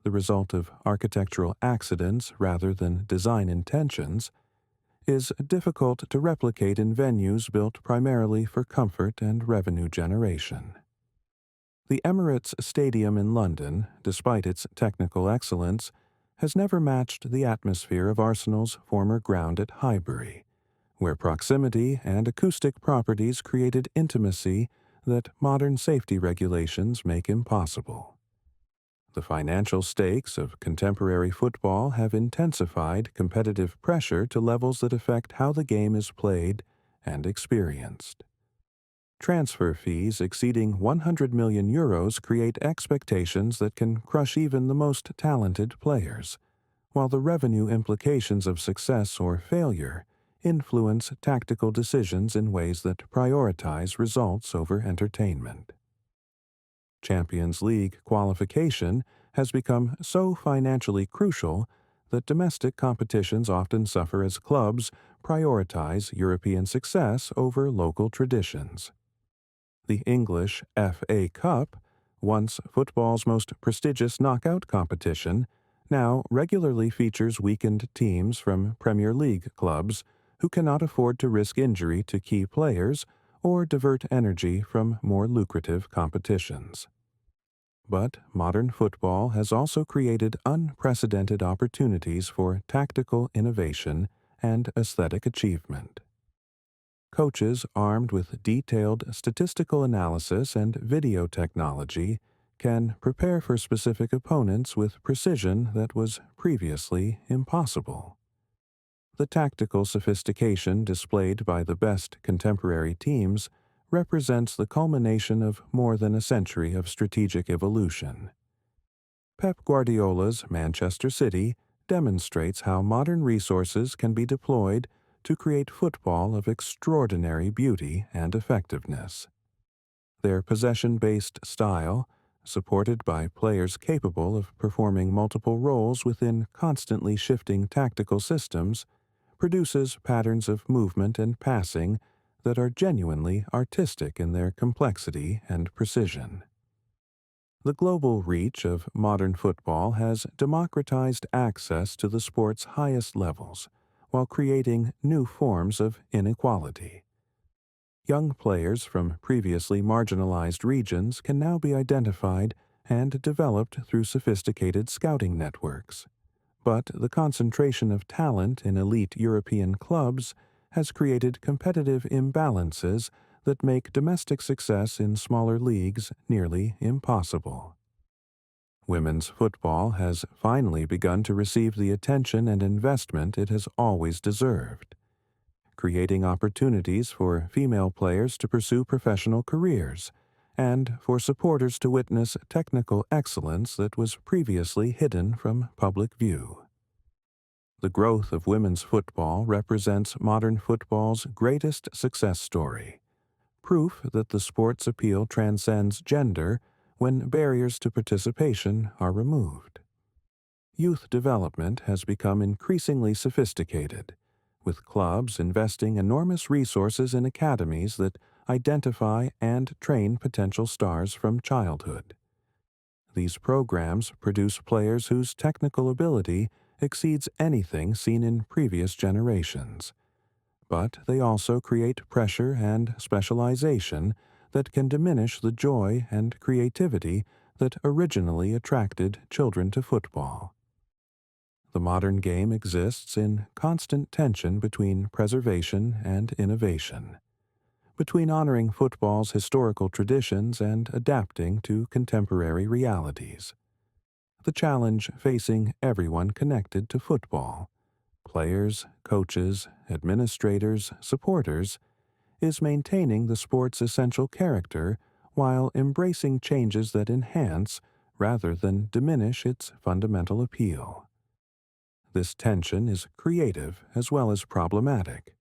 the result of architectural accidents rather than design intentions, is difficult to replicate in venues built primarily for comfort and revenue generation. The Emirates Stadium in London, despite its technical excellence, has never matched the atmosphere of Arsenal's former ground at Highbury, where proximity and acoustic properties created intimacy that modern safety regulations make impossible. The financial stakes of contemporary football have intensified competitive pressure to levels that affect how the game is played and experienced. Transfer fees exceeding €100 million create expectations that can crush even the most talented players, while the revenue implications of success or failure influence tactical decisions in ways that prioritize results over entertainment. Champions League qualification has become so financially crucial that domestic competitions often suffer as clubs prioritize European success over local traditions. The English FA Cup, once football's most prestigious knockout competition, now regularly features weakened teams from Premier League clubs who cannot afford to risk injury to key players or divert energy from more lucrative competitions. But modern football has also created unprecedented opportunities for tactical innovation and aesthetic achievement. Coaches armed with detailed statistical analysis and video technology can prepare for specific opponents with precision that was previously impossible. The tactical sophistication displayed by the best contemporary teams represents the culmination of more than a century of strategic evolution. Pep Guardiola's Manchester City demonstrates how modern resources can be deployed to create football of extraordinary beauty and effectiveness. Their possession-based style, supported by players capable of performing multiple roles within constantly shifting tactical systems, produces patterns of movement and passing that are genuinely artistic in their complexity and precision. The global reach of modern football has democratized access to the sport's highest levels, while creating new forms of inequality. Young players from previously marginalized regions can now be identified and developed through sophisticated scouting networks. But the concentration of talent in elite European clubs has created competitive imbalances that make domestic success in smaller leagues nearly impossible. Women's football has finally begun to receive the attention and investment it has always deserved, creating opportunities for female players to pursue professional careers and for supporters to witness technical excellence that was previously hidden from public view. The growth of women's football represents modern football's greatest success story, proof that the sport's appeal transcends gender when barriers to participation are removed. Youth development has become increasingly sophisticated, with clubs investing enormous resources in academies that identify and train potential stars from childhood. These programs produce players whose technical ability exceeds anything seen in previous generations, but they also create pressure and specialization that can diminish the joy and creativity that originally attracted children to football. The modern game exists in constant tension between preservation and innovation, between honoring football's historical traditions and adapting to contemporary realities. The challenge facing everyone connected to football, players, coaches, administrators, supporters, is maintaining the sport's essential character while embracing changes that enhance rather than diminish its fundamental appeal. This tension is creative as well as problematic,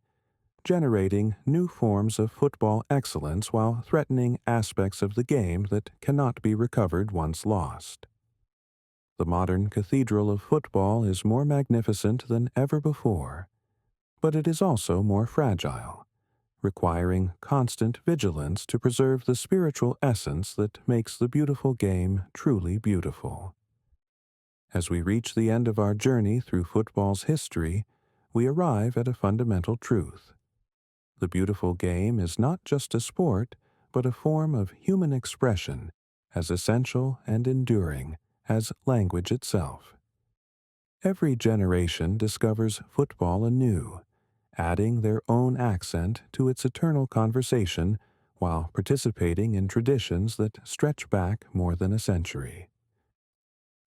generating new forms of football excellence while threatening aspects of the game that cannot be recovered once lost. The modern cathedral of football is more magnificent than ever before, but it is also more fragile, requiring constant vigilance to preserve the spiritual essence that makes the beautiful game truly beautiful. As we reach the end of our journey through football's history, we arrive at a fundamental truth. The beautiful game is not just a sport, but a form of human expression as essential and enduring as language itself. Every generation discovers football anew, adding their own accent to its eternal conversation while participating in traditions that stretch back more than a century.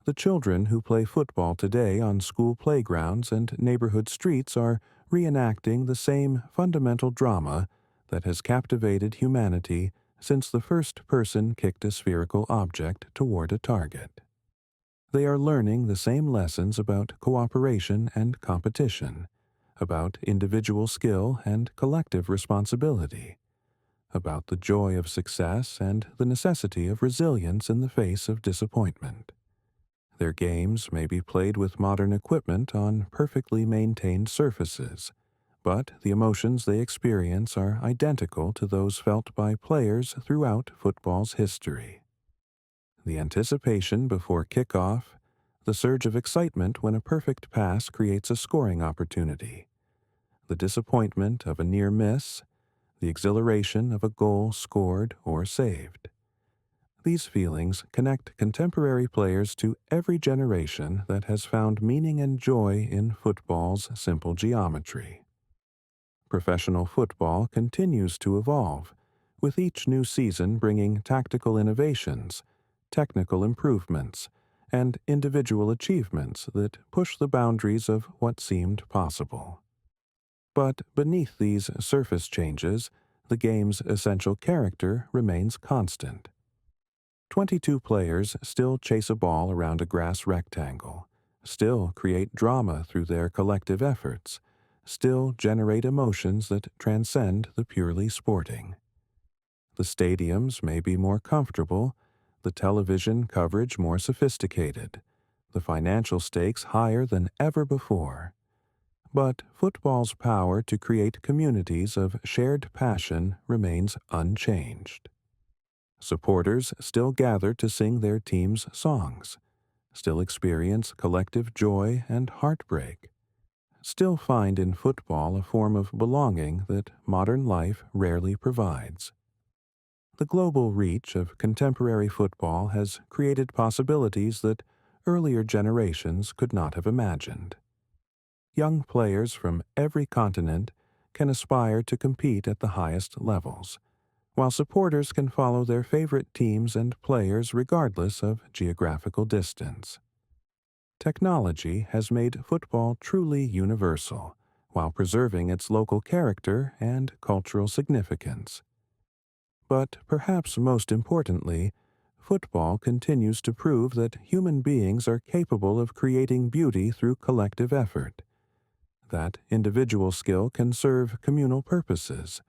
The children who play football today on school playgrounds and neighborhood streets are reenacting the same fundamental drama that has captivated humanity since the first person kicked a spherical object toward a target. They are learning the same lessons about cooperation and competition, about individual skill and collective responsibility, about the joy of success and the necessity of resilience in the face of disappointment. Their games may be played with modern equipment on perfectly maintained surfaces, but the emotions they experience are identical to those felt by players throughout football's history. The anticipation before kickoff, the surge of excitement when a perfect pass creates a scoring opportunity, the disappointment of a near miss, the exhilaration of a goal scored or saved. These feelings connect contemporary players to every generation that has found meaning and joy in football's simple geometry. Professional football continues to evolve, with each new season bringing tactical innovations, technical improvements, and individual achievements that push the boundaries of what seemed possible. But beneath these surface changes, the game's essential character remains constant. 22 players still chase a ball around a grass rectangle, still create drama through their collective efforts, still generate emotions that transcend the purely sporting. The stadiums may be more comfortable, the television coverage more sophisticated, the financial stakes higher than ever before. But football's power to create communities of shared passion remains unchanged. Supporters still gather to sing their team's songs, still experience collective joy and heartbreak, still find in football a form of belonging that modern life rarely provides. The global reach of contemporary football has created possibilities that earlier generations could not have imagined. Young players from every continent can aspire to compete at the highest levels, while supporters can follow their favorite teams and players regardless of geographical distance. Technology has made football truly universal, while preserving its local character and cultural significance. But perhaps most importantly, football continues to prove that human beings are capable of creating beauty through collective effort, that individual skill can serve communal purposes,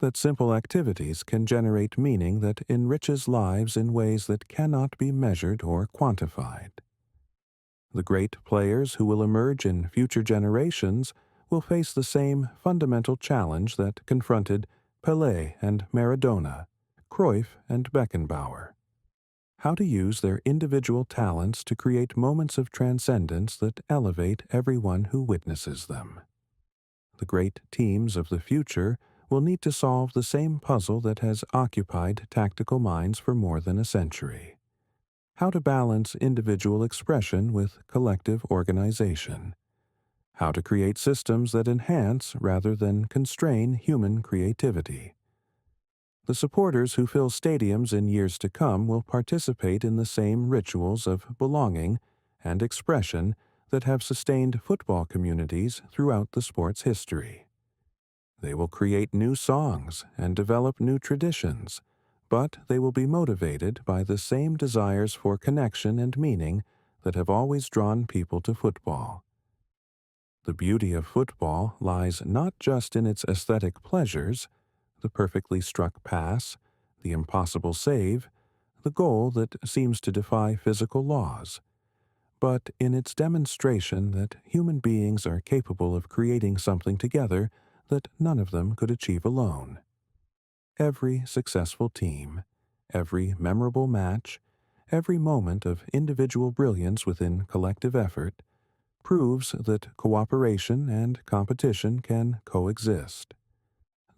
that simple activities can generate meaning that enriches lives in ways that cannot be measured or quantified. The great players who will emerge in future generations will face the same fundamental challenge that confronted Pelé and Maradona, Cruyff and Beckenbauer: how to use their individual talents to create moments of transcendence that elevate everyone who witnesses them. The great teams of the future will need to solve the same puzzle that has occupied tactical minds for more than a century: how to balance individual expression with collective organization, how to create systems that enhance rather than constrain human creativity. The supporters who fill stadiums in years to come will participate in the same rituals of belonging and expression that have sustained football communities throughout the sport's history. They will create new songs and develop new traditions, but they will be motivated by the same desires for connection and meaning that have always drawn people to football. The beauty of football lies not just in its aesthetic pleasures, the perfectly struck pass, the impossible save, the goal that seems to defy physical laws, but in its demonstration that human beings are capable of creating something together that none of them could achieve alone. Every successful team, every memorable match, every moment of individual brilliance within collective effort proves that cooperation and competition can coexist,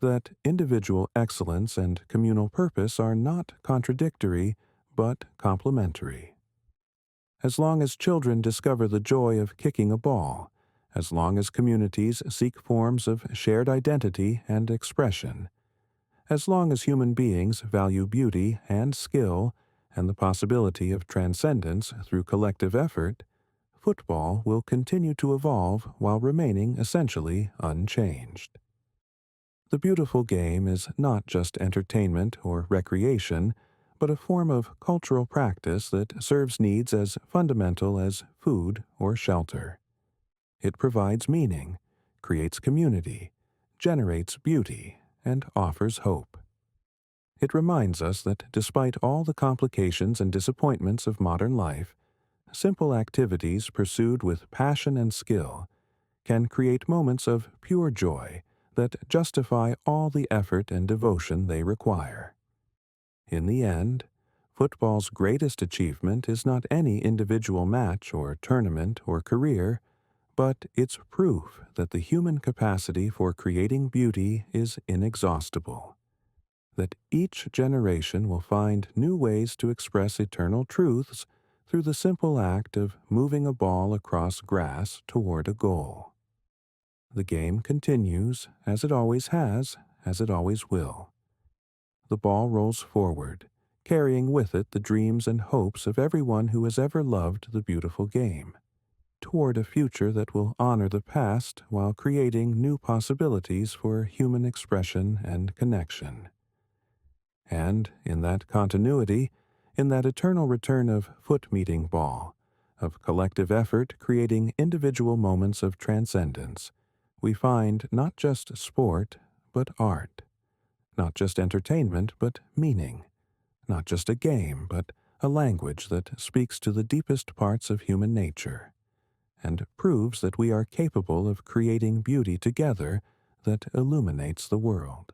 that individual excellence and communal purpose are not contradictory but complementary. As long as children discover the joy of kicking a ball, as long as communities seek forms of shared identity and expression, as long as human beings value beauty and skill and the possibility of transcendence through collective effort, football will continue to evolve while remaining essentially unchanged. The beautiful game is not just entertainment or recreation, but a form of cultural practice that serves needs as fundamental as food or shelter. It provides meaning, creates community, generates beauty, and offers hope. It reminds us that despite all the complications and disappointments of modern life, simple activities pursued with passion and skill can create moments of pure joy that justify all the effort and devotion they require. In the end, football's greatest achievement is not any individual match or tournament or career, but its proof that the human capacity for creating beauty is inexhaustible, that each generation will find new ways to express eternal truths through the simple act of moving a ball across grass toward a goal. The game continues, as it always has, as it always will. The ball rolls forward, carrying with it the dreams and hopes of everyone who has ever loved the beautiful game. toward a future that will honor the past while creating new possibilities for human expression and connection. And in that continuity, in that eternal return of foot-meeting ball, of collective effort creating individual moments of transcendence, we find not just sport, but art, not just entertainment, but meaning, not just a game, but a language that speaks to the deepest parts of human nature, and proves that we are capable of creating beauty together that illuminates the world.